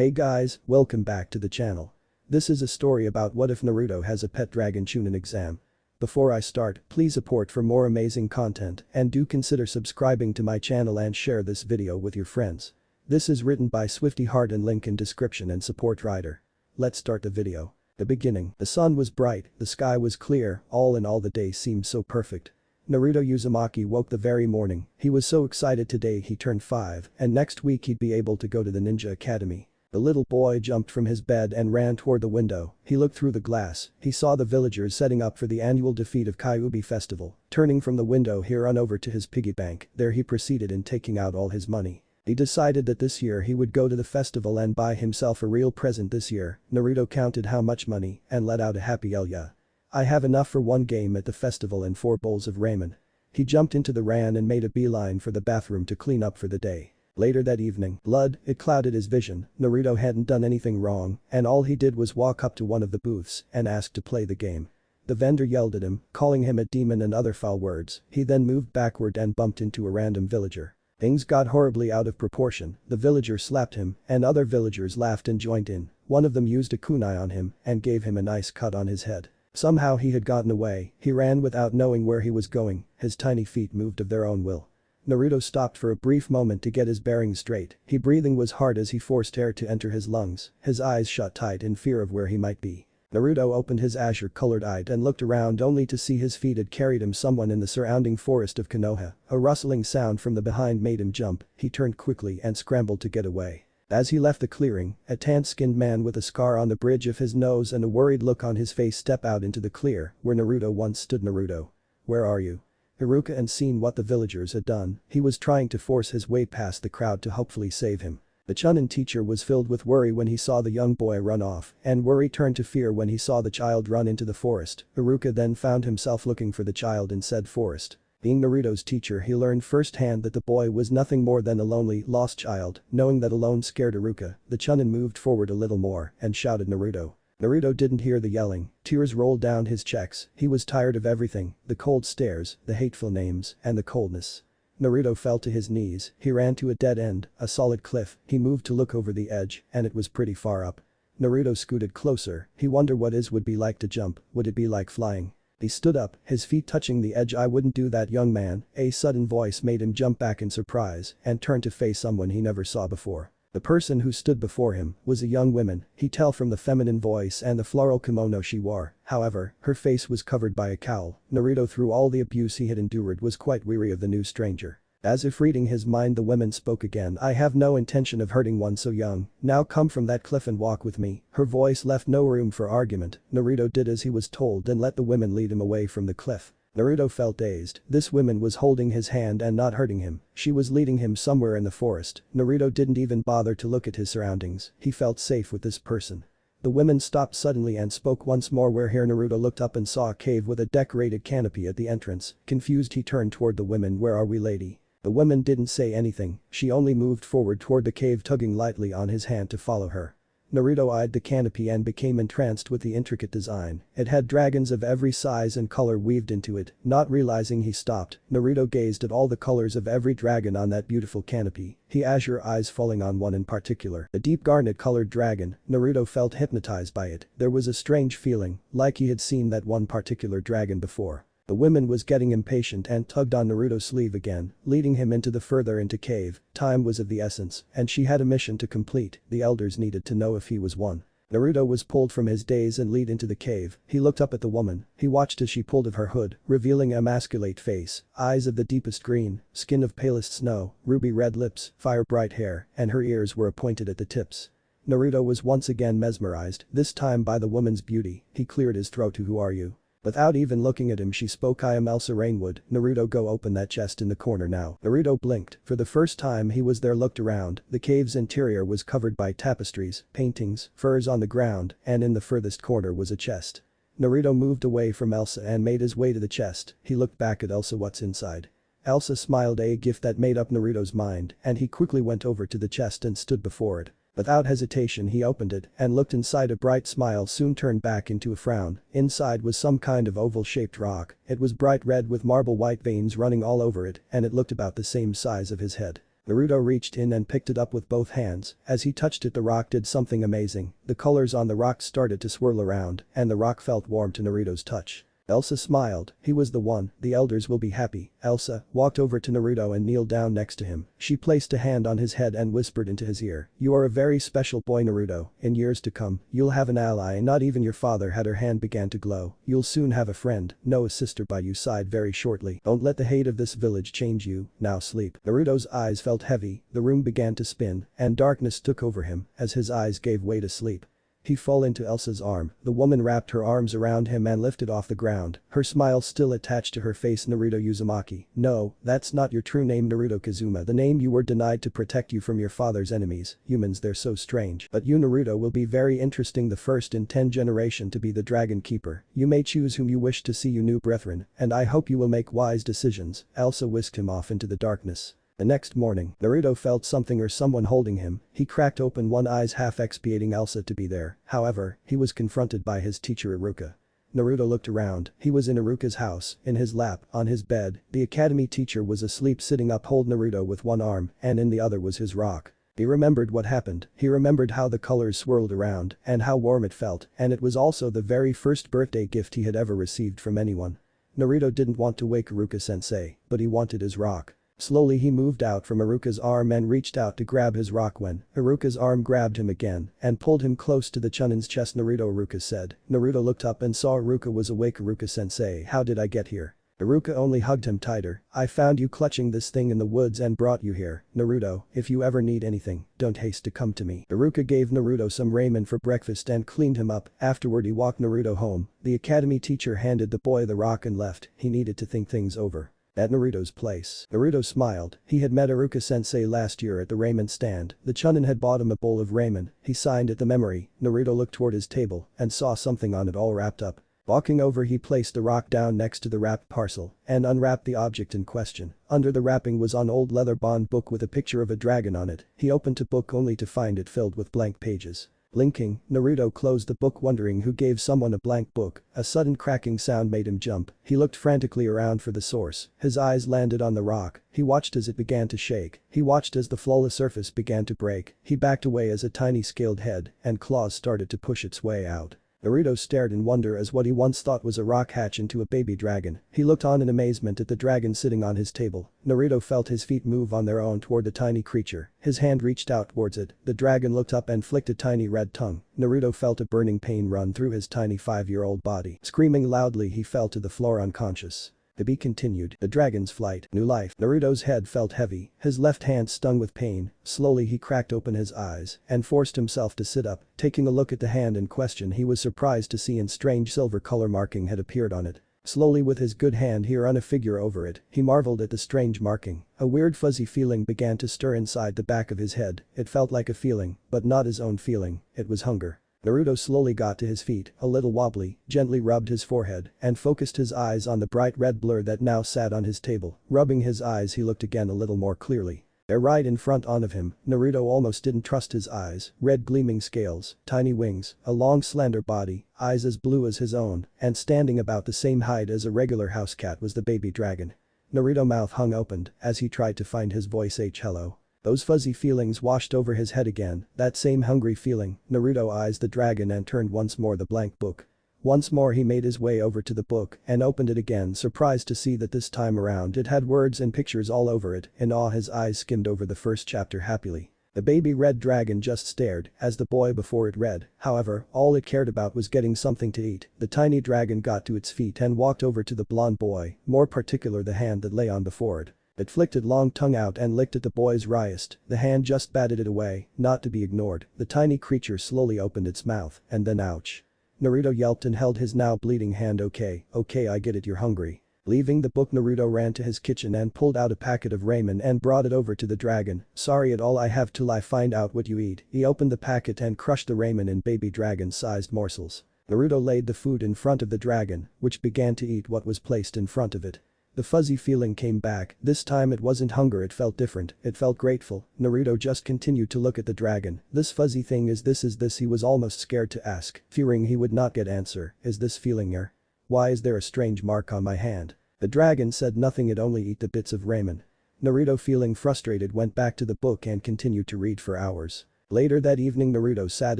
Hey guys, welcome back to the channel. This is a story about what if Naruto has a pet dragon Chunin exam. Before I start, please support for more amazing content and do consider subscribing to my channel and share this video with your friends. This is written by Swifty Heart and link in description and support writer. Let's start the video. The beginning. The sun was bright, the sky was clear, all in all the day seemed so perfect. Naruto Uzumaki woke the very morning, he was so excited today he turned 5 and next week he'd be able to go to the ninja academy. The little boy jumped from his bed and ran toward the window, he looked through the glass, he saw the villagers setting up for the annual defeat of Kyuubi festival. Turning from the window he ran over to his piggy bank, there he proceeded in taking out all his money. He decided that this year he would go to the festival and buy himself a real present this year. Naruto counted how much money and let out a happy yell, yeah. I have enough for one game at the festival and 4 bowls of ramen. He jumped into the ran and made a beeline for the bathroom to clean up for the day. Later that evening, it clouded his vision. Naruto hadn't done anything wrong and all he did was walk up to one of the booths and ask to play the game. The vendor yelled at him, calling him a demon and other foul words. He then moved backward and bumped into a random villager. Things got horribly out of proportion, the villager slapped him and other villagers laughed and joined in. One of them used a kunai on him and gave him a nice cut on his head. Somehow he had gotten away, he ran without knowing where he was going, his tiny feet moved of their own will. Naruto stopped for a brief moment to get his bearings straight, his breathing was hard as he forced air to enter his lungs, his eyes shut tight in fear of where he might be. Naruto opened his azure-colored eye and looked around only to see his feet had carried him someone in the surrounding forest of Konoha. A rustling sound from the behind made him jump, he turned quickly and scrambled to get away. As he left the clearing, a tan-skinned man with a scar on the bridge of his nose and a worried look on his face stepped out into the clear where Naruto once stood. Naruto. Where are you? Haruka had seen what the villagers had done, he was trying to force his way past the crowd to hopefully save him. The Chunin teacher was filled with worry when he saw the young boy run off, and worry turned to fear when he saw the child run into the forest. Haruka then found himself looking for the child in said forest. Being Naruto's teacher, he learned firsthand that the boy was nothing more than a lonely, lost child. Knowing that alone scared Haruka, the Chunin moved forward a little more and shouted Naruto. Naruto didn't hear the yelling, tears rolled down his cheeks, he was tired of everything, the cold stares, the hateful names, and the coldness. Naruto fell to his knees, he ran to a dead end, a solid cliff, he moved to look over the edge, and it was pretty far up. Naruto scooted closer, he wondered what it would be like to jump, would it be like flying? He stood up, his feet touching the edge. I wouldn't do that, young man. A sudden voice made him jump back in surprise and turn to face someone he never saw before. The person who stood before him was a young woman, he tell from the feminine voice and the floral kimono she wore. However, her face was covered by a cowl. Naruto, through all the abuse he had endured, was quite weary of the new stranger. As if reading his mind, the woman spoke again. I have no intention of hurting one so young, now come from that cliff and walk with me. Her voice left no room for argument. Naruto did as he was told and let the woman lead him away from the cliff. Naruto felt dazed, this woman was holding his hand and not hurting him, she was leading him somewhere in the forest. Naruto didn't even bother to look at his surroundings, he felt safe with this person. The woman stopped suddenly and spoke once more. We're here. Naruto looked up and saw a cave with a decorated canopy at the entrance. Confused, he turned toward the woman. Where are we, lady? The woman didn't say anything, she only moved forward toward the cave, tugging lightly on his hand to follow her. Naruto eyed the canopy and became entranced with the intricate design. It had dragons of every size and color weaved into it. Not realizing he stopped, Naruto gazed at all the colors of every dragon on that beautiful canopy, his azure eyes falling on one in particular. A deep garnet-colored dragon, Naruto felt hypnotized by it. There was a strange feeling, like he had seen that one particular dragon before. The woman was getting impatient and tugged on Naruto's sleeve again, leading him into the further into cave. Time was of the essence, and she had a mission to complete, the elders needed to know if he was one. Naruto was pulled from his daze and lead into the cave, he looked up at the woman, he watched as she pulled of her hood, revealing a emasculate face, eyes of the deepest green, skin of palest snow, ruby red lips, fire-bright hair, and her ears were appointed at the tips. Naruto was once again mesmerized, this time by the woman's beauty, he cleared his throat. Who are you? Without even looking at him, she spoke. I am Elsa Rainwood. Naruto, go open that chest in the corner now. Naruto blinked, for the first time he was there. Looked around, the cave's interior was covered by tapestries, paintings, furs on the ground, and in the furthest corner was a chest. Naruto moved away from Elsa and made his way to the chest, he looked back at Elsa. What's inside? Elsa smiled, a gift that made up Naruto's mind, and he quickly went over to the chest and stood before it. Without hesitation he opened it and looked inside. A bright smile soon turned back into a frown. Inside was some kind of oval-shaped rock, it was bright red with marble white veins running all over it and it looked about the same size of his head. Naruto reached in and picked it up with both hands. As he touched it, the rock did something amazing. The colors on the rock started to swirl around, and the rock felt warm to Naruto's touch. Elsa smiled. He was the one, the elders will be happy. Elsa walked over to Naruto and kneeled down next to him. She placed a hand on his head and whispered into his ear. You are a very special boy, Naruto. In years to come, you'll have an ally. Not even your father had. Her hand began to glow. You'll soon have a friend. No, a sister by your side very shortly. Don't let the hate of this village change you. Now sleep. Naruto's eyes felt heavy. The room began to spin, and darkness took over him as his eyes gave way to sleep. He fell into Elsa's arm. The woman wrapped her arms around him and lifted off the ground, her smile still attached to her face. Naruto Uzumaki. No, that's not your true name, Naruto Kazuma. The name you were denied to protect you from your father's enemies. Humans, they're so strange. But you, Naruto, will be very interesting, the first in 10 generation to be the Dragon Keeper. You may choose whom you wish to see, you new brethren, and I hope you will make wise decisions. Elsa whisked him off into the darkness. The next morning, Naruto felt something or someone holding him. He cracked open one eye, half expiating Elsa to be there. However, he was confronted by his teacher Iruka. Naruto looked around. He was in Iruka's house, in his lap, on his bed. The academy teacher was asleep, sitting up, hold Naruto with one arm, and in the other was his rock. He remembered what happened. He remembered how the colors swirled around, and how warm it felt, and it was also the very first birthday gift he had ever received from anyone. Naruto didn't want to wake Iruka-sensei, but he wanted his rock. Slowly he moved out from Iruka's arm and reached out to grab his rock when Iruka's arm grabbed him again and pulled him close to the Chunin's chest. Naruto, Iruka said. Naruto looked up and saw Iruka was awake. Iruka-sensei, how did I get here? Iruka only hugged him tighter. I found you clutching this thing in the woods and brought you here. Naruto, if you ever need anything, don't haste to come to me. Iruka gave Naruto some ramen for breakfast and cleaned him up. Afterward he walked Naruto home. The academy teacher handed the boy the rock and left. He needed to think things over. At Naruto's place, Naruto smiled. He had met Iruka-sensei last year at the ramen stand. The Chunin had bought him a bowl of ramen. He signed it the memory. Naruto looked toward his table and saw something on it all wrapped up. Walking over, he placed the rock down next to the wrapped parcel and unwrapped the object in question. Under the wrapping was an old leather-bound book with a picture of a dragon on it. He opened the book only to find it filled with blank pages. Blinking, Naruto closed the book, wondering who gave someone a blank book. A sudden cracking sound made him jump. He looked frantically around for the source. His eyes landed on the rock. He watched as it began to shake. He watched as the flawless surface began to break. He backed away as a tiny scaled head and claws started to push its way out. Naruto stared in wonder as what he once thought was a rock hatched into a baby dragon. He looked on in amazement at the dragon sitting on his table. Naruto felt his feet move on their own toward the tiny creature. His hand reached out towards it. The dragon looked up and flicked a tiny red tongue. Naruto felt a burning pain run through his tiny 5-year-old body. Screaming loudly, he fell to the floor unconscious. To be continued. The Dragon's Flight. New Life. Naruto's head felt heavy. His left hand stung with pain. Slowly he cracked open his eyes and forced himself to sit up. Taking a look at the hand in question, he was surprised to see a strange silver color marking had appeared on it. Slowly with his good hand he ran a figure over it. He marveled at the strange marking. A weird fuzzy feeling began to stir inside the back of his head. It felt like a feeling, but not his own feeling. It was hunger. Naruto slowly got to his feet, a little wobbly, gently rubbed his forehead and focused his eyes on the bright red blur that now sat on his table. Rubbing his eyes, he looked again a little more clearly. There right in front of him, Naruto almost didn't trust his eyes. Red gleaming scales, tiny wings, a long slender body, eyes as blue as his own, and standing about the same height as a regular house cat was the baby dragon. Naruto's mouth hung opened as he tried to find his voice. Hello. Those fuzzy feelings washed over his head again, that same hungry feeling. Naruto eyes the dragon and turned once more the blank book. Once more he made his way over to the book and opened it again, surprised to see that this time around it had words and pictures all over it. In awe his eyes skimmed over the first chapter happily. The baby red dragon just stared as the boy before it read. However, all it cared about was getting something to eat. The tiny dragon got to its feet and walked over to the blonde boy, more particular the hand that lay on before it. It flicked its long tongue out and licked at the boy's wrist. The hand just batted it away, not to be ignored. The tiny creature slowly opened its mouth, and then ouch. Naruto yelped and held his now bleeding hand. Okay, I get it, you're hungry. Leaving the book, Naruto ran to his kitchen and pulled out a packet of ramen and brought it over to the dragon. Sorry, at all I have till I find out what you eat. He opened the packet and crushed the ramen in baby dragon-sized morsels. Naruto laid the food in front of the dragon, which began to eat what was placed in front of it. The fuzzy feeling came back. This time it wasn't hunger, it felt different. It felt grateful. Naruto just continued to look at the dragon. This fuzzy thing, is this he was almost scared to ask, fearing he would not get answer. Is this feeling air? Why is there a strange mark on my hand? The dragon said nothing, it only ate the bits of ramen. Naruto, feeling frustrated, went back to the book and continued to read for hours. Later that evening, Naruto sat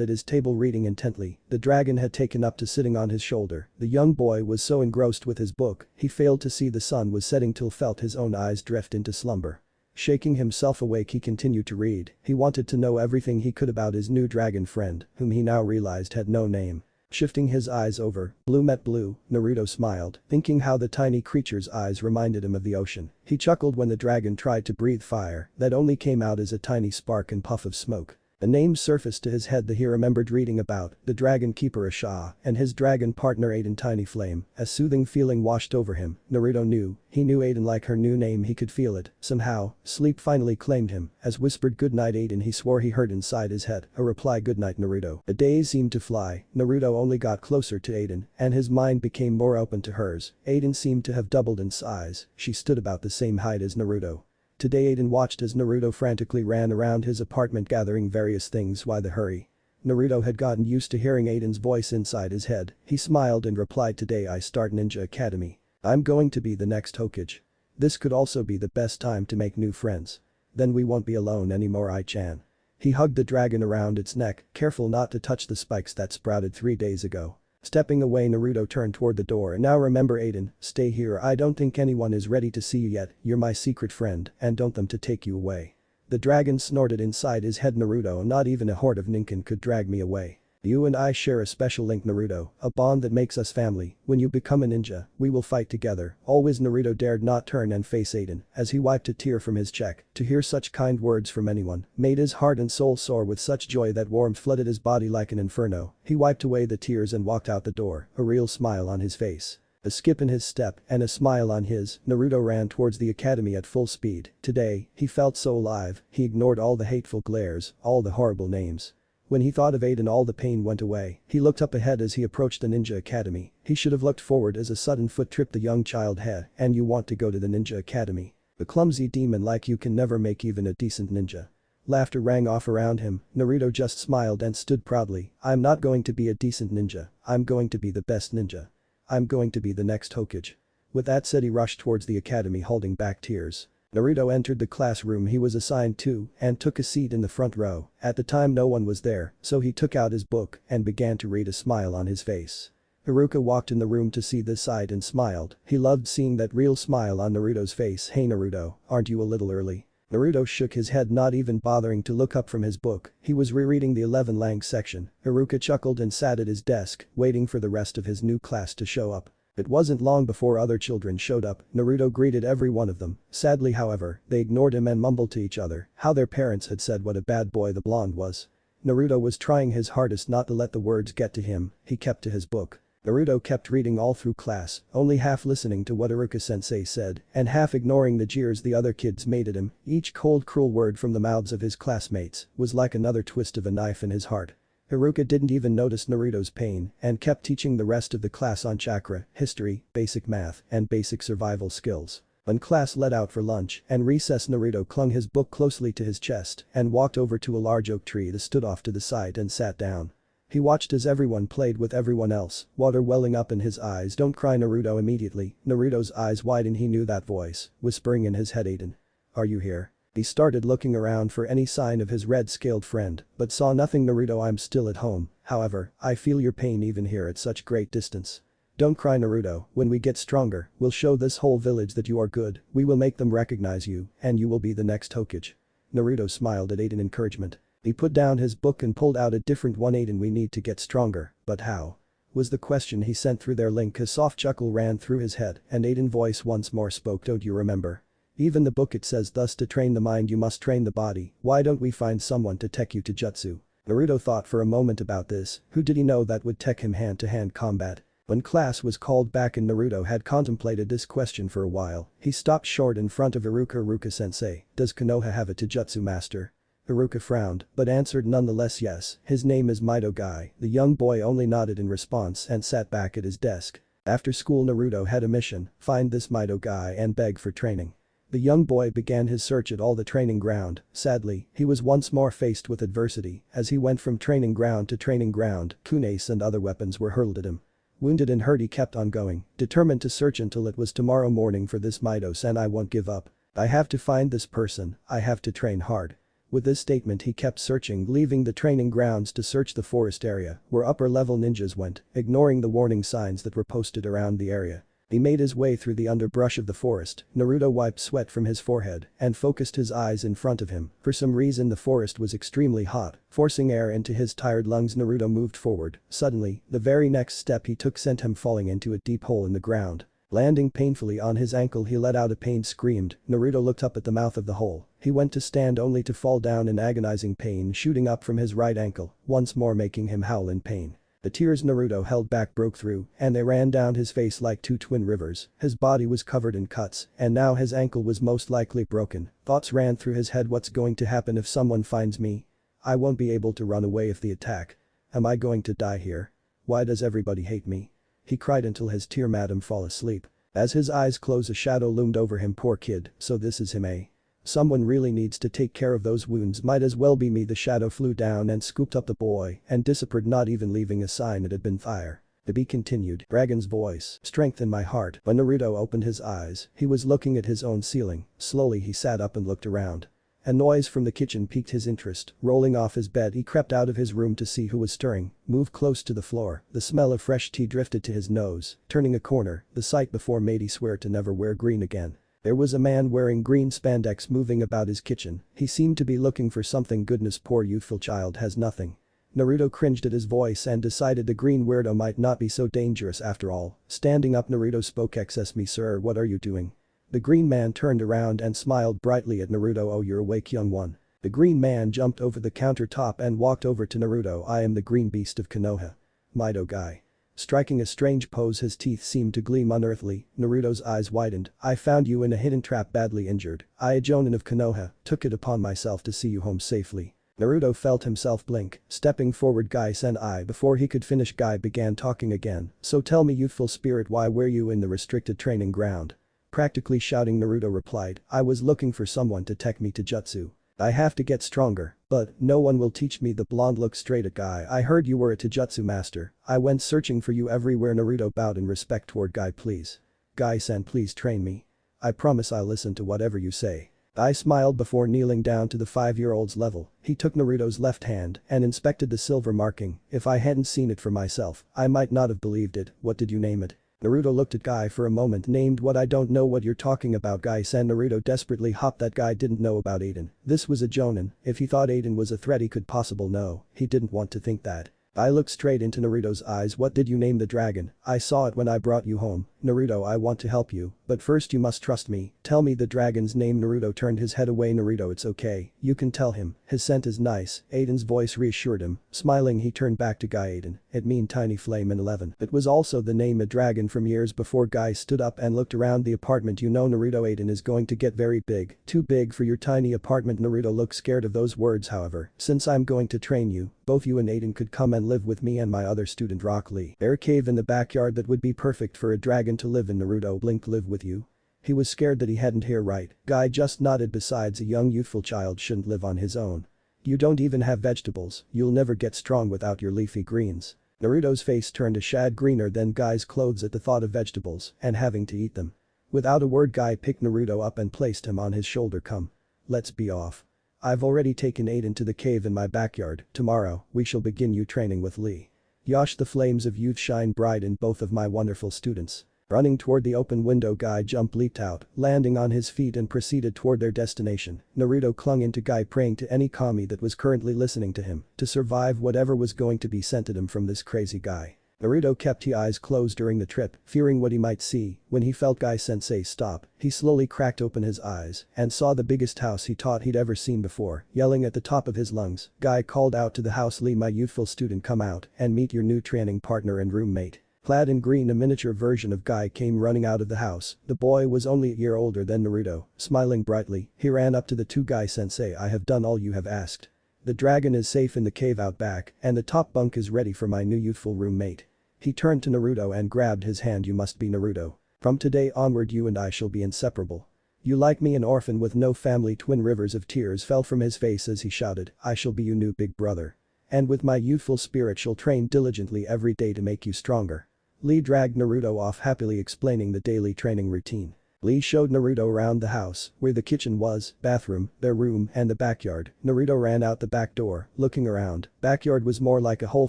at his table reading intently. The dragon had taken up to sitting on his shoulder. The young boy was so engrossed with his book, he failed to see the sun was setting till felt his own eyes drift into slumber. Shaking himself awake, he continued to read. He wanted to know everything he could about his new dragon friend, whom he now realized had no name. Shifting his eyes over, blue met blue, Naruto smiled, thinking how the tiny creature's eyes reminded him of the ocean. He chuckled when the dragon tried to breathe fire that only came out as a tiny spark and puff of smoke. A name surfaced to his head that he remembered reading about, the dragon keeper Asha and his dragon partner Aiden. Tiny flame. A soothing feeling washed over him. Naruto knew. He knew Aiden like her new name, he could feel it. Somehow, sleep finally claimed him. As whispered goodnight Aiden, he swore he heard inside his head a reply, goodnight Naruto. The days seemed to fly. Naruto only got closer to Aiden, and his mind became more open to hers. Aiden seemed to have doubled in size. She stood about the same height as Naruto. Today Aiden watched as Naruto frantically ran around his apartment gathering various things. Why the hurry? Naruto had gotten used to hearing Aiden's voice inside his head. He smiled and replied, today I start Ninja Academy. I'm going to be the next Hokage. This could also be the best time to make new friends. Then we won't be alone anymore, I-chan. He hugged the dragon around its neck, careful not to touch the spikes that sprouted 3 days ago. Stepping away, Naruto turned toward the door. Now remember Aiden, stay here. I don't think anyone is ready to see you yet. You're my secret friend and don't them to take you away. The dragon snorted inside his head. Naruto, not even a horde of ninkin could drag me away. You and I share a special link, Naruto, a bond that makes us family. When you become a ninja, we will fight together. Always. Naruto dared not turn and face Aiden as he wiped a tear from his cheek. To hear such kind words from anyone made his heart and soul soar with such joy that warmth flooded his body like an inferno. He wiped away the tears and walked out the door, a real smile on his face. A skip in his step and a smile on his, Naruto ran towards the academy at full speed. Today, he felt so alive, he ignored all the hateful glares, all the horrible names. When he thought of Aiden, all the pain went away. He looked up ahead as he approached the Ninja Academy. He should have looked forward as a sudden foot tripped the young child head. And you want to go to the Ninja Academy? The clumsy demon like you can never make even a decent ninja. Laughter rang off around him. Naruto just smiled and stood proudly. I'm not going to be a decent ninja. I'm going to be the best ninja. I'm going to be the next Hokage. With that said, he rushed towards the academy holding back tears. Naruto entered the classroom he was assigned to and took a seat in the front row. At the time no one was there, so he took out his book and began to read, a smile on his face. Haruka walked in the room to see this sight and smiled. He loved seeing that real smile on Naruto's face. Hey Naruto, aren't you a little early? Naruto shook his head, not even bothering to look up from his book. He was rereading the 11 lang section. Haruka chuckled and sat at his desk, waiting for the rest of his new class to show up. It wasn't long before other children showed up. Naruto greeted every one of them. Sadly, however, they ignored him and mumbled to each other how their parents had said what a bad boy the blonde was. Naruto was trying his hardest not to let the words get to him. He kept to his book. Naruto kept reading all through class, only half listening to what Haruka-sensei said and half ignoring the jeers the other kids made at him. Each cold, cruel word from the mouths of his classmates was like another twist of a knife in his heart. Haruka didn't even notice Naruto's pain and kept teaching the rest of the class on chakra, history, basic math, and basic survival skills. When class let out for lunch and recess, Naruto clung his book closely to his chest and walked over to a large oak tree that stood off to the side and sat down. He watched as everyone played with everyone else, water welling up in his eyes. Don't cry Naruto. Immediately, Naruto's eyes widened. He knew that voice, whispering in his head, Aiden. Are you here? He started looking around for any sign of his red-scaled friend, but saw nothing. Naruto, I'm still at home, however, I feel your pain even here at such great distance. Don't cry Naruto, when we get stronger, we'll show this whole village that you are good, we will make them recognize you, and you will be the next Hokage. Naruto smiled at Aiden encouragement. He put down his book and pulled out a different one. Aiden, we need to get stronger, but how? Was the question he sent through their link. A soft chuckle ran through his head and Aiden's voice once more spoke. Don't you remember? Even the book it says thus, to train the mind you must train the body. Why don't we find someone to tech you to jutsu? Naruto thought for a moment about this. Who did he know that would tech him hand-to-hand combat? When class was called back and Naruto had contemplated this question for a while, he stopped short in front of Haruka. Haruka-sensei, does Konoha have a Taijutsu master? Haruka frowned, but answered nonetheless yes. His name is Mido Guy. The young boy only nodded in response and sat back at his desk. After school, Naruto had a mission, find this Mido Guy and beg for training. The young boy began his search at all the training ground. Sadly, he was once more faced with adversity. As he went from training ground to training ground, kunais and other weapons were hurled at him. Wounded and hurt, he kept on going, determined to search until it was tomorrow morning for this Mido-san. I won't give up. I have to find this person, I have to train hard. With this statement he kept searching, leaving the training grounds to search the forest area where upper-level ninjas went, ignoring the warning signs that were posted around the area. He made his way through the underbrush of the forest. Naruto wiped sweat from his forehead and focused his eyes in front of him. For some reason the forest was extremely hot, forcing air into his tired lungs. Naruto moved forward. Suddenly, the very next step he took sent him falling into a deep hole in the ground. Landing painfully on his ankle, he let out a pained scream. Naruto looked up at the mouth of the hole. He went to stand only to fall down in agonizing pain, shooting up from his right ankle, once more making him howl in pain. The tears Naruto held back broke through, and they ran down his face like two twin rivers. His body was covered in cuts, and now his ankle was most likely broken. Thoughts ran through his head. What's going to happen if someone finds me? I won't be able to run away if they attack. Am I going to die here? Why does everybody hate me? He cried until his tear made him fall asleep. As his eyes closed, a shadow loomed over him. Poor kid, so this is him, eh? Someone really needs to take care of those wounds. Might as well be me. The shadow flew down and scooped up the boy and disappeared, not even leaving a sign it had been fire. To be continued. Dragon's voice. Strength in my heart. When Naruto opened his eyes, he was looking at his own ceiling. Slowly he sat up and looked around. A noise from the kitchen piqued his interest. Rolling off his bed, he crept out of his room to see who was stirring. Moved close to the floor. The smell of fresh tea drifted to his nose. Turning a corner, the sight before made he swear to never wear green again. There was a man wearing green spandex moving about his kitchen. He seemed to be looking for something. Goodness, poor youthful child has nothing. Naruto cringed at his voice and decided the green weirdo might not be so dangerous after all. Standing up, Naruto spoke. "Excuse me, sir, what are you doing?" The green man turned around and smiled brightly at Naruto. "Oh, you're awake, young one." The green man jumped over the countertop and walked over to Naruto. "I am the green beast of Konoha. Mido guy." Striking a strange pose, his teeth seemed to gleam unearthly. Naruto's eyes widened. "I found you in a hidden trap, badly injured. I, a Jonin of Konoha, took it upon myself to see you home safely." Naruto felt himself blink. Stepping forward, Guy-sen. Before he could finish, Guy began talking again. "So tell me, youthful spirit, why were you in the restricted training ground?" Practically shouting, Naruto replied, "I was looking for someone to take me to jutsu. I have to get stronger, but no one will teach me." The blonde looked straight at Guy. "I heard you were a Taijutsu master. I went searching for you everywhere." Naruto bowed in respect toward Guy. "Please. Guy-san, please train me. I promise I'll listen to whatever you say." Guy smiled before kneeling down to the 5-year-old's level. He took Naruto's left hand and inspected the silver marking. "If I hadn't seen it for myself, I might not have believed it. What did you name it?" Naruto looked at Guy for a moment. "Named what? I don't know what you're talking about, Guy-san." Naruto desperately hopped. That guy didn't know about Aiden. This was a Jonin. If he thought Aiden was a threat, he could possibly know. He didn't want to think that. I looked straight into Naruto's eyes. "What did you name the dragon?" "I saw it when I brought you home. Naruto, I want to help you, but first you must trust me. Tell me the dragon's name." Naruto turned his head away. "Naruto, it's okay. You can tell him. His scent is nice." Aiden's voice reassured him. Smiling, he turned back to Guy. "Aiden. It mean tiny flame in 11. It was also the name a dragon from years before." Guy stood up and looked around the apartment. "You know, Naruto, Aiden is going to get very big. Too big for your tiny apartment." Naruto looked scared of those words. "However, since I'm going to train you, both you and Aiden could come and live with me and my other student Rock Lee. There's a cave in the backyard that would be perfect for a dragon to live in." Naruto blinked. "Live with you?" He was scared that he hadn't heard right. Guy just nodded. "Besides, a young youthful child shouldn't live on his own. You don't even have vegetables. You'll never get strong without your leafy greens." Naruto's face turned a shade greener than Guy's clothes at the thought of vegetables and having to eat them. Without a word, Guy picked Naruto up and placed him on his shoulder. "Come. Let's be off. I've already taken Aiden to the cave in my backyard. Tomorrow, we shall begin you training with Lee. Yosh, the flames of youth shine bright in both of my wonderful students." Running toward the open window, Guy leaped out, landing on his feet and proceeded toward their destination. Naruto clung into Guy, praying to any kami that was currently listening to him to survive whatever was going to be sent at him from this crazy guy. Naruto kept his eyes closed during the trip, fearing what he might see. When he felt Guy-sensei stop, he slowly cracked open his eyes and saw the biggest house he thought he'd ever seen before. Yelling at the top of his lungs, Guy called out to the house, "Lee, my youthful student, come out and meet your new training partner and roommate." Clad in green, a miniature version of Guy came running out of the house. The boy was only a year older than Naruto. Smiling brightly, he ran up to the two. "Guy-sensei, I have done all you have asked. The dragon is safe in the cave out back, and the top bunk is ready for my new youthful roommate." He turned to Naruto and grabbed his hand. "You must be Naruto. From today onward you and I shall be inseparable. You like me, an orphan with no family?" Twin rivers of tears fell from his face as he shouted, "I shall be your new big brother. And with my youthful spirit shall train diligently every day to make you stronger." Lee dragged Naruto off, happily explaining the daily training routine. Lee showed Naruto around the house, where the kitchen was, bathroom, their room, and the backyard. Naruto ran out the back door, looking around. Backyard was more like a whole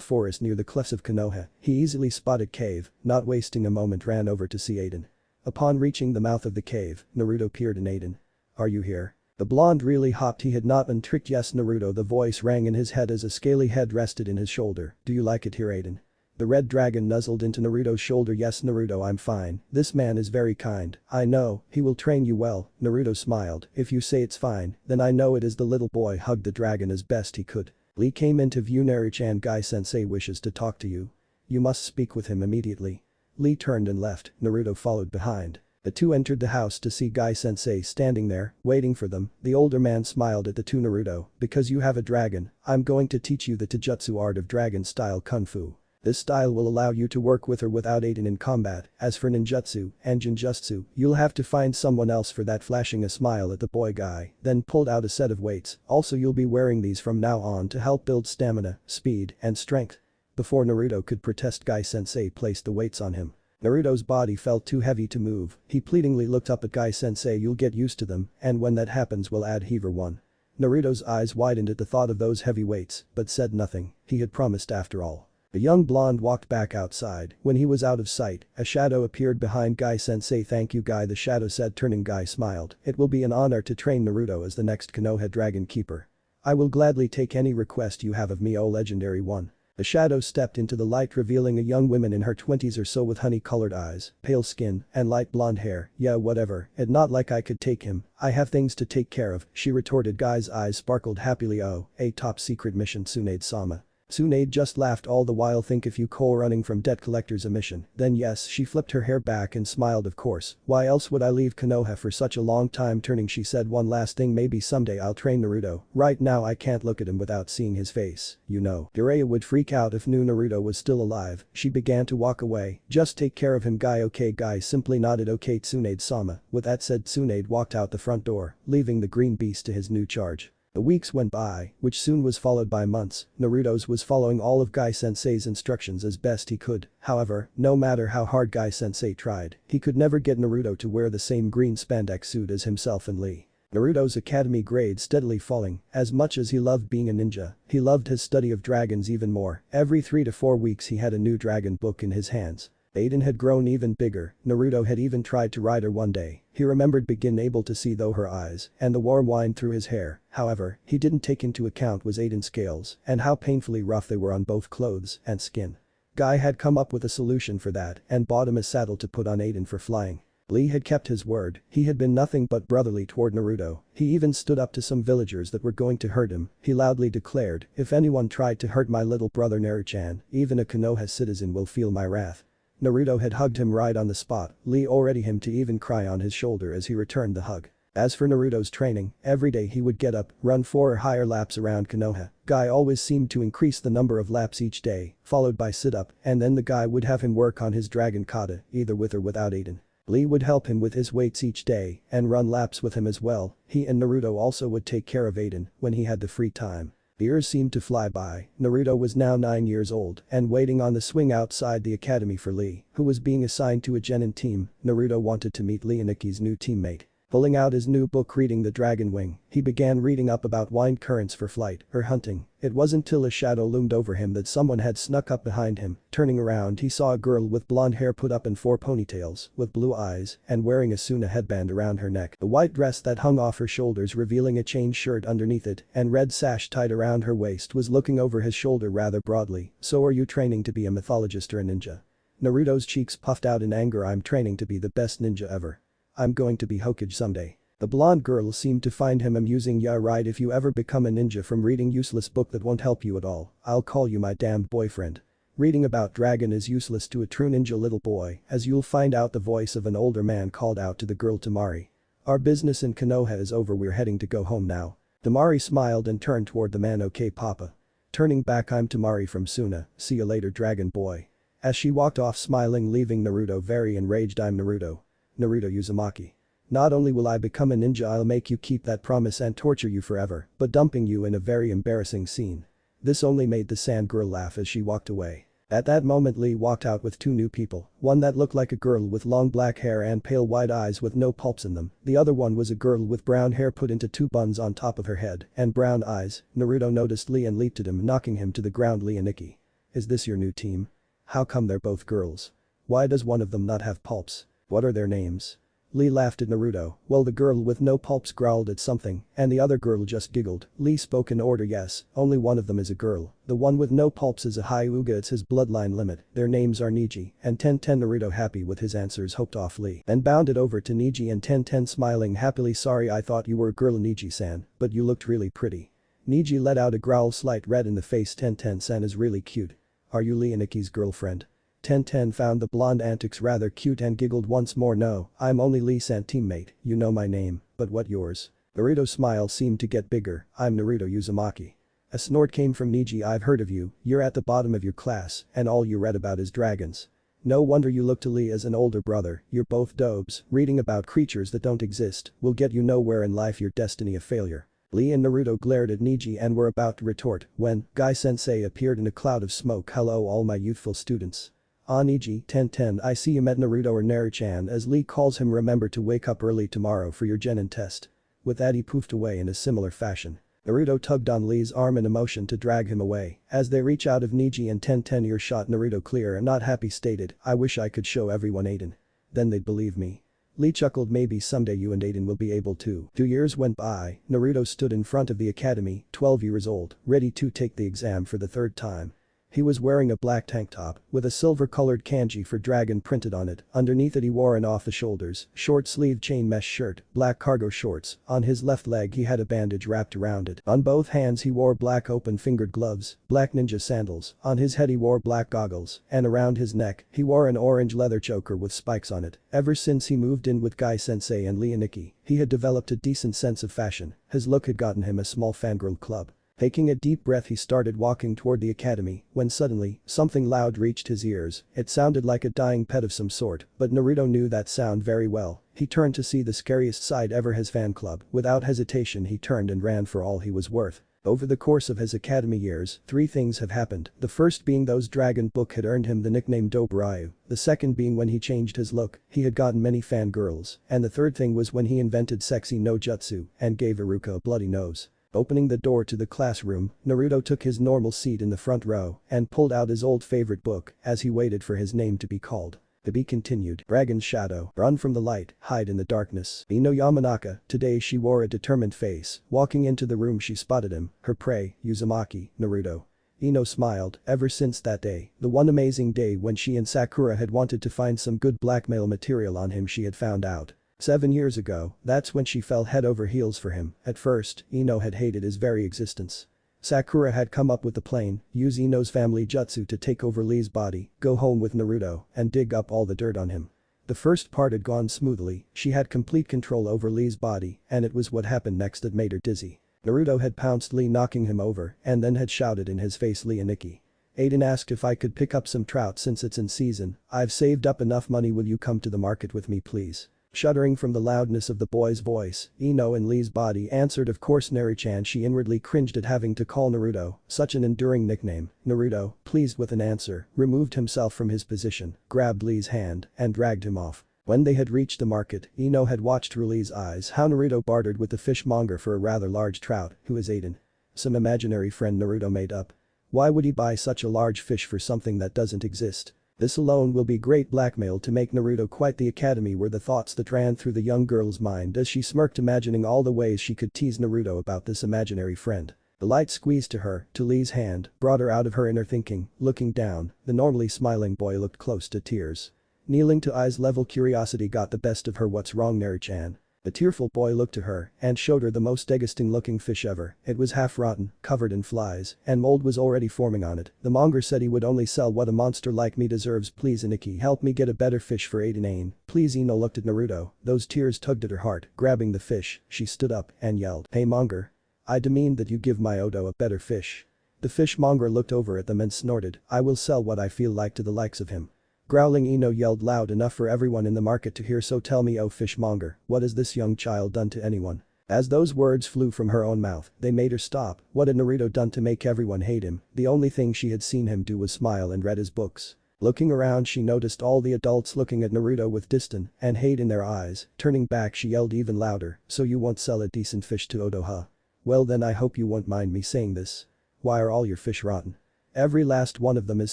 forest near the cliffs of Konoha. He easily spotted cave, not wasting a moment ran over to see Aiden. Upon reaching the mouth of the cave, Naruto peered in. Aiden. Are you here? The blonde really hopped. He had not been tricked. Yes, Naruto. The voice rang in his head as a scaly head rested in his shoulder. Do you like it here, Aiden? The red dragon nuzzled into Naruto's shoulder. Yes, Naruto, I'm fine. This man is very kind. I know, he will train you well. Naruto smiled. If you say it's fine, then I know it is. The little boy hugged the dragon as best he could. Lee came into view. Naruto-chan, Guy-sensei wishes to talk to you. You must speak with him immediately. Lee turned and left. Naruto followed behind. The two entered the house to see Guy-sensei standing there, waiting for them. The older man smiled at the two. Naruto, because you have a dragon, I'm going to teach you the taijutsu art of dragon-style kung fu. This style will allow you to work with or without Aiden in combat. As for ninjutsu and genjutsu, you'll have to find someone else for that. Flashing a smile at the boy. Guy then pulled out a set of weights. Also, you'll be wearing these from now on to help build stamina, speed, and strength. Before Naruto could protest, Guy-sensei placed the weights on him. Naruto's body felt too heavy to move. He pleadingly looked up at Guy-sensei. You'll get used to them, and when that happens we'll add Heaver 1. Naruto's eyes widened at the thought of those heavy weights, but said nothing. He had promised after all. The young blonde walked back outside. When he was out of sight, a shadow appeared behind Guy-sensei. Thank you, Guy, the shadow said. Turning, Guy smiled. It will be an honor to train Naruto as the next Konoha Dragon Keeper. I will gladly take any request you have of me, O legendary one. The shadow stepped into the light, revealing a young woman in her 20s or so with honey-colored eyes, pale skin, and light blonde hair. Yeah, whatever, it's not like I could take him. I have things to take care of, she retorted. Guy's eyes sparkled happily. Oh, a top secret mission, Tsunade-sama. Tsunade just laughed all the while. Think if you call running from debt collectors a mission, then yes. She flipped her hair back and smiled. Of course, why else would I leave Konoha for such a long time? Turning, she said, one last thing, maybe someday I'll train Naruto. Right now I can't look at him without seeing his face, you know. Jiraiya would freak out if knew Naruto was still alive. She began to walk away. Just take care of him, Guy. Okay. Guy simply nodded. Okay, Tsunade-sama. With that said, Tsunade walked out the front door, leaving the green beast to his new charge. The weeks went by, which soon was followed by months. Naruto's was following all of Guy-sensei's instructions as best he could. However, no matter how hard Guy-sensei tried, he could never get Naruto to wear the same green spandex suit as himself and Lee. Naruto's academy grade steadily falling. As much as he loved being a ninja, he loved his study of dragons even more. Every 3 to 4 weeks he had a new dragon book in his hands. Aiden had grown even bigger. Naruto had even tried to ride her one day. He remembered being able to see though her eyes and the warm wind through his hair. However, he didn't take into account was Aiden's scales and how painfully rough they were on both clothes and skin. Guy had come up with a solution for that and bought him a saddle to put on Aiden for flying. Lee had kept his word. He had been nothing but brotherly toward Naruto. He even stood up to some villagers that were going to hurt him. He loudly declared, if anyone tried to hurt my little brother Naruto-chan, even a Konoha citizen will feel my wrath. Naruto had hugged him right on the spot. Lee already him to even cry on his shoulder as he returned the hug. As for Naruto's training, every day he would get up, run 4 or higher laps around Konoha. Guy always seemed to increase the number of laps each day, followed by sit-up, and then the guy would have him work on his dragon kata, either with or without Aiden. Lee would help him with his weights each day and run laps with him as well. He and Naruto also would take care of Aiden when he had the free time. The years seemed to fly by. Naruto was now 9 years old and waiting on the swing outside the academy for Lee, who was being assigned to a Genin team. Naruto wanted to meet Lee, Iniki's new teammate. Pulling out his new book reading the Dragon Wing, he began reading up about wind currents for flight or hunting. It wasn't till a shadow loomed over him that someone had snuck up behind him. Turning around, he saw a girl with blonde hair put up in 4 ponytails, with blue eyes, and wearing a Suna headband around her neck. The white dress that hung off her shoulders revealing a chain shirt underneath it and red sash tied around her waist was looking over his shoulder rather broadly. So are you training to be a mythologist or a ninja? Naruto's cheeks puffed out in anger. I'm training to be the best ninja ever. I'm going to be Hokage someday. The blonde girl seemed to find him amusing. Yeah right, if you ever become a ninja from reading useless book that won't help you at all, I'll call you my damned boyfriend. Reading about dragon is useless to a true ninja, little boy, as you'll find out, the voice of an older man called out to the girl Tamari. Our business in Konoha is over, we're heading to go home now. Tamari smiled and turned toward the man. Okay papa. Turning back, I'm Tamari from Suna, see you later dragon boy. As she walked off smiling, leaving Naruto very enraged. I'm Naruto. Naruto Uzumaki. Not only will I become a ninja, I'll make you keep that promise and torture you forever, but dumping you in a very embarrassing scene. This only made the sand girl laugh as she walked away. At that moment Lee walked out with two new people, one that looked like a girl with long black hair and pale white eyes with no pulps in them, the other one was a girl with brown hair put into two buns on top of her head and brown eyes. Naruto noticed Lee and leaped at him, knocking him to the ground. Lee and Nikki. Is this your new team? How come they're both girls? Why does one of them not have pulps? What are their names? Lee laughed at Naruto, while the girl with no pulps growled at something, and the other girl just giggled. Lee spoke in order. Yes, only one of them is a girl. The one with no pulps is a Hyuga, it's his bloodline limit. Their names are Niji and Tenten. Naruto, happy with his answers, hopped off Lee and bounded over to Niji and Tenten, smiling happily. Sorry, I thought you were a girl, Niji-san, but you looked really pretty. Niji let out a growl, slight red in the face. Tenten-san is really cute. Are you Lee and Nikki's girlfriend? Tenten found the blonde antics rather cute and giggled once more. No, I'm only Lee-san teammate, you know my name, but what yours? Naruto's smile seemed to get bigger. I'm Naruto Uzumaki. A snort came from Niji. I've heard of you, you're at the bottom of your class and all you read about is dragons. No wonder you look to Lee as an older brother, you're both dobes, reading about creatures that don't exist will get you nowhere in life, your destiny a failure. Lee and Naruto glared at Niji and were about to retort when Guy-sensei appeared in a cloud of smoke. Hello all my youthful students. Ah, Niji, Tenten, I see you met Naruto or Naru-chan as Lee calls him. Remember to wake up early tomorrow for your Genin test. With that he poofed away in a similar fashion. Naruto tugged on Lee's arm in a motion to drag him away. As they reach out of Niji and Tenten earshot, Naruto clear and not happy stated, I wish I could show everyone Aiden. Then they'd believe me. Lee chuckled, maybe someday you and Aiden will be able to. 2 years went by, Naruto stood in front of the academy, 12 years old, ready to take the exam for the third time. He was wearing a black tank top with a silver-colored kanji for dragon printed on it. Underneath it he wore an off-the-shoulders, short-sleeved chain mesh shirt, black cargo shorts. On his left leg he had a bandage wrapped around it. On both hands he wore black open-fingered gloves, black ninja sandals. On his head he wore black goggles, and around his neck he wore an orange leather choker with spikes on it. Ever since he moved in with Guy-sensei and Lee and Nikki, he had developed a decent sense of fashion. His look had gotten him a small fangirl club. Taking a deep breath he started walking toward the academy when suddenly, something loud reached his ears. It sounded like a dying pet of some sort, but Naruto knew that sound very well. He turned to see the scariest sight ever, his fan club. Without hesitation he turned and ran for all he was worth. Over the course of his academy years, 3 things have happened. The first being those dragon book had earned him the nickname Dobaryu. The second being when he changed his look, he had gotten many fangirls. And the third thing was when he invented sexy no jutsu and gave Iruka a bloody nose. Opening the door to the classroom, Naruto took his normal seat in the front row and pulled out his old favorite book as he waited for his name to be called. To be continued. Dragon's shadow. Run from the light, hide in the darkness. Ino Yamanaka. Today she wore a determined face. Walking into the room she spotted him, her prey, Uzumaki, Naruto. Ino smiled. Ever since that day, the one amazing day when she and Sakura had wanted to find some good blackmail material on him, she had found out. 7 years ago, that's when she fell head over heels for him. At first, Ino had hated his very existence. Sakura had come up with the plan, use Ino's family jutsu to take over Lee's body, go home with Naruto, and dig up all the dirt on him. The first part had gone smoothly, she had complete control over Lee's body, and it was what happened next that made her dizzy. Naruto had pounced Lee, knocking him over, and then had shouted in his face, Lee and Nikki. Aiden asked if I could pick up some trout since it's in season. I've saved up enough money, will you come to the market with me please? Shuddering from the loudness of the boy's voice, Ino and Lee's body answered, of course Naru-chan. She inwardly cringed at having to call Naruto such an enduring nickname. Naruto, pleased with an answer, removed himself from his position, grabbed Lee's hand, and dragged him off. When they had reached the market, Ino had watched through Lee's eyes how Naruto bartered with the fishmonger for a rather large trout. Who is Aiden? Some imaginary friend Naruto made up. Why would he buy such a large fish for something that doesn't exist? This alone will be great blackmail to make Naruto quit the academy, were the thoughts that ran through the young girl's mind as she smirked, imagining all the ways she could tease Naruto about this imaginary friend. The light squeezed to Lee's hand, brought her out of her inner thinking. Looking down, the normally smiling boy looked close to tears. Kneeling to eyes level, curiosity got the best of her. What's wrong, Naru-chan? The tearful boy looked to her and showed her the most disgusting looking fish ever. It was half rotten, covered in flies, and mold was already forming on it. The monger said he would only sell what a monster like me deserves. Please Nikki, help me get a better fish for Aiden. Please. Ino looked at Naruto. Those tears tugged at her heart. Grabbing the fish, she stood up and yelled, hey monger. I demand that you give my Odo a better fish. The fishmonger looked over at them and snorted, I will sell what I feel like to the likes of him. Growling, Ino yelled loud enough for everyone in the market to hear, so tell me, oh fishmonger, what has this young child done to anyone? As those words flew from her own mouth, they made her stop. What had Naruto done to make everyone hate him? The only thing she had seen him do was smile and read his books. Looking around, she noticed all the adults looking at Naruto with disdain and hate in their eyes. Turning back, she yelled even louder, "So you won't sell a decent fish to Odo, huh? Well then, I hope you won't mind me saying this. Why are all your fish rotten? Every last one of them is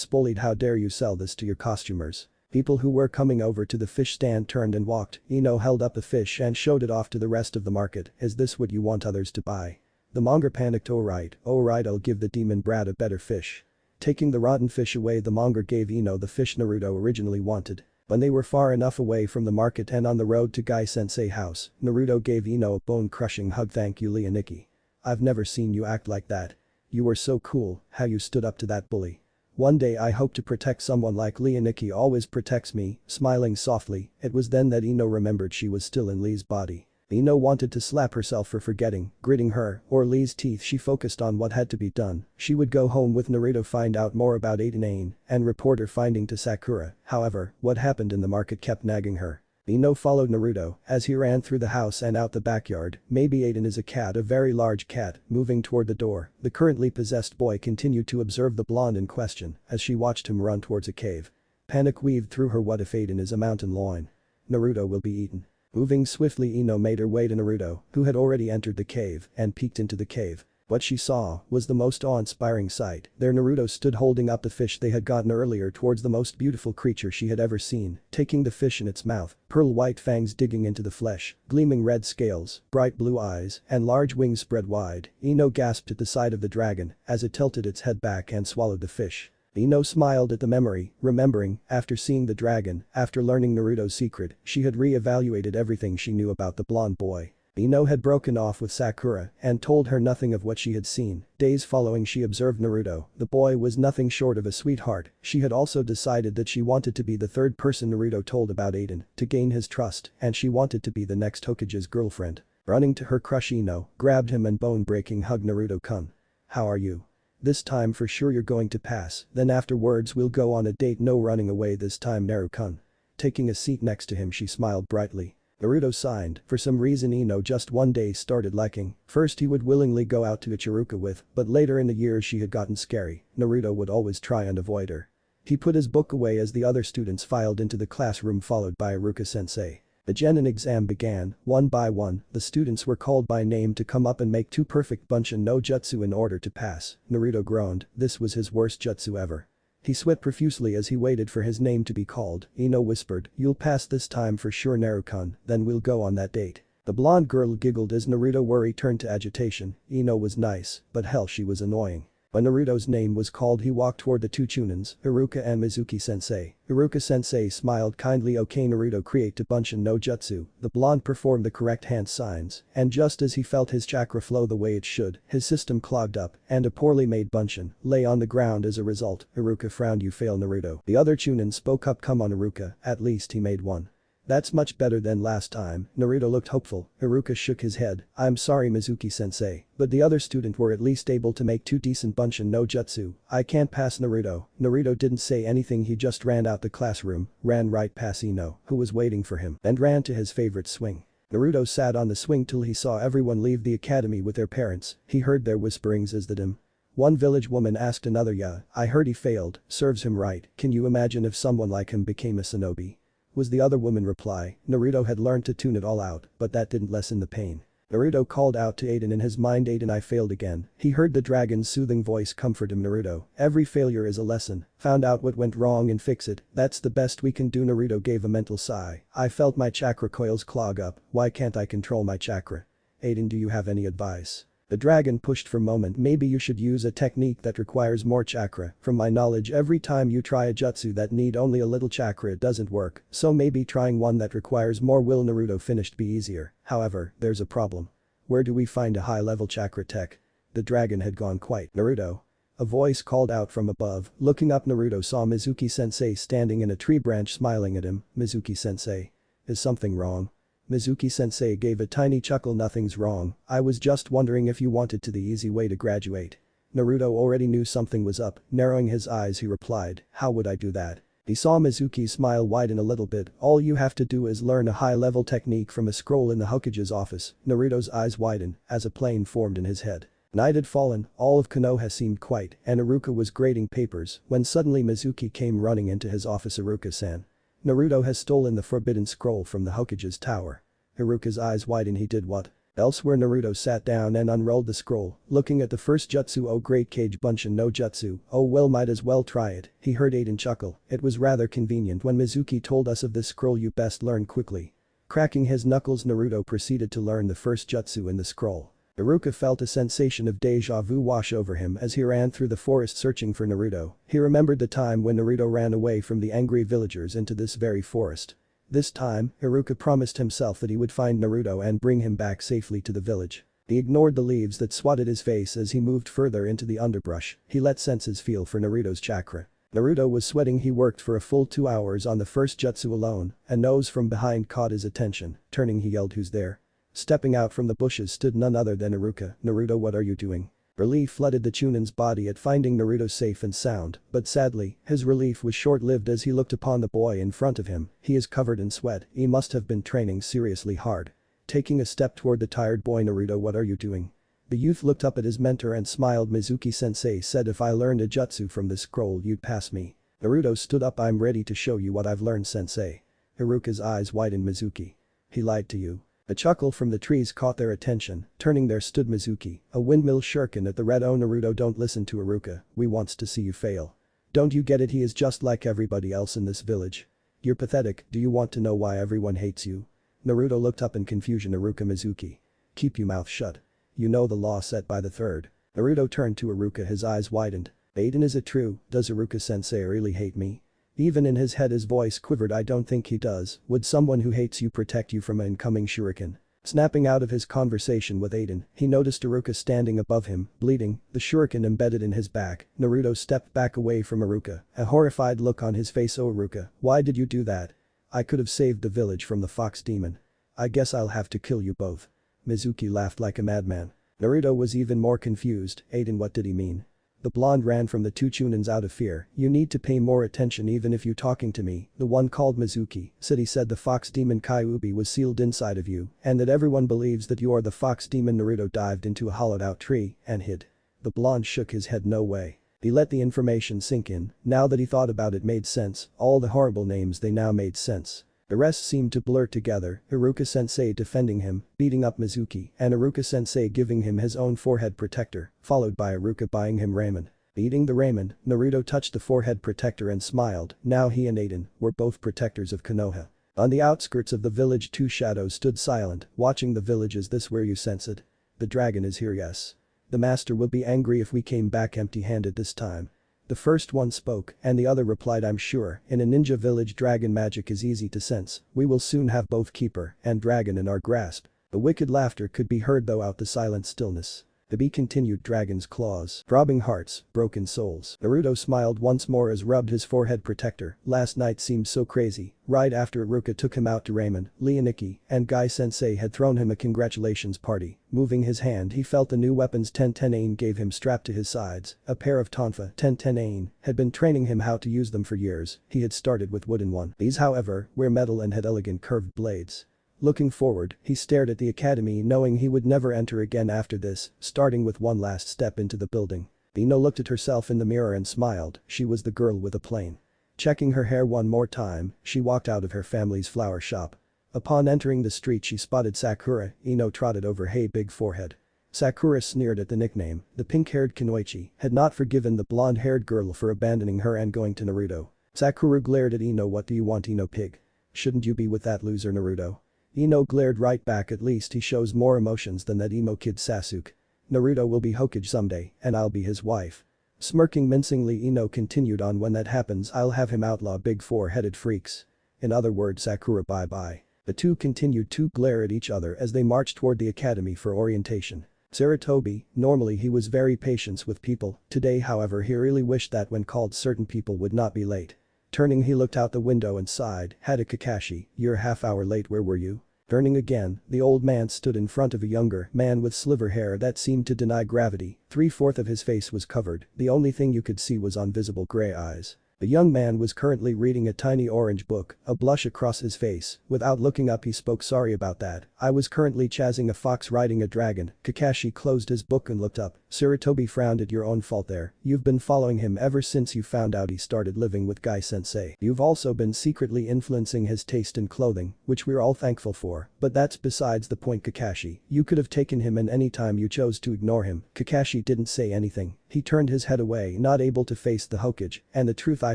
spoiled. How dare you sell this to your costumers?" People who were coming over to the fish stand turned and walked. Ino held up a fish and showed it off to the rest of the market. "Is this what you want others to buy?" The monger panicked. Alright, I'll give the demon brat a better fish." Taking the rotten fish away, the monger gave Ino the fish Naruto originally wanted. When they were far enough away from the market and on the road to Gai-sensei house, Naruto gave Ino a bone-crushing hug. "Thank you, Leoniki. I've never seen you act like that. You were so cool, how you stood up to that bully. One day I hope to protect someone like Leoniki always protects me." Smiling softly, it was then that Ino remembered she was still in Lee's body. Ino wanted to slap herself for forgetting, gritting her or Lee's teeth. She focused on what had to be done. She would go home with Naruto, find out more about Aiden and report her finding to Sakura. However, what happened in the market kept nagging her. Ino followed Naruto as he ran through the house and out the backyard. Maybe Aiden is a cat, a very large cat. Moving toward the door, the currently possessed boy continued to observe the blonde in question as she watched him run towards a cave. Panic weaved through her. What if Aiden is a mountain lion? Naruto will be eaten. Moving swiftly, Ino made her way to Naruto, who had already entered the cave and peeked into the cave. What she saw was the most awe-inspiring sight. There Naruto stood holding up the fish they had gotten earlier towards the most beautiful creature she had ever seen, taking the fish in its mouth, pearl white fangs digging into the flesh, gleaming red scales, bright blue eyes, and large wings spread wide. Ino gasped at the sight of the dragon as it tilted its head back and swallowed the fish. Ino smiled at the memory, remembering, after seeing the dragon, after learning Naruto's secret, she had re-evaluated everything she knew about the blonde boy. Ino had broken off with Sakura and told her nothing of what she had seen. Days following, she observed Naruto. The boy was nothing short of a sweetheart. She had also decided that she wanted to be the third person Naruto told about Aiden to gain his trust, and she wanted to be the next Hokage's girlfriend. Running to her crush, Ino grabbed him and bone-breaking hugged Naruto-kun. "How are you? This time for sure you're going to pass, then afterwards we'll go on a date. No running away this time, Naruto-kun." Taking a seat next to him, she smiled brightly. Naruto signed. For some reason Ino just one day started liking. First he would willingly go out to Ichiruka with, but later in the years she had gotten scary. Naruto would always try and avoid her. He put his book away as the other students filed into the classroom, followed by Iruka-sensei. The Genin exam began. One by one, the students were called by name to come up and make 2 perfect Bunshin no Jutsu in order to pass. Naruto groaned. This was his worst jutsu ever. He sweat profusely as he waited for his name to be called. Ino whispered, "You'll pass this time for sure, Naruto-kun, then we'll go on that date." The blonde girl giggled as Naruto worry turned to agitation. Ino was nice, but hell, she was annoying. When Naruto's name was called, he walked toward the 2 Chunins, Iruka and Mizuki-sensei. Iruka-sensei smiled kindly. "Okay Naruto, create a Bunshin no Jutsu." The blonde performed the correct hand signs, and just as he felt his chakra flow the way it should, his system clogged up, and a poorly made Bunshin lay on the ground as a result. Iruka frowned. "You fail, Naruto." The other Chunin spoke up. "Come on Iruka, at least he made one. That's much better than last time." Naruto looked hopeful. Iruka shook his head. "I'm sorry Mizuki-sensei, but the other student were at least able to make 2 decent Bunshin no Jutsu. I can't pass Naruto." Naruto didn't say anything. He just ran out the classroom, ran right past Ino, who was waiting for him, and ran to his favorite swing. Naruto sat on the swing till he saw everyone leave the academy with their parents. He heard their whisperings as the dim. One village woman asked another, "Yeah, I heard he failed, serves him right. Can you imagine if someone like him became a shinobi?" Was the other woman reply. Naruto had learned to tune it all out, but that didn't lessen the pain. Naruto called out to Aiden in his mind. "Aiden, I failed again." He heard the dragon's soothing voice comfort him. "Naruto, every failure is a lesson. Found out what went wrong and fix it. That's the best we can do." Naruto gave a mental sigh. "I felt my chakra coils clog up. Why can't I control my chakra? Aiden, do you have any advice?" The dragon pushed for a moment. "Maybe you should use a technique that requires more chakra. From my knowledge, every time you try a jutsu that need only a little chakra, it doesn't work. So maybe trying one that requires more will." Naruto finished be easier. "However, there's a problem. Where do we find a high-level chakra tech?" The dragon had gone quiet. "Naruto." A voice called out from above. Looking up, Naruto saw Mizuki-sensei standing in a tree branch smiling at him. "Mizuki-sensei. Is something wrong?" Mizuki-sensei gave a tiny chuckle. "Nothing's wrong. I was just wondering if you wanted to the easy way to graduate." Naruto already knew something was up. Narrowing his eyes, he replied, "How would I do that?" He saw Mizuki's smile widen a little bit. All you have to do is learn a high-level technique from a scroll in the Hokage's office. Naruto's eyes widened as a plane formed in his head. Night had fallen, all of Konoha seemed quiet, and Iruka was grading papers when suddenly Mizuki came running into his office. Iruka-san. Naruto has stolen the forbidden scroll from the Hokage's tower. Iruka's eyes widened. He did what? Elsewhere Naruto sat down and unrolled the scroll, looking at the first jutsu. Oh great Kage Bunshin no jutsu, oh well might as well try it, he heard Aiden chuckle. It was rather convenient when Mizuki told us of this scroll. You best learn quickly. Cracking his knuckles Naruto proceeded to learn the first jutsu in the scroll. Iruka felt a sensation of deja vu wash over him as he ran through the forest searching for Naruto. He remembered the time when Naruto ran away from the angry villagers into this very forest. This time, Iruka promised himself that he would find Naruto and bring him back safely to the village. He ignored the leaves that swatted his face as he moved further into the underbrush. He let senses feel for Naruto's chakra. Naruto was sweating. He worked for a full 2 hours on the first jutsu alone. A nose from behind caught his attention. Turning he yelled, "Who's there?" Stepping out from the bushes stood none other than Iruka. "Naruto, what are you doing?" Relief flooded the Chunin's body at finding Naruto safe and sound, but sadly, his relief was short-lived as he looked upon the boy in front of him. He is covered in sweat. He must have been training seriously hard. Taking a step toward the tired boy, "Naruto, what are you doing?" The youth looked up at his mentor and smiled. "Mizuki-sensei said if I learned a jutsu from this scroll you'd pass me." Naruto stood up. "I'm ready to show you what I've learned, sensei." Iruka's eyes widened. "Mizuki. He lied to you." A chuckle from the trees caught their attention. Turning there stood Mizuki, a windmill shuriken at the red. "Oh Naruto, don't listen to Iruka, we wants to see you fail. Don't you get it? He is just like everybody else in this village. You're pathetic. Do you want to know why everyone hates you?" Naruto looked up in confusion. "Iruka, Mizuki. Keep your mouth shut. You know the law set by the third." Naruto turned to Iruka, his eyes widened. "Aiden, is it true? Does Iruka-sensei really hate me?" Even in his head his voice quivered. "I don't think he does. Would someone who hates you protect you from an incoming shuriken?" Snapping out of his conversation with Aiden, he noticed Iruka standing above him, bleeding, the shuriken embedded in his back. Naruto stepped back away from Iruka, a horrified look on his face. "Oh Iruka, why did you do that? I could have saved the village from the fox demon. I guess I'll have to kill you both." Mizuki laughed like a madman. Naruto was even more confused. "Aiden, what did he mean?" The blonde ran from the two Chunins out of fear. "You need to pay more attention even if you talking to me." The one called Mizuki said he said the fox demon Kyuubi was sealed inside of you and that everyone believes that you are the fox demon. Naruto dived into a hollowed out tree and hid. The blonde shook his head. "No way." He let the information sink in. Now that he thought about it made sense. All the horrible names, they now made sense. The rest seemed to blur together. Iruka-sensei defending him, beating up Mizuki, and Iruka-sensei giving him his own forehead protector, followed by Iruka buying him ramen. Eating the ramen, Naruto touched the forehead protector and smiled. Now he and Aiden were both protectors of Konoha. On the outskirts of the village, two shadows stood silent, watching the village. "Is this where you sense it? The dragon is here, yes. The master will be angry if we came back empty-handed this time." The first one spoke, and the other replied, "I'm sure, in a ninja village dragon magic is easy to sense. We will soon have both keeper and dragon in our grasp." The wicked laughter could be heard throughout the silent stillness. To be continued. Dragon's claws. Throbbing hearts, broken souls. Naruto smiled once more as rubbed his forehead protector. Last night seemed so crazy. Right after Iruka took him out to ramen, Leoniki and Guy Sensei had thrown him a congratulations party. Moving his hand, he felt the new weapons Ain gave him strapped to his sides. A pair of tonfa. Ain had been training him how to use them for years. He had started with wooden one. These, however, were metal and had elegant curved blades. Looking forward, he stared at the academy knowing he would never enter again after this, starting with one last step into the building. Ino looked at herself in the mirror and smiled. She was the girl with a plane. Checking her hair one more time, she walked out of her family's flower shop. Upon entering the street she spotted Sakura. Ino trotted over. "Hey big forehead." Sakura sneered at the nickname. The pink-haired Kunoichi had not forgiven the blonde-haired girl for abandoning her and going to Naruto. Sakura glared at Ino. "What do you want, Ino pig? Shouldn't you be with that loser Naruto?" Ino glared right back. "At least he shows more emotions than that emo kid Sasuke. Naruto will be Hokage someday and I'll be his wife." Smirking mincingly, Ino continued on. "When that happens I'll have him outlaw big four-headed freaks. In other words, Sakura, bye-bye." The two continued to glare at each other as they marched toward the academy for orientation. Sarutobi, normally he was very patient with people, today however he really wished that when called certain people would not be late. Turning he looked out the window and sighed. "Hada Kakashi, you're a half-hour late, where were you?" Turning again, the old man stood in front of a younger man with sliver hair that seemed to deny gravity. 3/4 of his face was covered, the only thing you could see was invisible gray eyes. The young man was currently reading a tiny orange book, a blush across his face. Without looking up he spoke, sorry about that. I was currently chasing a fox riding a dragon. Kakashi closed his book and looked up. Sarutobi frowned, at your own fault there. You've been following him ever since you found out he started living with Guy Sensei. You've also been secretly influencing his taste in clothing, which we're all thankful for. But that's besides the point, Kakashi. You could have taken him and any time you chose to ignore him. Kakashi didn't say anything. He turned his head away, not able to face the Hokage, and the truth, I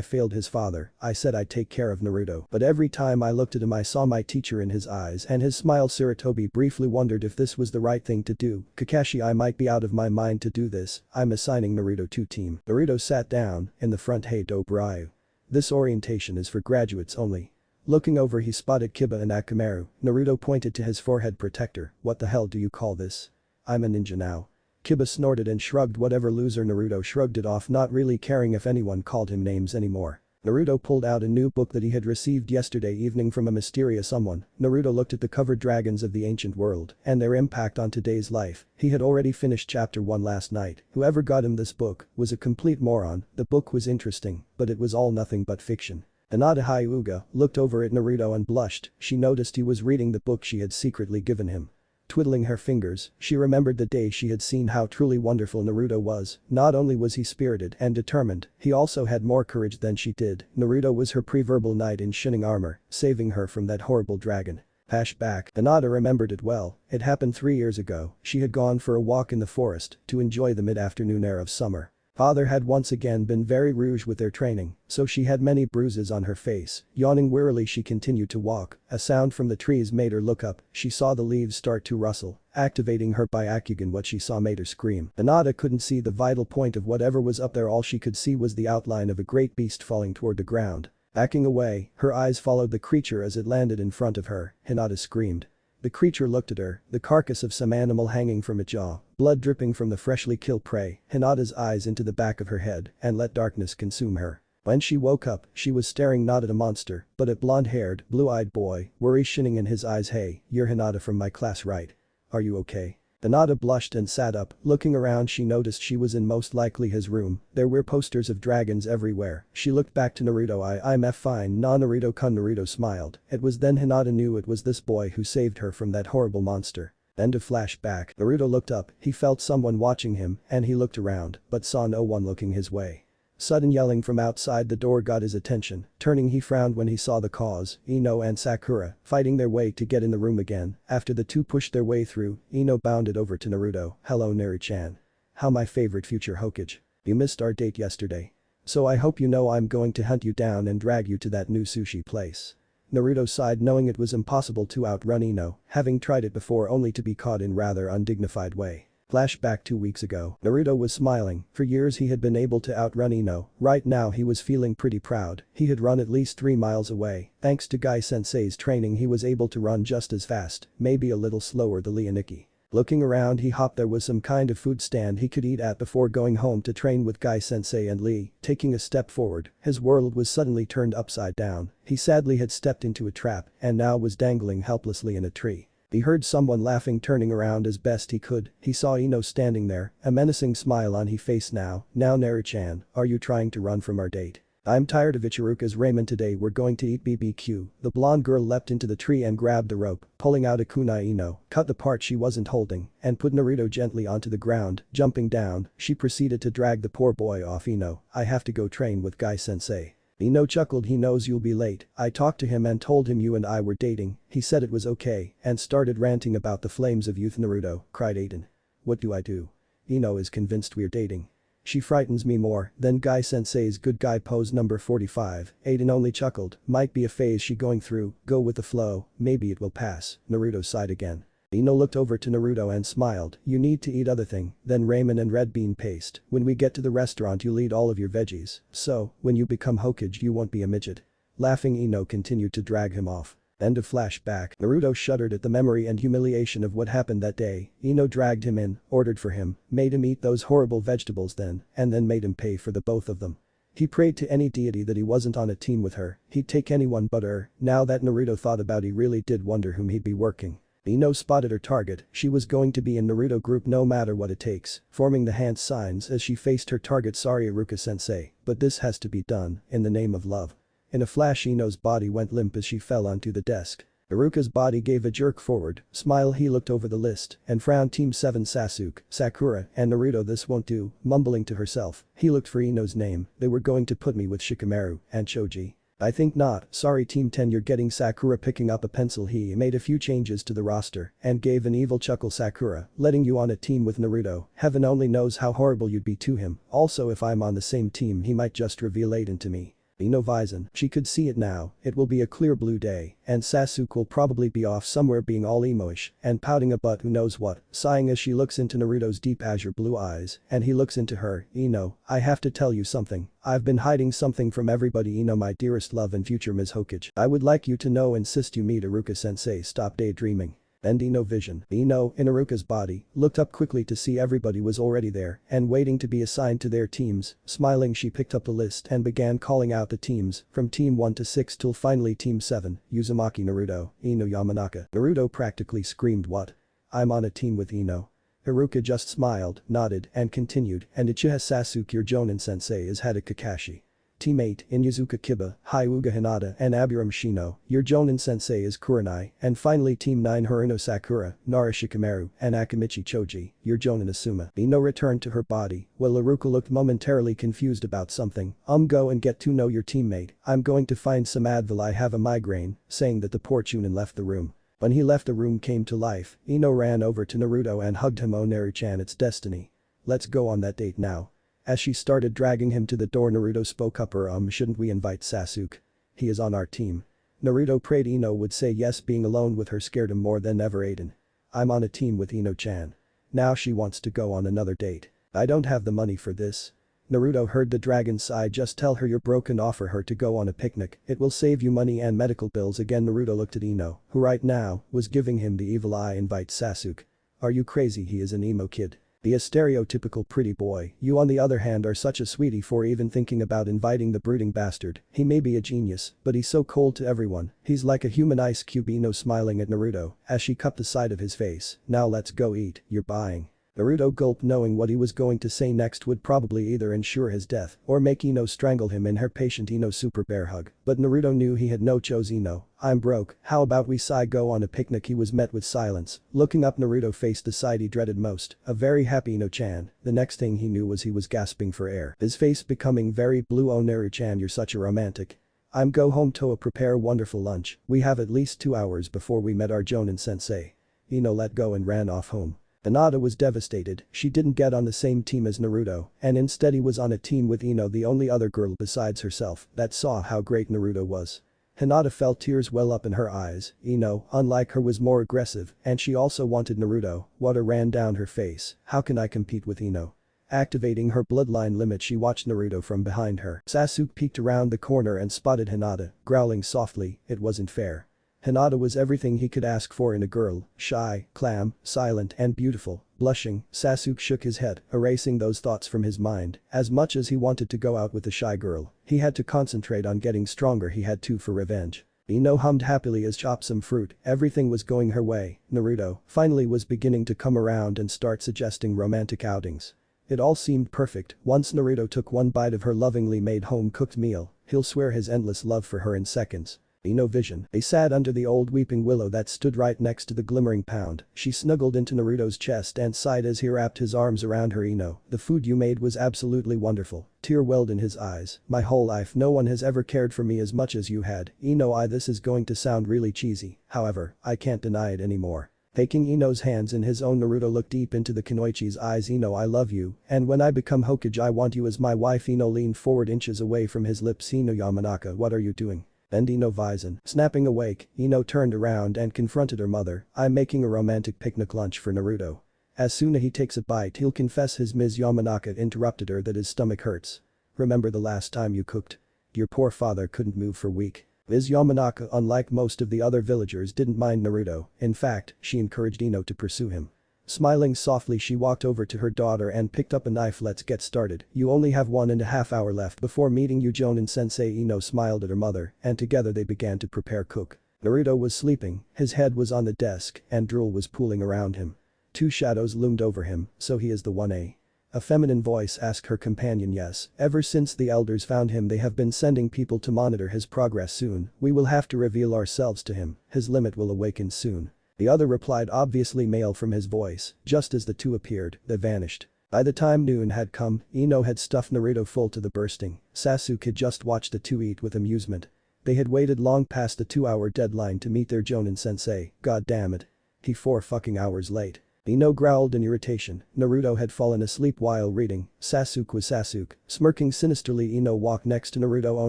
failed his father. I said I'd take care of Naruto. But every time I looked at him I saw my teacher in his eyes and his smile. Sarutobi briefly wondered if this was the right thing to do. Kakashi, I might be out of my mind to do this. I'm assigning Naruto to team. Naruto sat down in the front. Hey dope Ryu. This orientation is for graduates only. Looking over he spotted Kiba and Akamaru. Naruto pointed to his forehead protector. What the hell do you call this? I'm a ninja now. Kiba snorted and shrugged, whatever loser. Naruto shrugged it off, not really caring if anyone called him names anymore. Naruto pulled out a new book that he had received yesterday evening from a mysterious someone. Naruto looked at the cover, Dragons of the Ancient World, and their impact on today's life. He had already finished chapter 1 last night. Whoever got him this book was a complete moron. The book was interesting, but it was all nothing but fiction. Hinata Hyuga looked over at Naruto and blushed. She noticed he was reading the book she had secretly given him. Twiddling her fingers, she remembered the day she had seen how truly wonderful Naruto was. Not only was he spirited and determined, he also had more courage than she did. Naruto was her pre-verbal knight in shining armor, saving her from that horrible dragon. Flashback. Hinata remembered it well. It happened 3 years ago. She had gone for a walk in the forest to enjoy the mid-afternoon air of summer. Father had once again been very rouge with their training, so she had many bruises on her face. Yawning wearily she continued to walk. A sound from the trees made her look up. She saw the leaves start to rustle. Activating her Byakugan, what she saw made her scream. Hinata couldn't see the vital point of whatever was up there. All she could see was the outline of a great beast falling toward the ground. Backing away, her eyes followed the creature as it landed in front of her. Hinata screamed. The creature looked at her, the carcass of some animal hanging from its jaw, blood dripping from the freshly killed prey. Hinata's eyes into the back of her head and let darkness consume her. When she woke up, she was staring not at a monster, but at blonde-haired, blue-eyed boy, worry shining in his eyes. Hey, you're Hinata from my class, right? Are you okay? Hinata blushed and sat up. Looking around she noticed she was in most likely his room. There were posters of dragons everywhere. She looked back to Naruto. I'm fine, nah Naruto-kun. Naruto smiled. It was then Hinata knew it was this boy who saved her from that horrible monster. End of flashback. Naruto looked up, he felt someone watching him, and he looked around, but saw no one looking his way. Sudden yelling from outside the door got his attention. Turning he frowned when he saw the cause, Ino and Sakura, fighting their way to get in the room again. After the two pushed their way through, Ino bounded over to Naruto. Hello Neri-chan. How my favorite future Hokage. You missed our date yesterday. So I hope you know I'm going to hunt you down and drag you to that new sushi place. Naruto sighed, knowing it was impossible to outrun Ino, having tried it before only to be caught in rather undignified way. Flashback 2 weeks ago. Naruto was smiling. For years he had been able to outrun Ino. Right now he was feeling pretty proud. He had run at least 3 miles away. Thanks to Guy Sensei's training he was able to run just as fast, maybe a little slower than Leoniki. Looking around he hoped there was some kind of food stand he could eat at before going home to train with Guy Sensei and Lee. Taking a step forward, his world was suddenly turned upside down. He sadly had stepped into a trap and now was dangling helplessly in a tree. He heard someone laughing. Turning around as best he could, he saw Ino standing there, a menacing smile on his face. Now Neri-chan, are you trying to run from our date? I'm tired of Ichiruka's ramen. Today we're going to eat BBQ. The blonde girl leapt into the tree and grabbed the rope, pulling out a kunai. Ino cut the part she wasn't holding and put Naruto gently onto the ground. Jumping down, she proceeded to drag the poor boy off. Ino, I have to go train with Guy Sensei. Ino chuckled. He knows you'll be late. I talked to him and told him you and I were dating. He said it was okay and started ranting about the flames of youth. Naruto, cried Aiden. What do I do? Ino is convinced we're dating. She frightens me more than Guy Sensei's good guy pose. Number 45. Aiden only chuckled. Might be a phase she going through. Go with the flow. Maybe it will pass. Naruto sighed again. Ino looked over to Naruto and smiled. You need to eat other thing than ramen and red bean paste. When we get to the restaurant you'll eat all of your veggies. So, when you become Hokage you won't be a midget. Laughing Ino continued to drag him off. End of flashback. Naruto shuddered at the memory and humiliation of what happened that day. Ino dragged him in, ordered for him, made him eat those horrible vegetables and then made him pay for the both of them. He prayed to any deity that he wasn't on a team with her. He'd take anyone but her. Now that Naruto thought about, he really did wonder whom he'd be working. Ino spotted her target, she was going to be in Naruto group no matter what it takes, forming the hand signs as she faced her target. Sorry Iruka-sensei, but this has to be done, in the name of love. In a flash Ino's body went limp as she fell onto the desk. Iruka's body gave a jerk forward, smile. He looked over the list and frowned. Team 7 Sasuke, Sakura, and Naruto. This won't do, mumbling to herself. He looked for Ino's name, they were going to put me with Shikamaru and Choji. I think not, sorry Team 10 you're getting Sakura. Picking up a pencil he made a few changes to the roster and gave an evil chuckle. Sakura, letting you on a team with Naruto, heaven only knows how horrible you'd be to him, also if I'm on the same team he might just reveal Aiden to me. Ino Vizon, she could see it now, it will be a clear blue day, and Sasuke will probably be off somewhere being all emo-ish and pouting a butt who knows what, sighing as she looks into Naruto's deep azure blue eyes, and he looks into her. Ino, I have to tell you something, I've been hiding something from everybody. Ino my dearest love and future Ms. Hokage, I would like you to know, insist you meet Iruka-sensei. Stop daydreaming. And Ino vision. Ino, in Iruka's body, looked up quickly to see everybody was already there and waiting to be assigned to their teams. Smiling she picked up the list and began calling out the teams, from team 1 to 6 till finally team 7, Uzumaki Naruto, Ino Yamanaka. Naruto practically screamed what? I'm on a team with Ino. Iruka just smiled, nodded, and continued, and Uchiha Sasuke your Jonin sensei is Hada Kakashi. Team 8, Inuzuka Kiba, Hyuga Hinata and Aburame Shino, your Jonin sensei is Kurenai, and finally Team 9 Haruno Sakura, Nara Shikamaru, and Akamichi Choji, your Jonin Asuma. Ino returned to her body, while Iruka looked momentarily confused about something. Go and get to know your teammate, I'm going to find some Advil, I have a migraine, saying that the poor Chunin left the room. When he left the room came to life, Ino ran over to Naruto and hugged him. Oh Naru-chan, it's destiny. Let's go on that date now. As she started dragging him to the door Naruto spoke up shouldn't we invite Sasuke? He is on our team. Naruto prayed Ino would say yes. Being alone with her scared him more than ever. Aiden. I'm on a team with Ino-chan. Now she wants to go on another date. I don't have the money for this. Naruto heard the dragon sigh. Just tell her you're broken, offer her to go on a picnic, it will save you money and medical bills. Again Naruto looked at Ino, who right now was giving him the evil eye. Invite Sasuke. Are you crazy? He is an emo kid. Be a stereotypical pretty boy, you on the other hand are such a sweetie for even thinking about inviting the brooding bastard. He may be a genius, but he's so cold to everyone, he's like a human ice cube. Ino smiling at Naruto as she cupped the side of his face. Now let's go eat, you're buying. Naruto gulped, knowing what he was going to say next would probably either ensure his death or make Ino strangle him in her patient Ino super bear hug. But Naruto knew he had no choice. Ino, I'm broke, how about we go on a picnic? He was met with silence. Looking up Naruto faced the side he dreaded most, a very happy Ino-chan. The next thing he knew was he was gasping for air, his face becoming very blue. Oh Naru-chan, you're such a romantic. I'm go home to prepare wonderful lunch, we have at least 2 hours before we met our Jonin sensei. Ino let go and ran off home. Hinata was devastated, she didn't get on the same team as Naruto, and instead he was on a team with Ino, the only other girl besides herself that saw how great Naruto was. Hinata felt tears well up in her eyes. Ino, unlike her, was more aggressive, and she also wanted Naruto. Water ran down her face. How can I compete with Ino? Activating her bloodline limit she watched Naruto from behind her. Sasuke peeked around the corner and spotted Hinata, growling softly, it wasn't fair. Hinata was everything he could ask for in a girl, shy, calm, silent and beautiful. Blushing, Sasuke shook his head, erasing those thoughts from his mind. As much as he wanted to go out with the shy girl, he had to concentrate on getting stronger. He had to for revenge. Ino hummed happily as chopped some fruit, everything was going her way. Naruto finally was beginning to come around and start suggesting romantic outings. It all seemed perfect. Once Naruto took one bite of her lovingly made home-cooked meal, he'll swear his endless love for her in seconds. Ino vision. They sat under the old weeping willow that stood right next to the glimmering pound. She snuggled into Naruto's chest and sighed as he wrapped his arms around her. Ino, the food you made was absolutely wonderful. Tear welled in his eyes. My whole life no one has ever cared for me as much as you had. Ino, this is going to sound really cheesy, however, I can't deny it anymore. Taking Ino's hands in his own, Naruto looked deep into the Kunoichi's eyes. Ino, I love you, and when I become Hokage I want you as my wife. Ino leaned forward inches away from his lips. Ino Yamanaka, what are you doing? And Ino Vizon. Snapping awake, Ino turned around and confronted her mother. I'm making a romantic picnic lunch for Naruto. As soon as he takes a bite he'll confess his Ms. Yamanaka interrupted her that his stomach hurts. Remember the last time you cooked? Your poor father couldn't move for a week. Ms. Yamanaka, unlike most of the other villagers, didn't mind Naruto. In fact, she encouraged Ino to pursue him. Smiling softly she walked over to her daughter and picked up a knife. Let's get started, you only have 1.5 hours left before meeting you Jonin sensei. Ino smiled at her mother and together they began to prepare cook. Naruto was sleeping, his head was on the desk, and drool was pooling around him. Two shadows loomed over him, so he is the one. A feminine voice asked her companion. Yes, ever since the elders found him they have been sending people to monitor his progress. Soon, we will have to reveal ourselves to him, his limit will awaken soon. The other replied, obviously male from his voice. Just as the two appeared, they vanished. By the time noon had come, Ino had stuffed Naruto full to the bursting. Sasuke had just watched the two eat with amusement. They had waited long past the 2-hour deadline to meet their Jonin sensei, god damn it. He 4 fucking hours late. Ino growled in irritation. Naruto had fallen asleep while reading. Sasuke was Sasuke. Smirking sinisterly, Ino walked next to Naruto. Oh,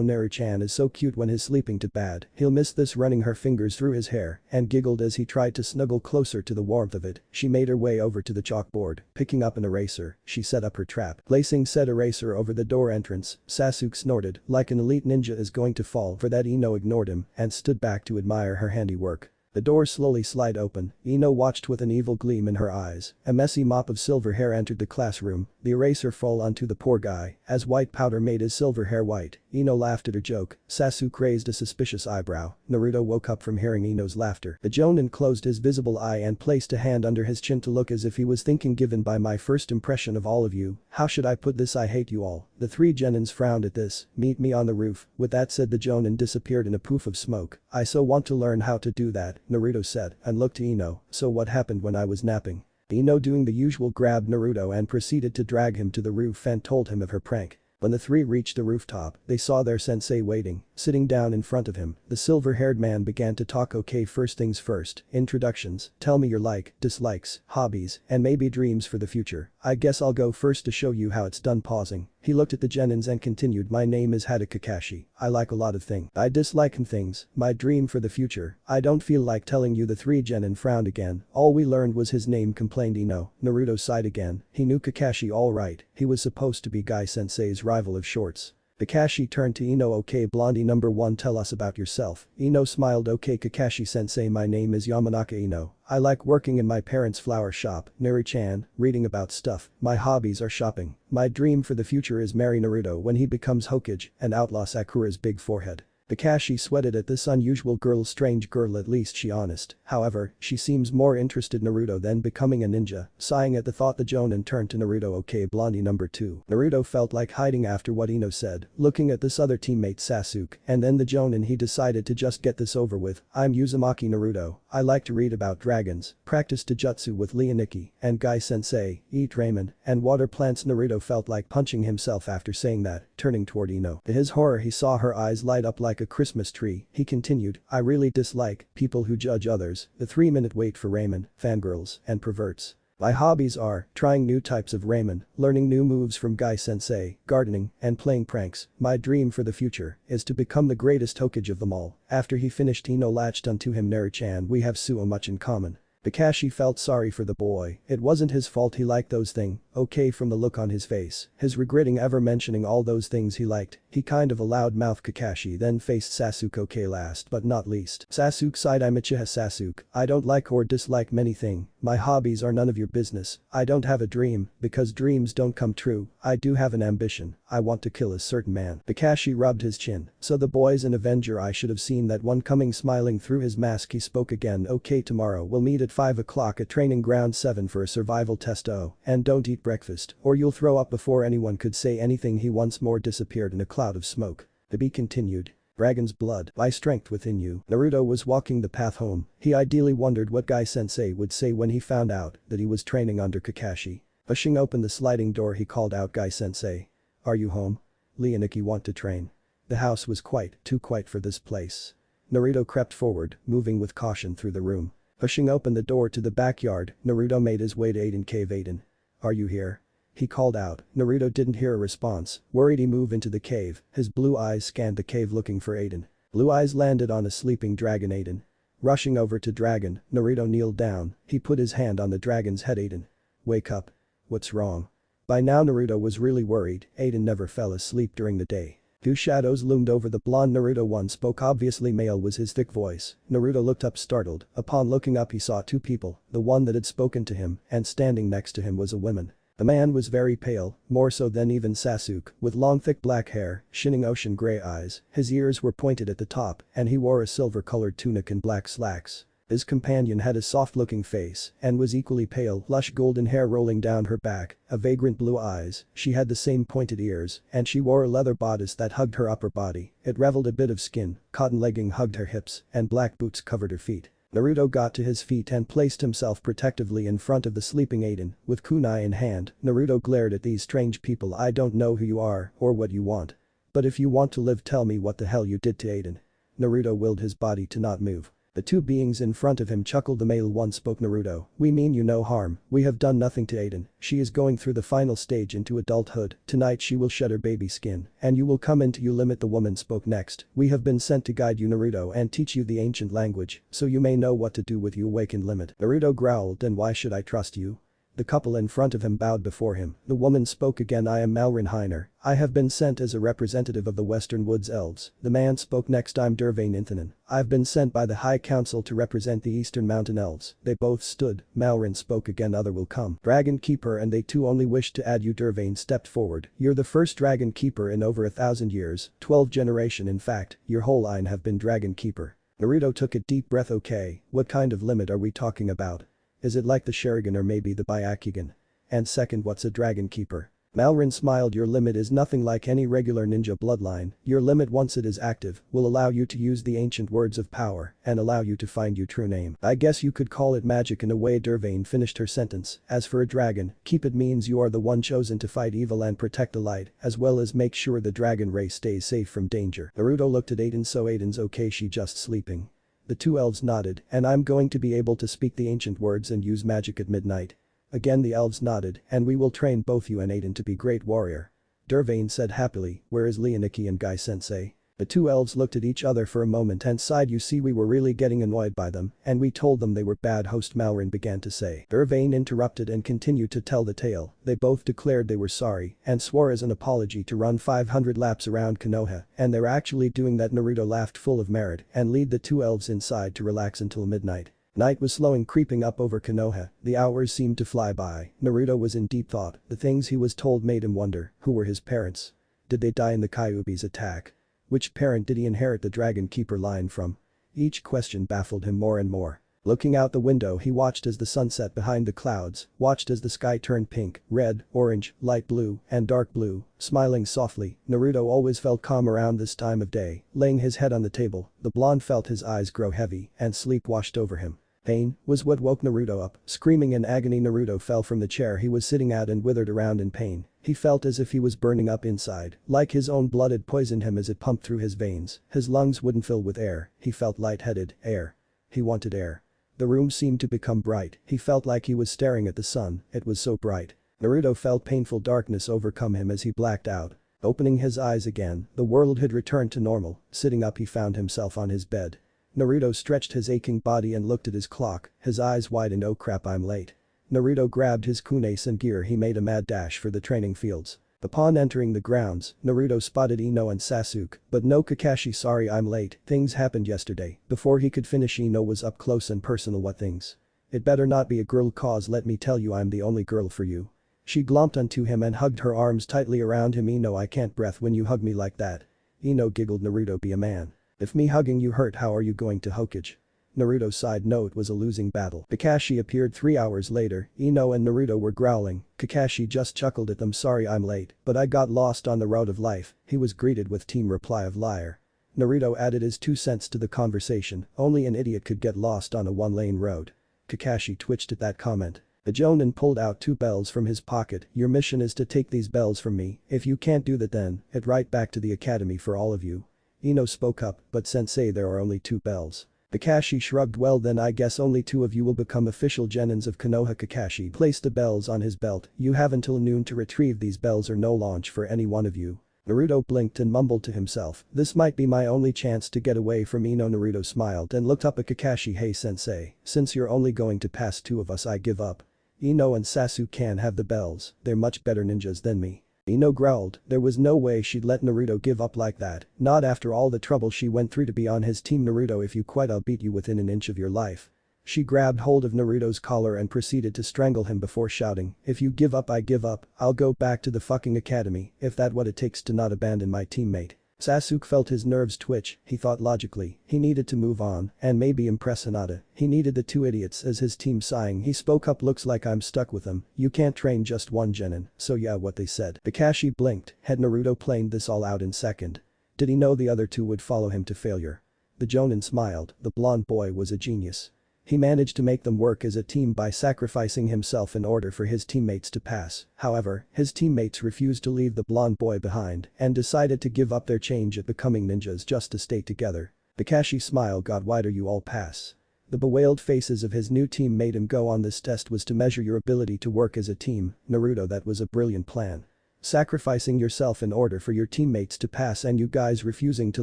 Naru-chan is so cute when he's sleeping to bad. He'll miss this, running her fingers through his hair, and giggled as he tried to snuggle closer to the warmth of it. She made her way over to the chalkboard. Picking up an eraser, she set up her trap. Placing said eraser over the door entrance, Sasuke snorted, like an elite ninja is going to fall. For that, Ino ignored him and stood back to admire her handiwork. The door slowly slid open. Ino watched with an evil gleam in her eyes. A messy mop of silver hair entered the classroom. The eraser fell onto the poor guy, as white powder made his silver hair white. Ino laughed at her joke. Sasuke raised a suspicious eyebrow. Naruto woke up from hearing Ino's laughter. The Jonin closed his visible eye and placed a hand under his chin to look as if he was thinking, given by my first impression of all of you, how should I put this, I hate you all. The three Genins frowned at this. Meet me on the roof. With that said, the Jonin disappeared in a poof of smoke. I so want to learn how to do that, Naruto said, and looked to Ino. So what happened when I was napping? Ino, doing the usual, grabbed Naruto and proceeded to drag him to the roof and told him of her prank. When the three reached the rooftop, they saw their sensei waiting, sitting down in front of him. The silver-haired man began to talk. Okay, first things first, introductions, tell me your dislikes, hobbies, and maybe dreams for the future. I guess I'll go first to show you how it's done. Pausing, he looked at the Genins and continued, my name is Haku Kakashi. I like a lot of things. I dislike things. My dream for the future. I don't feel like telling you. The three Genin frowned again. All we learned was his name, complained Ino. Naruto sighed again. He knew Kakashi all right. He was supposed to be Guy Sensei's rival of sorts. Kakashi turned to Ino. Okay, blondie number 1, tell us about yourself. Ino smiled. Okay, Kakashi sensei, my name is Yamanaka Ino. I like working in my parents' flower shop, Naru-chan, reading about stuff. My hobbies are shopping. My dream for the future is marry Naruto when he becomes Hokage and outlaw Sakura's big forehead. Kakashi sweated at this unusual girl. Strange girl, at least she honest. However, she seems more interested in Naruto than becoming a ninja. Sighing at the thought, the Jonin turned to Naruto. Okay, blondie number 2. Naruto felt like hiding after what Ino said, looking at this other teammate Sasuke, and then the Jonin. He decided to just get this over with. I'm Uzumaki Naruto. I like to read about dragons, practice Taijutsu with Leoniki, and Guy Sensei, eat ramen, and water plants. Naruto felt like punching himself after saying that, turning toward Ino. To his horror, he saw her eyes light up like a Christmas tree. He continued, I really dislike people who judge others. The 3-minute wait for ramen, fangirls, and perverts. My hobbies are trying new types of ramen, learning new moves from Guy Sensei, gardening, and playing pranks. My dream for the future is to become the greatest Hokage of them all. After he finished, Ino latched onto him. Naru-chan, we have so much in common. Kakashi felt sorry for the boy. It wasn't his fault he liked those things. Okay, from the look on his face, his regretting ever mentioning all those things he liked, he kind of a loud-mouthed Kakashi then faced Sasuke. Okay, last but not least. Sasuke sighed. I'm Uchiha Sasuke. I don't like or dislike many things. My hobbies are none of your business. I don't have a dream, because dreams don't come true. I do have an ambition. I want to kill a certain man. Kakashi rubbed his chin. So the boy's an Avenger. I should have seen that one coming. Smiling through his mask, he spoke again. Okay, tomorrow we'll meet at 5 o'clock at training ground 7 for a survival test. Oh, and don't eat breakfast, or you'll throw up. Before anyone could say anything, he once more disappeared in a cloud of smoke. The bee continued. Dragon's blood, by strength within you. Naruto was walking the path home. He ideally wondered what Guy Sensei would say when he found out that he was training under Kakashi. Pushing open the sliding door, he called out, Guy Sensei. Are you home? Leoniki want to train. The house was too quiet for this place. Naruto crept forward, moving with caution through the room. Pushing open the door to the backyard, Naruto made his way to Aiden cave. Aiden. Are you here? He called out. Naruto didn't hear a response. Worried, he moved into the cave. His blue eyes scanned the cave looking for Aiden. Blue eyes landed on a sleeping dragon. Aiden. Rushing over to dragon, Naruto kneeled down. He put his hand on the dragon's head. Aiden. Wake up. What's wrong? By now Naruto was really worried. Aiden never fell asleep during the day. Two shadows loomed over the blonde Naruto. One spoke, obviously male was his thick voice. Naruto looked up startled. Upon looking up, he saw two people, the one that had spoken to him, and standing next to him was a woman. The man was very pale, more so than even Sasuke, with long thick black hair, shining ocean gray eyes, his ears were pointed at the top, and he wore a silver-colored tunic and black slacks. His companion had a soft-looking face and was equally pale, lush golden hair rolling down her back, a vagrant blue eyes, she had the same pointed ears, and she wore a leather bodice that hugged her upper body, it reveled a bit of skin, cotton legging hugged her hips, and black boots covered her feet. Naruto got to his feet and placed himself protectively in front of the sleeping Aiden, with kunai in hand, Naruto glared at these strange people. I don't know who you are or what you want. But if you want to live tell me what the hell you did to Aiden. Naruto willed his body to not move. The two beings in front of him chuckled. The male one spoke. Naruto, we mean you no harm, we have done nothing to Aiden, she is going through the final stage into adulthood, tonight she will shed her baby skin, and you will come into you limit. The woman spoke next, we have been sent to guide you Naruto and teach you the ancient language, so you may know what to do with you awakened limit. Naruto growled, and why should I trust you? The couple in front of him bowed before him. The woman spoke again, I am Malrin Heiner. I have been sent as a representative of the Western Woods Elves. The man spoke next, I'm Durvane Inthanen. I've been sent by the High Council to represent the Eastern Mountain Elves. They both stood. Malrin spoke again, other will come. Dragon Keeper and they too only wish to add you. Durvane stepped forward. You're the first Dragon Keeper in over 1,000 years, 12 generation in fact, your whole line have been Dragon Keeper. Naruto took a deep breath. Okay, what kind of limit are we talking about? Is it like the Sharingan or maybe the Byakugan? And second, what's a Dragon Keeper? Malrin smiled, your limit is nothing like any regular ninja bloodline, your limit once it is active will allow you to use the ancient words of power and allow you to find your true name. I guess you could call it magic in a way. Durvane finished her sentence, as for a dragon, keep it means you are the one chosen to fight evil and protect the light as well as make sure the dragon race stays safe from danger. Naruto looked at Aiden, so Aiden's okay, she just sleeping. The two elves nodded, and I'm going to be able to speak the ancient words and use magic at midnight. Again the elves nodded, and we will train both you and Aiden to be great warrior. Durvane said happily, where is Leoniki and Guy sensei? The two elves looked at each other for a moment and sighed, you see we were really getting annoyed by them and we told them they were bad host. Malrin began to say. Durvane interrupted and continued to tell the tale. They both declared they were sorry and swore as an apology to run 500 laps around Konoha, and they're actually doing that. Naruto laughed full of merit and lead the two elves inside to relax until midnight. Night was slowing creeping up over Konoha, the hours seemed to fly by. Naruto was in deep thought, the things he was told made him wonder, who were his parents? Did they die in the Kyuubi's attack? Which parent did he inherit the Dragon Keeper line from? Each question baffled him more and more. Looking out the window he watched as the sun set behind the clouds, watched as the sky turned pink, red, orange, light blue, and dark blue, smiling softly. Naruto always felt calm around this time of day, laying his head on the table, the blonde felt his eyes grow heavy and sleep washed over him. Pain was what woke Naruto up, screaming in agony. Naruto fell from the chair he was sitting at and withered around in pain. He felt as if he was burning up inside, like his own blood had poisoned him as it pumped through his veins. His lungs wouldn't fill with air, he felt lightheaded. Air. He wanted air. The room seemed to become bright, he felt like he was staring at the sun, it was so bright. Naruto felt painful darkness overcome him as he blacked out. Opening his eyes again, the world had returned to normal. Sitting up he found himself on his bed. Naruto stretched his aching body and looked at his clock, his eyes widened. Oh crap, I'm late. Naruto grabbed his kunai and gear, he made a mad dash for the training fields. Upon entering the grounds, Naruto spotted Ino and Sasuke, but no Kakashi. Sorry I'm late, things happened yesterday. Before he could finish, Ino was up close and personal. What things? It better not be a girl, cause let me tell you I'm the only girl for you. She glomped onto him and hugged her arms tightly around him. Ino, I can't breathe when you hug me like that. Ino giggled. Naruto, be a man. If me hugging you hurt, how are you going to Hokage? Naruto sighed. No, it was a losing battle. Kakashi appeared 3 hours later. Ino and Naruto were growling. Kakashi just chuckled at them. Sorry I'm late, but I got lost on the road of life. He was greeted with team reply of liar. Naruto added his 2 cents to the conversation. Only an idiot could get lost on a one-lane road. Kakashi twitched at that comment. The Jonin pulled out 2 bells from his pocket. Your mission is to take these bells from me. If you can't do that, then head right back to the academy for all of you. Ino spoke up, but sensei, there are only 2 bells. Kakashi shrugged. Well then I guess only 2 of you will become official Genins of Konoha. Kakashi placed the bells on his belt. You have until noon to retrieve these bells or no launch for any one of you. Naruto blinked and mumbled to himself, this might be my only chance to get away from Ino. Naruto smiled and looked up at Kakashi. Hey sensei, since you're only going to pass 2 of us, I give up. Ino and Sasuke can have the bells, they're much better ninjas than me. Ino growled, there was no way she'd let Naruto give up like that, not after all the trouble she went through to be on his team. Naruto, if you quit I'll beat you within an inch of your life. She grabbed hold of Naruto's collar and proceeded to strangle him before shouting, "If you give up I give up, I'll go back to the fucking academy if that's what it takes to not abandon my teammate." Sasuke felt his nerves twitch, he thought logically, he needed to move on and maybe impress Hinata. He needed the two idiots as his team. Sighing, he spoke up, "Looks like I'm stuck with them, you can't train just one Genin, so yeah, what they said." Kakashi blinked, had Naruto planned this all out in second? Did he know the other two would follow him to failure? The Jonin smiled, the blonde boy was a genius. He managed to make them work as a team by sacrificing himself in order for his teammates to pass. However, his teammates refused to leave the blonde boy behind and decided to give up their change at becoming ninjas just to stay together. Kakashi's smile got wider. "You all pass." The bewailed faces of his new team made him go on. "This test was to measure your ability to work as a team, Naruto. That was a brilliant plan. Sacrificing yourself in order for your teammates to pass and you guys refusing to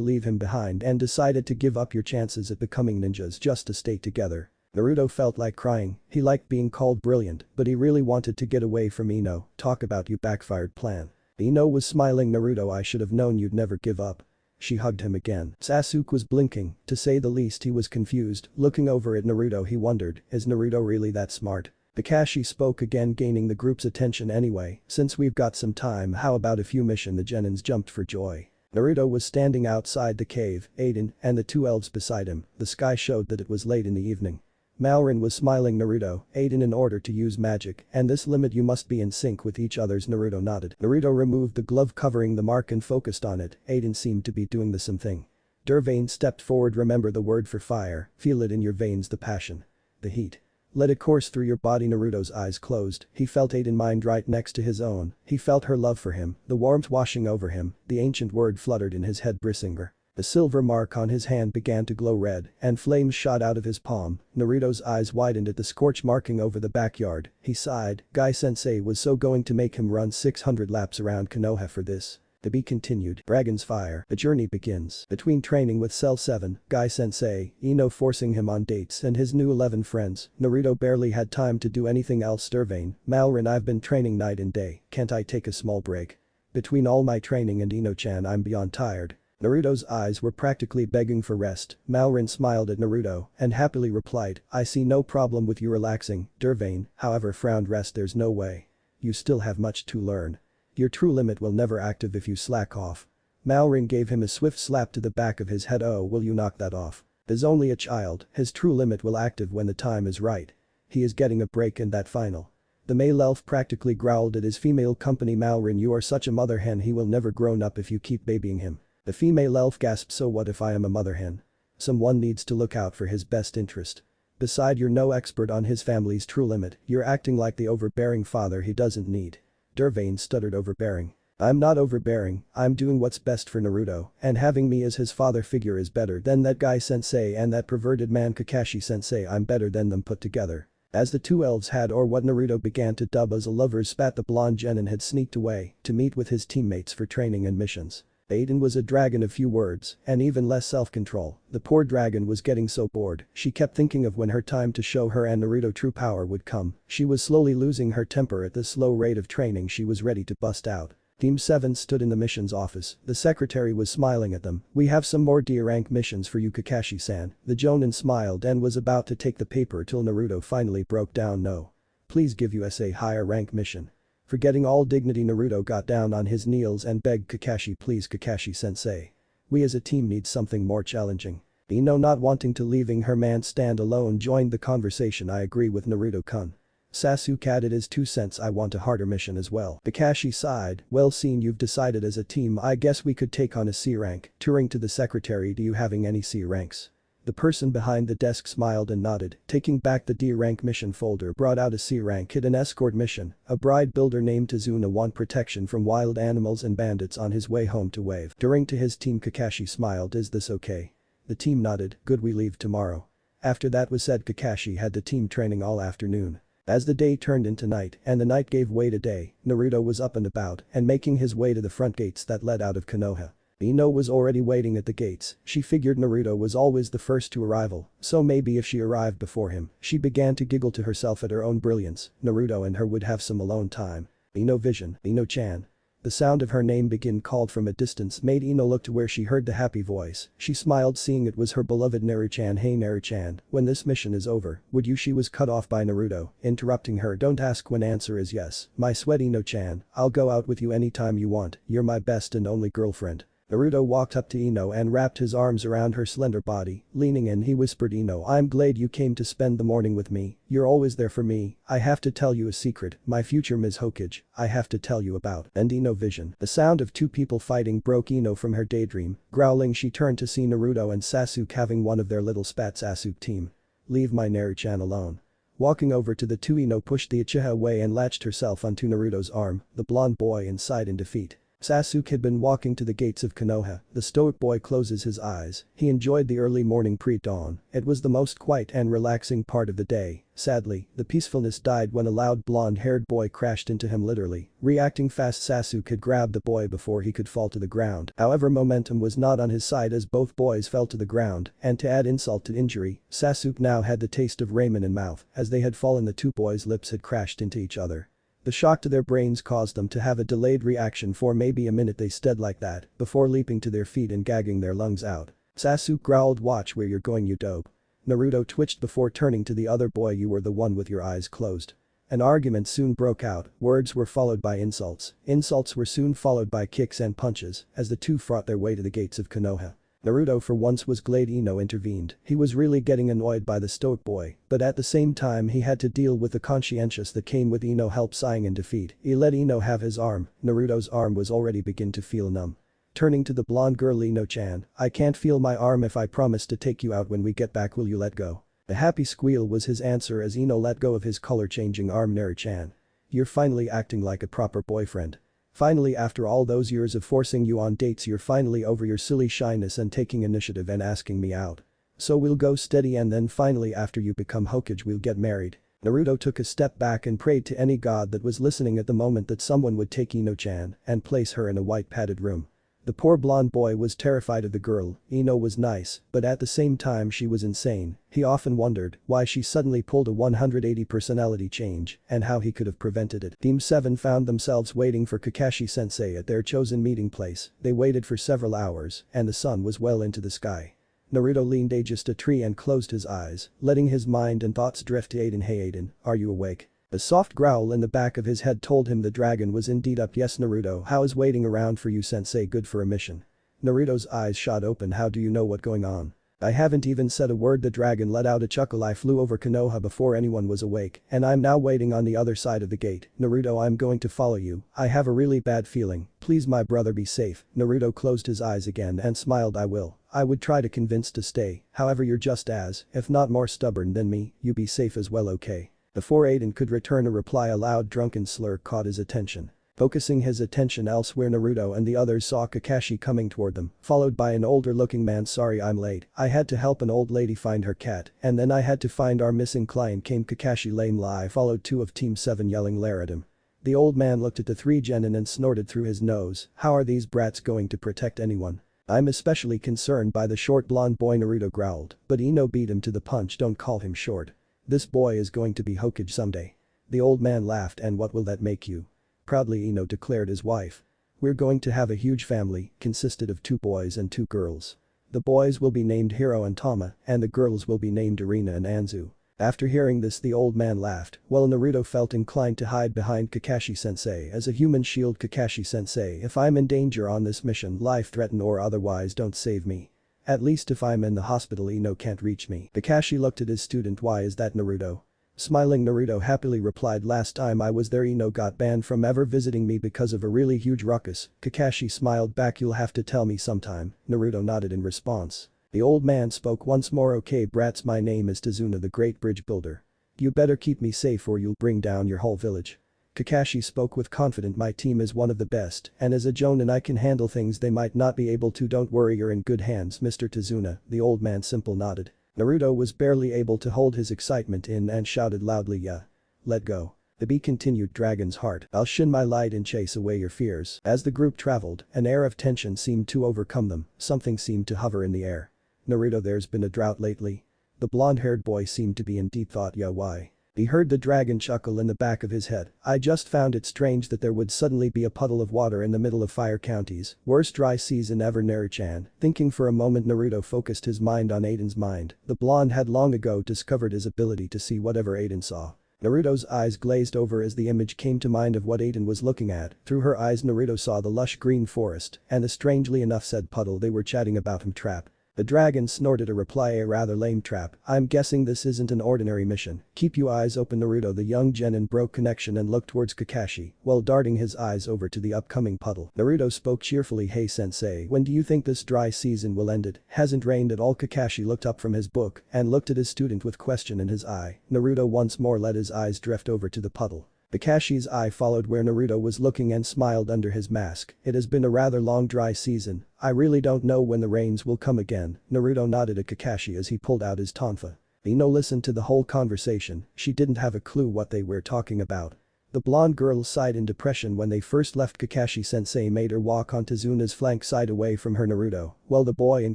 leave him behind and decided to give up your chances at becoming ninjas just to stay together." Naruto felt like crying, he liked being called brilliant, but he really wanted to get away from Ino. "Talk about you backfired plan." Ino was smiling. "Naruto, I should have known you'd never give up." She hugged him again. Sasuke was blinking, to say the least. He was confused, looking over at Naruto. He wondered, is Naruto really that smart? Kakashi spoke again, gaining the group's attention. "Anyway, since we've got some time, how about a few mission?" The Genins jumped for joy. Naruto was standing outside the cave, Aiden and the two elves beside him. The sky showed that it was late in the evening. Malrin was smiling. "Naruto, Aiden, in order to use magic and this limit you must be in sync with each other's." Naruto nodded. Naruto removed the glove covering the mark and focused on it. Aiden seemed to be doing the same thing. Durvane stepped forward. "Remember the word for fire, feel it in your veins, the passion. The heat. Let it course through your body." Naruto's eyes closed, he felt Aiden's mind right next to his own, he felt her love for him, the warmth washing over him, the ancient word fluttered in his head. Brissinger. The silver mark on his hand began to glow red and flames shot out of his palm. Naruto's eyes widened at the scorch marking over the backyard. He sighed, Guy-sensei was so going to make him run 600 laps around Konoha for this. To be continued. Dragon's Fire. The journey begins. Between training with Cell 7, Guy-sensei, Ino forcing him on dates and his new 11 friends, Naruto barely had time to do anything else. Durvane, Malrin, I've been training night and day, can't I take a small break? Between all my training and Ino-chan I'm beyond tired. Naruto's eyes were practically begging for rest. Malrin smiled at Naruto and happily replied, I see no problem with you relaxing. Durvane, however, frowned. Rest, there's no way. You still have much to learn. Your true limit will never active if you slack off. Malrin gave him a swift slap to the back of his head. Oh, will you knock that off? Is only a child, his true limit will active when the time is right. He is getting a break in that final. The male elf practically growled at his female company. Malrin, you are such a mother hen, he will never grown up if you keep babying him. The female elf gasped, so what if I am a mother hen? Someone needs to look out for his best interest. Beside, you're no expert on his family's true limit, you're acting like the overbearing father he doesn't need. Durvane stuttered. Overbearing? I'm not overbearing, I'm doing what's best for Naruto, and having me as his father figure is better than that guy sensei and that perverted man Kakashi sensei. I'm better than them put together. As the two elves had, or what Naruto began to dub as a lover's spat, the blonde Genin had sneaked away to meet with his teammates for training and missions. Aiden was a dragon of few words and even less self-control. The poor dragon was getting so bored, she kept thinking of when her time to show her and Naruto true power would come. She was slowly losing her temper at the slow rate of training. She was ready to bust out. Team 7 stood in the missions office. The secretary was smiling at them. We have some more D-rank missions for you, Kakashi-san. The Jonin smiled and was about to take the paper till Naruto finally broke down. No. Please give us a higher rank mission. Forgetting all dignity, Naruto got down on his knees and begged Kakashi, please Kakashi-sensei. We as a team need something more challenging. Ino, not wanting to leaving her man stand alone, joined the conversation. I agree with Naruto-kun. Sasuke added his 2 cents. I want a harder mission as well. Kakashi sighed, well, seeing you've decided as a team, I guess we could take on a C rank. Turning to the secretary, do you having any C ranks? The person behind the desk smiled and nodded, taking back the D-rank mission folder, brought out a C-rank hidden escort mission. A bride builder named Tazuna want protection from wild animals and bandits on his way home to Wave. Turning to his team, Kakashi smiled, is this okay? The team nodded, good, we leave tomorrow. After that was said, Kakashi had the team training all afternoon. As the day turned into night and the night gave way to day, Naruto was up and about and making his way to the front gates that led out of Konoha. Ino was already waiting at the gates. She figured Naruto was always the first to arrival, so maybe if she arrived before him, she began to giggle to herself at her own brilliance. Naruto and her would have some alone time. Ino vision, Ino-chan. The sound of her name being called from a distance made Ino look to where she heard the happy voice. She smiled seeing it was her beloved Naru-chan. Hey Naru-chan, when this mission is over, would you? She was cut off by Naruto, interrupting her. Don't ask when, answer is yes. My sweat Ino-chan, I'll go out with you anytime you want, you're my best and only girlfriend. Naruto walked up to Ino and wrapped his arms around her slender body. Leaning in, he whispered, Ino, I'm glad you came to spend the morning with me. You're always there for me. I have to tell you a secret, my future Ms. Hokage, I have to tell you about. And Ino vision. The sound of two people fighting broke Ino from her daydream. Growling, she turned to see Naruto and Sasuke having one of their little spat. Sasuke team. Leave my Naru-chan alone. Walking over to the two, Ino pushed the Uchiha away and latched herself onto Naruto's arm, the blonde boy inside in defeat. Sasuke had been walking to the gates of Konoha. The stoic boy closes his eyes. He enjoyed the early morning pre-dawn. It was the most quiet and relaxing part of the day. Sadly, the peacefulness died when a loud blonde-haired boy crashed into him literally. Reacting fast, Sasuke had grabbed the boy before he could fall to the ground. However, momentum was not on his side as both boys fell to the ground, and to add insult to injury, Sasuke now had the taste of ramen in mouth. As they had fallen, the two boys' lips had crashed into each other. The shock to their brains caused them to have a delayed reaction for maybe a minute. They stood like that, before leaping to their feet and gagging their lungs out. Sasuke growled, watch where you're going, you dope. Naruto twitched before turning to the other boy, you were the one with your eyes closed. An argument soon broke out. Words were followed by insults. Insults were soon followed by kicks and punches as the two fought their way to the gates of Konoha. Naruto for once was glad Ino intervened. He was really getting annoyed by the stoic boy, but at the same time he had to deal with the conscientious that came with Ino help sighing in defeat. He let Ino have his arm. Naruto's arm was already begin to feel numb. Turning to the blonde girl, Ino-chan, I can't feel my arm. If I promise to take you out when we get back, will you let go? A happy squeal was his answer as Ino let go of his color-changing arm. Naru-chan. You're finally acting like a proper boyfriend. Finally, after all those years of forcing you on dates, you're finally over your silly shyness and taking initiative and asking me out. So we'll go steady, and then finally after you become Hokage we'll get married. Naruto took a step back and prayed to any god that was listening at the moment that someone would take Ino-chan and place her in a white padded room. The poor blonde boy was terrified of the girl. Ino was nice, but at the same time she was insane. He often wondered why she suddenly pulled a 180 personality change and how he could have prevented it. Team 7 found themselves waiting for Kakashi-sensei at their chosen meeting place. They waited for several hours and the sun was well into the sky. Naruto leaned against a tree and closed his eyes, letting his mind and thoughts drift to Aiden. Hey Aiden, are you awake? A soft growl in the back of his head told him the dragon was indeed up. Yes Naruto, how is waiting around for you sensei good for a mission? Naruto's eyes shot open. How do you know what's going on? I haven't even said a word. The dragon let out a chuckle. I flew over Konoha before anyone was awake and I'm now waiting on the other side of the gate. Naruto, I'm going to follow you. I have a really bad feeling. Please my brother, be safe. Naruto closed his eyes again and smiled. I will. I would try to convince to stay. However, you're just as, if not more stubborn than me. You be safe as well, okay? Before Aiden could return a reply, a loud drunken slur caught his attention. Focusing his attention elsewhere, Naruto and the others saw Kakashi coming toward them, followed by an older looking man. Sorry I'm late. I had to help an old lady find her cat, and then I had to find our missing client. Came Kakashi lame lie, followed two of Team 7 yelling glare at him. The old man looked at the three Genin and snorted through his nose. How are these brats going to protect anyone? I'm especially concerned by the short blonde boy, Naruto growled, but Ino beat him to the punch. Don't call him short. This boy is going to be Hokage someday. The old man laughed. And what will that make you? Proudly Ino declared his wife. We're going to have a huge family, consisted of 2 boys and 2 girls. The boys will be named Hiro and Tama, and the girls will be named Irina and Anzu. After hearing this, the old man laughed, while Naruto felt inclined to hide behind Kakashi-sensei as a human shield. Kakashi-sensei, if I'm in danger on this mission, life threatened or otherwise, don't save me. At least if I'm in the hospital, Ino can't reach me. Kakashi looked at his student. Why is that, Naruto? Smiling, Naruto happily replied, last time I was there Ino got banned from ever visiting me because of a really huge ruckus. Kakashi smiled back. You'll have to tell me sometime. Naruto nodded in response. The old man spoke once more. Okay brats, my name is Tazuna, the great bridge builder. You better keep me safe or you'll bring down your whole village. Kakashi spoke with confidence. My team is one of the best, and as a Jonin I can handle things they might not be able to. Don't worry, you're in good hands, Mr. Tazuna. The old man simple nodded. Naruto was barely able to hold his excitement in and shouted loudly, yeah. Let go. The bee continued, Dragon's heart, I'll shine my light and chase away your fears. As the group traveled, an air of tension seemed to overcome them. Something seemed to hover in the air. Naruto, there's been a drought lately. The blonde-haired boy seemed to be in deep thought. Yeah, why? He heard the dragon chuckle in the back of his head. I just found it strange that there would suddenly be a puddle of water in the middle of fire counties. Worst dry season ever, Naruto-chan. Thinking for a moment, Naruto focused his mind on Aiden's mind. The blonde had long ago discovered his ability to see whatever Aiden saw. Naruto's eyes glazed over as the image came to mind of what Aiden was looking at. Through her eyes, Naruto saw the lush green forest and the strangely enough said puddle they were chatting about him trap. The dragon snorted a reply, a rather lame trap. I'm guessing this isn't an ordinary mission. Keep you eyes open, Naruto. The young Genin broke connection and looked towards Kakashi while darting his eyes over to the upcoming puddle. Naruto spoke cheerfully, hey sensei, when do you think this dry season will end? It hasn't rained at all. Kakashi looked up from his book and looked at his student with question in his eye. Naruto once more let his eyes drift over to the puddle. Kakashi's eye followed where Naruto was looking and smiled under his mask. It has been a rather long dry season. I really don't know when the rains will come again. Naruto nodded at Kakashi as he pulled out his tonfa. Ino listened to the whole conversation. She didn't have a clue what they were talking about. The blonde girl sighed in depression when they first left. Kakashi-sensei made her walk on Tezuna's flank side away from her Naruto, while the boy in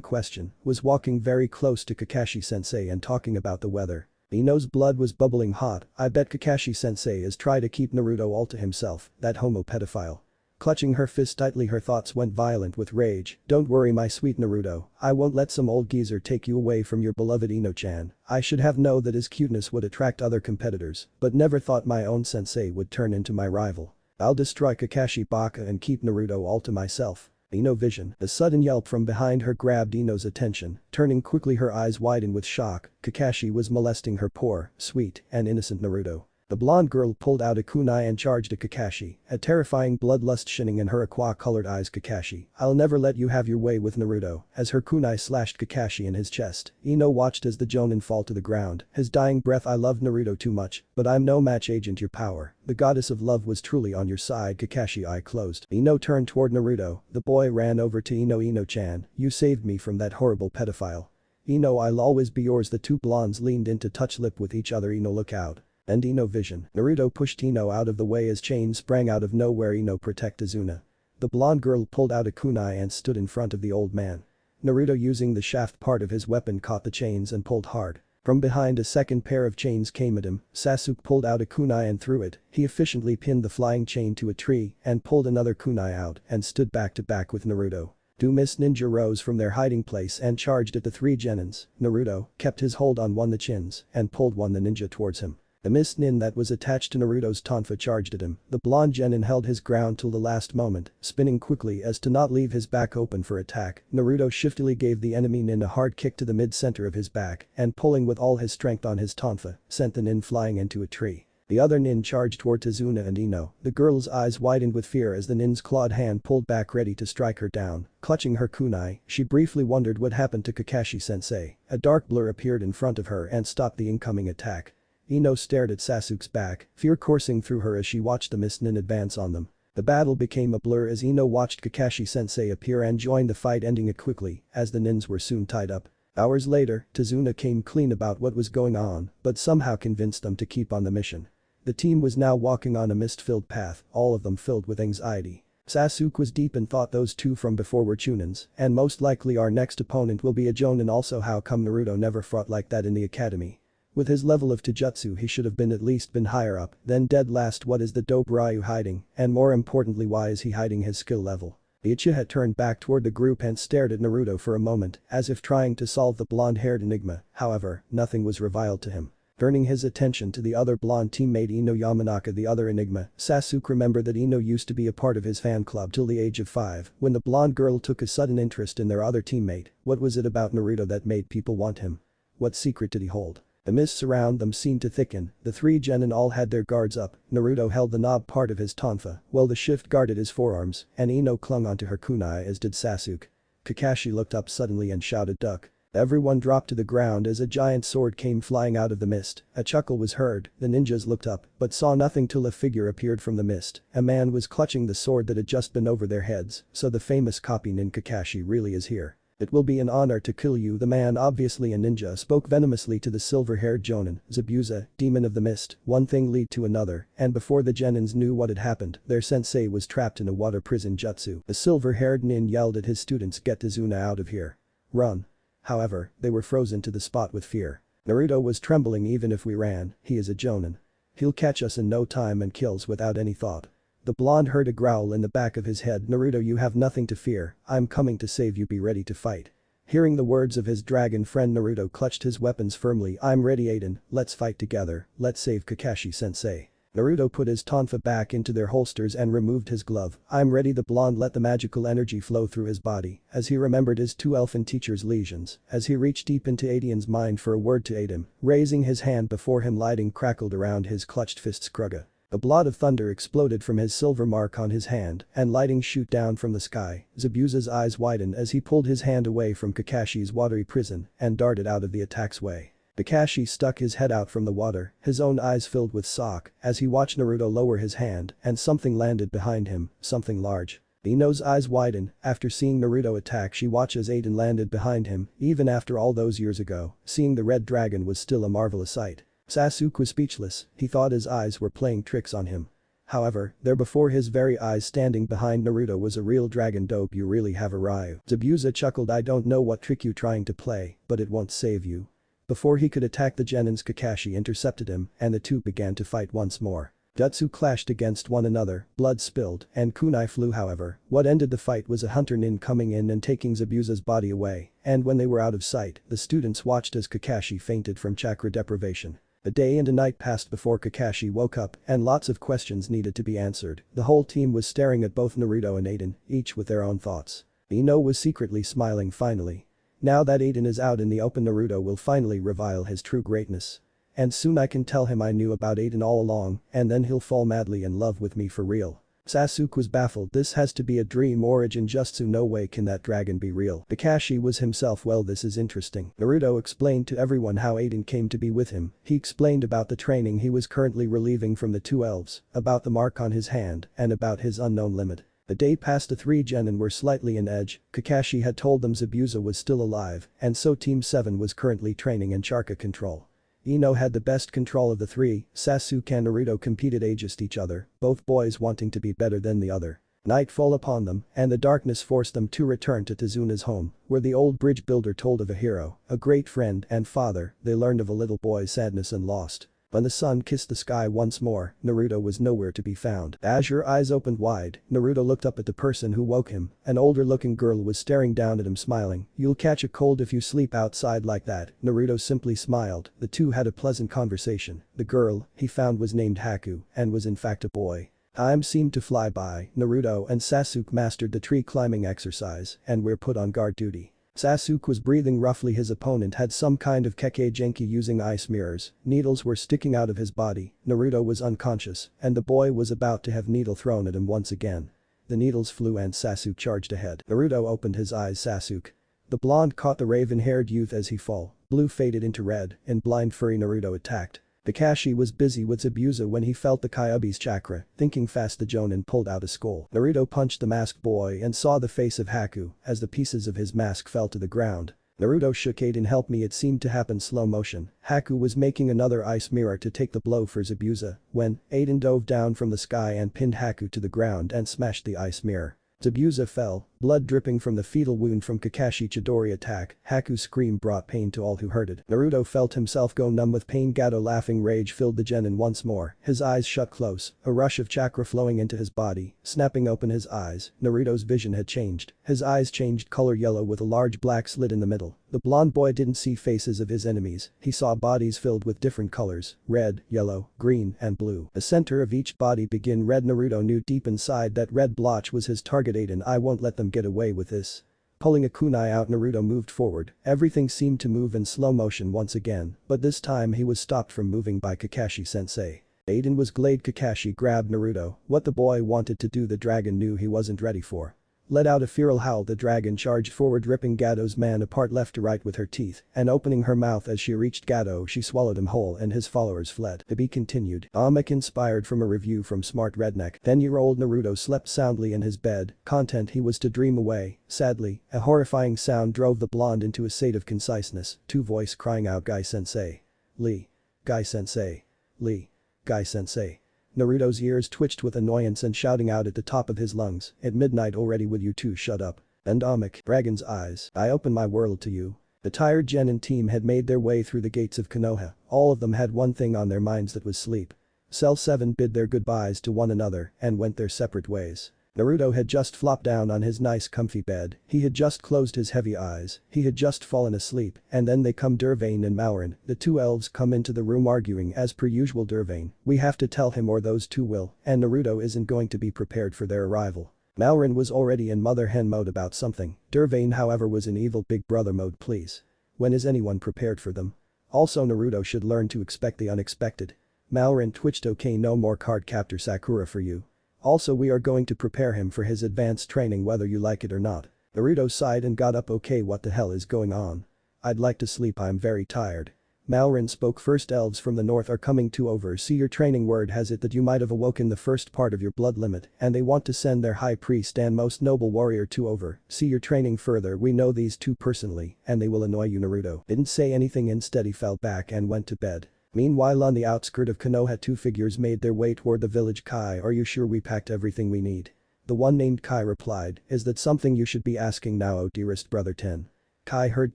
question was walking very close to Kakashi-sensei and talking about the weather. Ino's blood was bubbling hot. I bet Kakashi-sensei is trying to keep Naruto all to himself, that homo pedophile. Clutching her fist tightly, her thoughts went violent with rage. Don't worry, my sweet Naruto, I won't let some old geezer take you away from your beloved Ino-chan. I should have known that his cuteness would attract other competitors, but never thought my own sensei would turn into my rival. I'll destroy Kakashi Baka and keep Naruto all to myself. Ino vision. A sudden yelp from behind her grabbed Ino's attention. Turning quickly, her eyes widened with shock. Kakashi was molesting her poor, sweet, and innocent Naruto. The blonde girl pulled out a kunai and charged at Kakashi, a terrifying bloodlust shining in her aqua-colored eyes. Kakashi, I'll never let you have your way with Naruto. As her kunai slashed Kakashi in his chest, Ino watched as the Jonin fall to the ground. His dying breath, I love Naruto too much, but I'm no match. Agent, your power. The goddess of love was truly on your side. Kakashi eye closed. Ino turned toward Naruto. The boy ran over to Ino. Ino-chan, you saved me from that horrible pedophile. Ino, I'll always be yours. The two blondes leaned in to touch lip with each other. Ino, look out. And Ino vision. Naruto pushed Ino out of the way as chains sprang out of nowhere. Ino, protect Azuna. The blonde girl pulled out a kunai and stood in front of the old man. Naruto, using the shaft part of his weapon, caught the chains and pulled hard. From behind, a second pair of chains came at him. Sasuke pulled out a kunai and threw it. He efficiently pinned the flying chain to a tree and pulled another kunai out and stood back to back with Naruto. Two mist ninja rose from their hiding place and charged at the three Genins. Naruto kept his hold on one the chins and pulled one the ninja towards him. The mist nin that was attached to Naruto's tonfa charged at him. The blonde Genin held his ground till the last moment, spinning quickly as to not leave his back open for attack. Naruto shiftily gave the enemy nin a hard kick to the mid-center of his back and, pulling with all his strength on his tonfa, sent the nin flying into a tree. The other nin charged toward Tazuna and Ino. The girl's eyes widened with fear as the nin's clawed hand pulled back ready to strike her down. Clutching her kunai, she briefly wondered what happened to Kakashi-sensei. A dark blur appeared in front of her and stopped the incoming attack. Ino stared at Sasuke's back, fear coursing through her as she watched the mist nin advance on them. The battle became a blur as Ino watched Kakashi-sensei appear and join the fight, ending it quickly as the nins were soon tied up. Hours later, Tazuna came clean about what was going on, but somehow convinced them to keep on the mission. The team was now walking on a mist-filled path, all of them filled with anxiety. Sasuke was deep in thought. Those two from before were Chunins, and most likely our next opponent will be a Jonin. Also, how come Naruto never fought like that in the academy? With his level of Taijutsu, he should have been at least been higher up. Then dead last, what is the dope Ryu hiding, and more importantly, why is he hiding his skill level? Uchiha turned back toward the group and stared at Naruto for a moment as if trying to solve the blonde-haired enigma. However, nothing was revealed to him. Turning his attention to the other blonde teammate Ino Yamanaka, the other enigma, Sasuke remembered that Ino used to be a part of his fan club till the age of 5 when the blonde girl took a sudden interest in their other teammate. What was it about Naruto that made people want him? What secret did he hold? The mists around them seemed to thicken. The three Genin all had their guards up. Naruto held the knob part of his tonfa, while the shift guarded his forearms, and Ino clung onto her kunai as did Sasuke. Kakashi looked up suddenly and shouted, duck. Everyone dropped to the ground as a giant sword came flying out of the mist. A chuckle was heard. The ninjas looked up, but saw nothing till a figure appeared from the mist. A man was clutching the sword that had just been over their heads. So the famous copy nin Kakashi really is here. It will be an honor to kill you. The man, obviously a ninja, spoke venomously to the silver-haired Jonin. Zabuza, demon of the mist. One thing led to another, and before the Genins knew what had happened, their sensei was trapped in a water prison jutsu. The silver-haired nin yelled at his students, get Tazuna out of here. Run. However, they were frozen to the spot with fear. Naruto was trembling. Even if we ran, he is a Jonin. He'll catch us in no time and kills without any thought. The blonde heard a growl in the back of his head. Naruto, you have nothing to fear, I'm coming to save you, be ready to fight. Hearing the words of his dragon friend, Naruto clutched his weapons firmly. I'm ready, Aiden, let's fight together, let's save Kakashi-sensei. Naruto put his tonfa back into their holsters and removed his glove. I'm ready. The blonde let the magical energy flow through his body as he remembered his two elfin teacher's lesions. As he reached deep into Aiden's mind for a word to aid him, raising his hand before him, lighting crackled around his clutched fists. Kruga. A blot of thunder exploded from his silver mark on his hand and lightning shoot down from the sky. Zabuza's eyes widened as he pulled his hand away from Kakashi's watery prison and darted out of the attack's way. Kakashi stuck his head out from the water, his own eyes filled with shock as he watched Naruto lower his hand and something landed behind him, something large. Ino's eyes widened after seeing Naruto attack. She watched as Aiden landed behind him. Even after all those years ago, seeing the red dragon was still a marvelous sight. Sasuke was speechless. He thought his eyes were playing tricks on him. However, there before his very eyes standing behind Naruto was a real dragon. Dope, you really have arrived. Zabuza chuckled. I don't know what trick you trying to play, but it won't save you. Before he could attack the Genins, Kakashi intercepted him and the two began to fight once more. Jutsu clashed against one another, blood spilled, and kunai flew. However, what ended the fight was a hunter nin coming in and taking Zabuza's body away, and when they were out of sight, the students watched as Kakashi fainted from chakra deprivation. A day and a night passed before Kakashi woke up and lots of questions needed to be answered. The whole team was staring at both Naruto and Aiden, each with their own thoughts. Ino was secretly smiling. Finally. Now that Aiden is out in the open, Naruto will finally reveal his true greatness. And soon I can tell him I knew about Aiden all along, and then he'll fall madly in love with me for real. Sasuke was baffled. This has to be a dream or a Jinjutsu. No way can that dragon be real. Kakashi was himself. Well, this is interesting. Naruto explained to everyone how Aiden came to be with him. He explained about the training he was currently relieving from the two elves, about the mark on his hand, and about his unknown limit. A day passed. The three Genin were slightly on edge. Kakashi had told them Zabuza was still alive, and so Team 7 was currently training in chakra control. Ino had the best control of the three. Sasuke and Naruto competed against each other, both boys wanting to be better than the other. Night fell upon them, and the darkness forced them to return to Tezuna's home, where the old bridge builder told of a hero, a great friend and father. They learned of a little boy's sadness and lost. When the sun kissed the sky once more, Naruto was nowhere to be found. The azure eyes opened wide, Naruto looked up at the person who woke him. An older-looking girl was staring down at him, smiling. You'll catch a cold if you sleep outside like that. Naruto simply smiled. The two had a pleasant conversation. The girl, he found, was named Haku and was in fact a boy. Time seemed to fly by. Naruto and Sasuke mastered the tree climbing exercise and were put on guard duty. Sasuke was breathing roughly. His opponent had some kind of keke genki using ice mirrors. Needles were sticking out of his body. Naruto was unconscious, and the boy was about to have needle thrown at him once again. The needles flew and Sasuke charged ahead. Naruto opened his eyes. Sasuke. The blonde caught the raven-haired youth as he fell. Blue faded into red. In blind fury, Naruto attacked. Kakashi was busy with Zabuza when he felt the Kyuubi's chakra. Thinking fast, the Jonin pulled out a skull. Naruto punched the masked boy and saw the face of Haku as the pieces of his mask fell to the ground. Naruto shook. Aiden, help me. It seemed to happen slow motion. Haku was making another ice mirror to take the blow for Zabuza when Aiden dove down from the sky and pinned Haku to the ground and smashed the ice mirror. Zabuza fell, blood dripping from the fatal wound from Kakashi Chidori attack. Haku's scream brought pain to all who heard it. Naruto felt himself go numb with pain. Gato laughing rage filled the Genin once more. His eyes shut close, a rush of chakra flowing into his body. Snapping open his eyes, Naruto's vision had changed. His eyes changed color yellow with a large black slit in the middle. The blonde boy didn't see faces of his enemies. He saw bodies filled with different colors: red, yellow, green, and blue. The center of each body began red. Naruto knew deep inside that red blotch was his target. Aiden, I won't let them get away with this. Pulling a kunai out, Naruto moved forward. Everything seemed to move in slow motion once again, but this time he was stopped from moving by Kakashi-sensei. Aiden was glad. Kakashi grabbed Naruto. What the boy wanted to do, the dragon knew he wasn't ready for. Let out a feral howl. The dragon charged forward, ripping Gato's man apart left to right with her teeth and opening her mouth. As she reached Gato, she swallowed him whole and his followers fled. To be continued. Amak inspired from a review from Smart Redneck. 10-year-old Naruto slept soundly in his bed, content he was to dream away. Sadly, a horrifying sound drove the blonde into a state of conciseness. Two voice crying out, Guy-sensei. Lee. Guy-sensei. Lee. Guy-sensei. Naruto's ears twitched with annoyance and shouting out at the top of his lungs, at midnight already, will you two shut up? And Amak, dragon's eyes, I open my world to you. The tired Genin team had made their way through the gates of Konoha, all of them had one thing on their minds, that was sleep. Cell 7 bid their goodbyes to one another and went their separate ways. Naruto had just flopped down on his nice comfy bed, he had just closed his heavy eyes, he had just fallen asleep, and then they come Durvane and Maurin, the two elves come into the room arguing as per usual. Durvane, we have to tell him or those two will, and Naruto isn't going to be prepared for their arrival. Maurin was already in mother hen mode about something, Durvane however was in evil big brother mode. Please. When is anyone prepared for them? Also Naruto should learn to expect the unexpected. Maurin twitched. Okay, no more card captor Sakura for you. Also we are going to prepare him for his advanced training whether you like it or not. Naruto sighed and got up. Okay, what the hell is going on? I'd like to sleep, I'm very tired. Maurin spoke first. Elves from the north are coming to oversee your training. Word has it that you might have awoken the first part of your blood limit and they want to send their high priest and most noble warrior to oversee your training further. We know these two personally and they will annoy you. Naruto didn't say anything, instead he fell back and went to bed. Meanwhile on the outskirt of Konoha, two figures made their way toward the village. Kai, are you sure we packed everything we need? The one named Kai replied, is that something you should be asking now, oh dearest brother Ten? Kai heard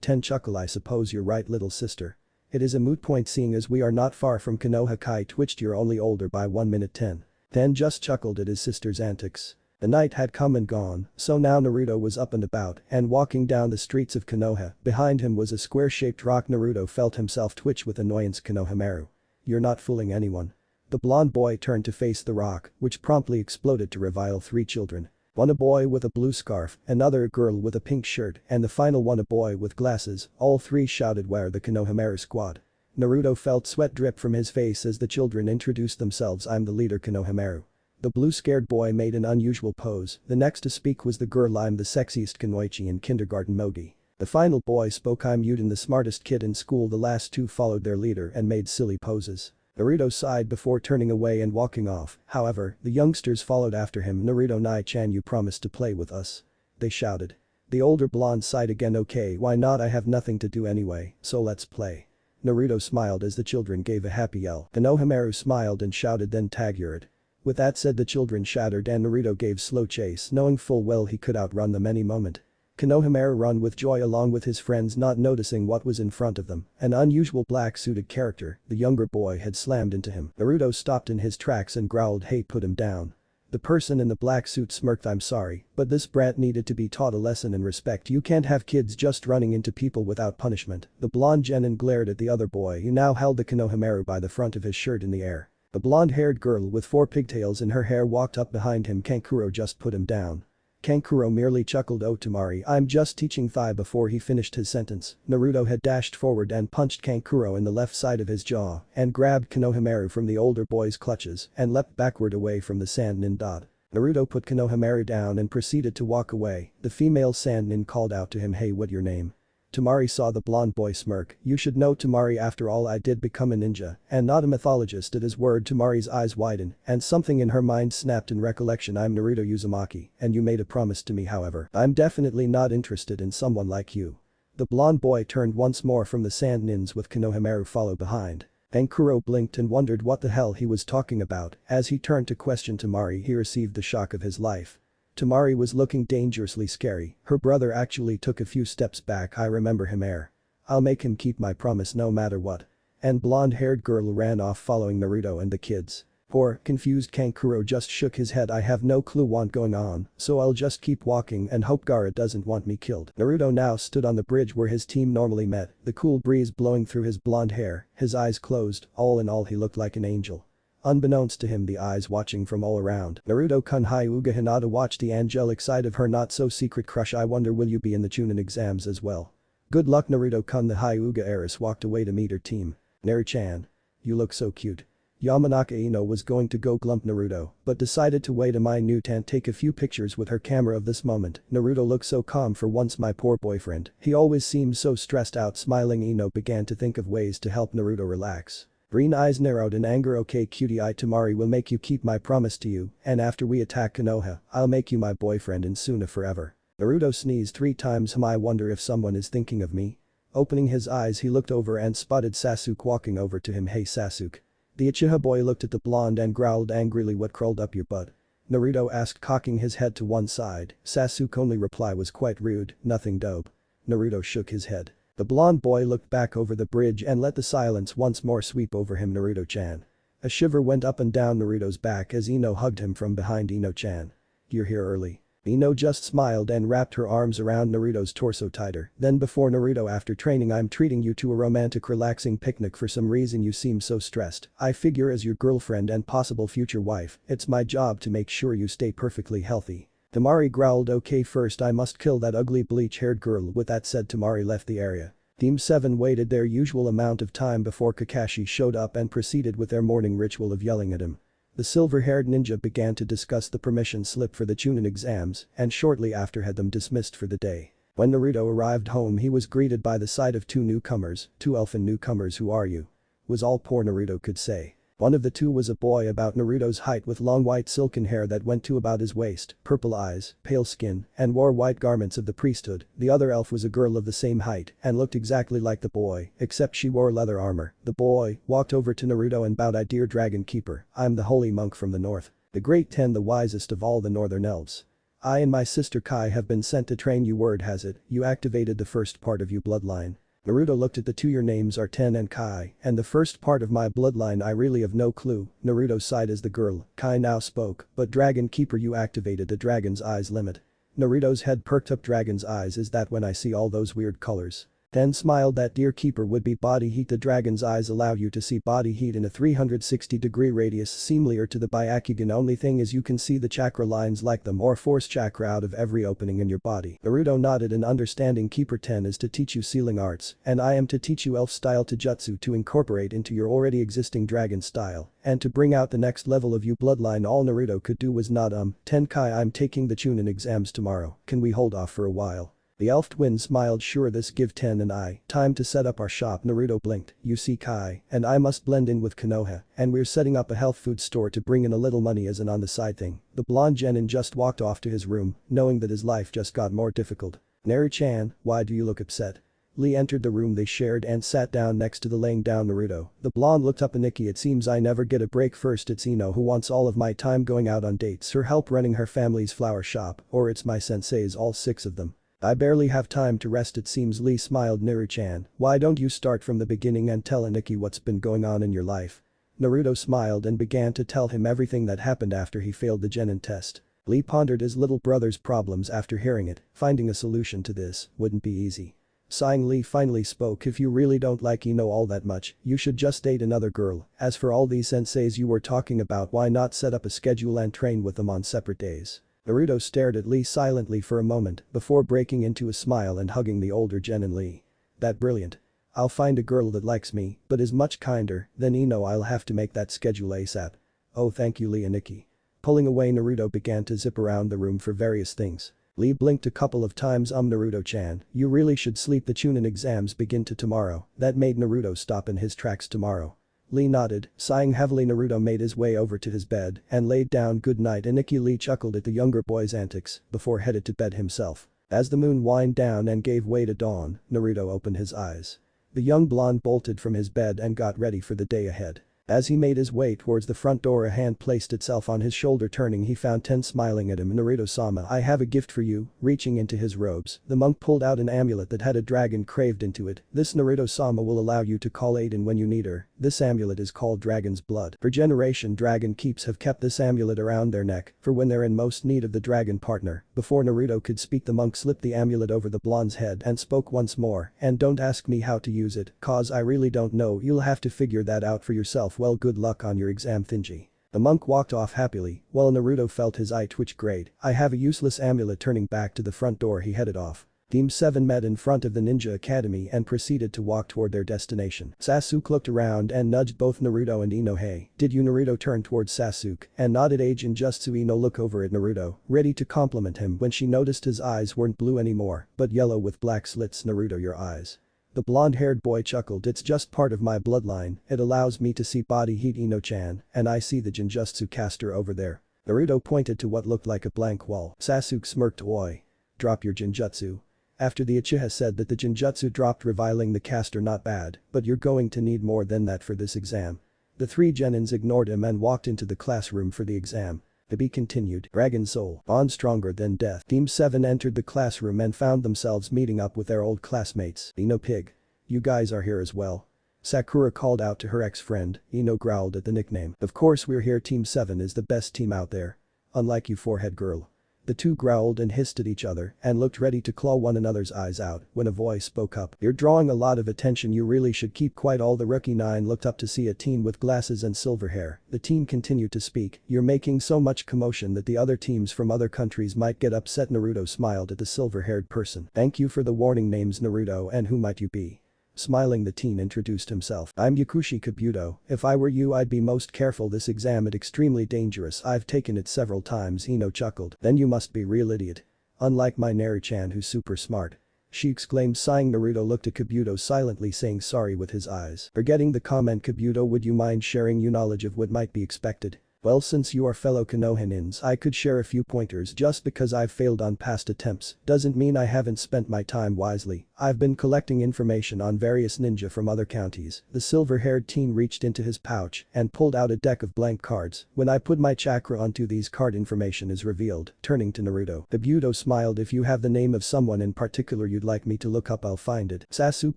Ten chuckle. I suppose you're right, little sister. It is a moot point seeing as we are not far from Konoha. Kai twitched. You're only older by 1 minute. Ten just chuckled at his sister's antics. The night had come and gone, so now Naruto was up and about and walking down the streets of Konoha. Behind him was a square-shaped rock. Naruto felt himself twitch with annoyance. Konohamaru. You're not fooling anyone. The blonde boy turned to face the rock, which promptly exploded to reveal three children. One a boy with a blue scarf, another a girl with a pink shirt, and the final one a boy with glasses. All three shouted, "We're the Konohamaru squad." Naruto felt sweat drip from his face as the children introduced themselves. I'm the leader Konohamaru. The blue scared boy made an unusual pose. The next to speak was the girl. I'm the sexiest Kunoichi in kindergarten Mogi. The final boy spoke. I'm Aiden, the smartest kid in school. The last two followed their leader and made silly poses. Naruto sighed before turning away and walking off, however, the youngsters followed after him. Naruto Nai-chan, you promised to play with us. They shouted. The older blonde sighed again. Okay, why not, I have nothing to do anyway, so let's play. Naruto smiled as the children gave a happy yell. Konohamaru smiled and shouted, then tag you're it. With that said, the children shattered and Naruto gave slow chase, knowing full well he could outrun them any moment. Konohamaru ran with joy along with his friends, not noticing what was in front of them. An unusual black-suited character, the younger boy, had slammed into him. Naruto stopped in his tracks and growled, hey, put him down. The person in the black suit smirked, I'm sorry, but this brat needed to be taught a lesson in respect. You can't have kids just running into people without punishment. The blonde Genin glared at the other boy who now held the Konohamaru by the front of his shirt in the air. The blonde-haired girl with 4 pigtails in her hair walked up behind him. Kankuro, just put him down. Kankuro merely chuckled. Oh Tamari, I'm just teaching thigh. Before he finished his sentence, Naruto had dashed forward and punched Kankuro in the left side of his jaw and grabbed Konohamaru from the older boy's clutches and leapt backward away from the sand nin. Naruto put Konohamaru down and proceeded to walk away. The female sand nin called out to him, hey, what your name? Tamari saw the blonde boy smirk. You should know Tamari, after all I did become a ninja and not a mythologist. At his word Tamari's eyes widened and something in her mind snapped in recollection. I'm Naruto Uzumaki and you made a promise to me, however I'm definitely not interested in someone like you. The blonde boy turned once more from the sand nins with Konohamaru follow behind. Kankuro blinked and wondered what the hell he was talking about. As he turned to question Tamari, he received the shock of his life. Tamari was looking dangerously scary. Her brother actually took a few steps back. I remember him here. I'll make him keep my promise no matter what. And blonde-haired girl ran off following Naruto and the kids. Poor, confused Kankuro just shook his head. I have no clue what's going on, so I'll just keep walking and hope Gaara doesn't want me killed. Naruto now stood on the bridge where his team normally met, the cool breeze blowing through his blonde hair, his eyes closed. All in all, he looked like an angel. Unbeknownst to him, the eyes watching from all around. Naruto-kun Hyuga Hinata watched the angelic side of her not-so-secret crush. I wonder, will you be in the Chunin exams as well? Good luck, Naruto-kun. The Hyuga heiress walked away to meet her team. Naru-chan. You look so cute. Yamanaka Ino was going to go glump Naruto, but decided to wait a minute and take a few pictures with her camera of this moment. Naruto looked so calm for once. My poor boyfriend. He always seems so stressed out. Smiling, Ino began to think of ways to help Naruto relax. Green eyes narrowed in anger. Okay cutie, I Tamari will make you keep my promise to you, and after we attack Konoha, I'll make you my boyfriend and Suna forever. Naruto sneezed 3 times. I wonder if someone is thinking of me. Opening his eyes, he looked over and spotted Sasuke walking over to him. Hey Sasuke. The Uchiha boy looked at the blonde and growled angrily. What crawled up your butt? Naruto asked, cocking his head to one side. Sasuke's only reply was quite rude, nothing dope. Naruto shook his head. The blonde boy looked back over the bridge and let the silence once more sweep over him. Naruto-chan. A shiver went up and down Naruto's back as Ino hugged him from behind. Ino-chan. You're here early. Ino just smiled and wrapped her arms around Naruto's torso tighter. Then before Naruto, after training I'm treating you to a romantic relaxing picnic. For some reason you seem so stressed. I figure as your girlfriend and possible future wife, it's my job to make sure you stay perfectly healthy. Tamari growled. Okay, first I must kill that ugly bleach-haired girl. With that said, Tamari left the area. Team 7 waited their usual amount of time before Kakashi showed up and proceeded with their morning ritual of yelling at him. The silver-haired ninja began to discuss the permission slip for the Chunin exams and shortly after had them dismissed for the day. When Naruto arrived home he was greeted by the sight of two newcomers, two elfin newcomers. Who are you? Was all poor Naruto could say. One of the two was a boy about Naruto's height with long white silken hair that went to about his waist, purple eyes, pale skin, and wore white garments of the priesthood. The other elf was a girl of the same height and looked exactly like the boy, except she wore leather armor. The boy walked over to Naruto and bowed. Dear Dragon Keeper, I'm the holy monk from the north. The Great Ten, the wisest of all the northern elves. I and my sister Kai have been sent to train you. Word has it, you activated the first part of your bloodline. Naruto looked at the two. Your names are Ten and Kai, and the first part of my bloodline I really have no clue. Naruto sighed as the girl, Kai, now spoke, but Dragon Keeper, you activated the Dragon's Eyes limit. Naruto's head perked up. Dragon's Eyes, is that when I see all those weird colors? Ten smiled. That, dear Keeper, would be body heat. The Dragon's Eyes allow you to see body heat in a 360-degree radius similar to the Byakugan. Only thing is you can see the chakra lines like them or force chakra out of every opening in your body. Naruto nodded in understanding. Keeper, 10 is to teach you sealing arts and I am to teach you elf-style taijutsu to incorporate into your already existing dragon style and to bring out the next level of you bloodline. All Naruto could do was nod. 10 Kai, I'm taking the Chunin exams tomorrow. Can we hold off for a while? The elf twin smiled. Sure, this give 10 and I time to set up our shop. Naruto blinked. You see, Kai and I must blend in with Konoha and we're setting up a health food store to bring in a little money as an on the side thing. The blonde Genin just walked off to his room, knowing that his life just got more difficult. Naru-chan, why do you look upset? Lee entered the room they shared and sat down next to the laying down Naruto. The blonde looked up at Nikki. It seems I never get a break. First it's Ino who wants all of my time going out on dates, her help running her family's flower shop, or it's my senseis, all 6 of them. I barely have time to rest it seems. Lee smiled. Naru-chan, why don't you start from the beginning and tell Nikki what's been going on in your life? Naruto smiled and began to tell him everything that happened after he failed the Genin test. Lee pondered his little brother's problems after hearing it. Finding a solution to this wouldn't be easy. Sighing, Lee finally spoke. If you really don't like Ino all that much, you should just date another girl. As for all these senseis you were talking about, why not set up a schedule and train with them on separate days? Naruto stared at Lee silently for a moment before breaking into a smile and hugging the older Genin. Lee. That brilliant. I'll find a girl that likes me but is much kinder than Ino. I'll have to make that schedule ASAP. Oh, thank you, Lee and Nikki. Pulling away, Naruto began to zip around the room for various things. Lee blinked a couple of times. Naruto-chan, you really should sleep. The Chunin exams begin tomorrow. That made Naruto stop in his tracks. Tomorrow. Lee nodded, sighing heavily. Naruto made his way over to his bed and laid down. Good night. And Lee chuckled at the younger boy's antics before headed to bed himself. As the moon wind down and gave way to dawn, Naruto opened his eyes. The young blonde bolted from his bed and got ready for the day ahead. As he made his way towards the front door, a hand placed itself on his shoulder. Turning, he found Ten smiling at him. Naruto-sama, I have a gift for you. Reaching into his robes, the monk pulled out an amulet that had a dragon carved into it. This, Naruto-sama, will allow you to call Aiden when you need her. This amulet is called Dragon's Blood. For generation, dragon keeps have kept this amulet around their neck for when they're in most need of the dragon partner. Before Naruto could speak, the monk slipped the amulet over the blonde's head and spoke once more. And don't ask me how to use it, cause I really don't know. You'll have to figure that out for yourself. Well, good luck on your exam, Thinji. The monk walked off happily, while Naruto felt his eye twitch. Great, I have a useless amulet. Turning back to the front door, he headed off. Team 7 met in front of the Ninja Academy and proceeded to walk toward their destination. Sasuke looked around and nudged both Naruto and Ino. Hey, did you? Naruto turned towards Sasuke and nodded. Age and Jutsu. Ino looked over at Naruto, ready to compliment him when she noticed his eyes weren't blue anymore, but yellow with black slits. Naruto, your eyes. The blonde-haired boy chuckled. It's just part of my bloodline, it allows me to see body heat. Ino-chan, and I see the Jinjutsu caster over there. Naruto pointed to what looked like a blank wall. Sasuke smirked. Oi. Drop your Jinjutsu. After the Uchiha said that the Jinjutsu dropped, reviling the caster. Not bad, but you're going to need more than that for this exam. The 3 Genins ignored him and walked into the classroom for the exam. Ibi continued. Dragon soul. Bond stronger than death. Team 7 entered the classroom and found themselves meeting up with their old classmates. Ino pig. You guys are here as well. Sakura called out to her ex-friend. Ino growled at the nickname. Of course we're here. Team 7 is the best team out there. Unlike you forehead girl. The two growled and hissed at each other and looked ready to claw one another's eyes out when a voice spoke up. You're drawing a lot of attention, you really should keep quiet. All the rookie 9 looked up to see a teen with glasses and silver hair. The teen continued to speak. You're making so much commotion that the other teams from other countries might get upset. Naruto smiled at the silver-haired person. Thank you for the warning. Name's Naruto, and who might you be? Smiling, the teen introduced himself. I'm Yakushi Kabuto. If I were you I'd be most careful. This exam is extremely dangerous. I've taken it several times. Ino chuckled. Then you must be real idiot. Unlike my Neri-chan who's super smart. She exclaimed, sighing. Naruto looked at Kabuto silently, saying sorry with his eyes. Forgetting the comment, Kabuto, would you mind sharing your knowledge of what might be expected? Well, since you are fellow Konohanins, I could share a few pointers. Just because I've failed on past attempts doesn't mean I haven't spent my time wisely. I've been collecting information on various ninja from other counties. The silver-haired teen reached into his pouch and pulled out a deck of blank cards. When I put my chakra onto these card, information is revealed. Turning to Naruto. Kabuto smiled. If you have the name of someone in particular you'd like me to look up, I'll find it. Sasuke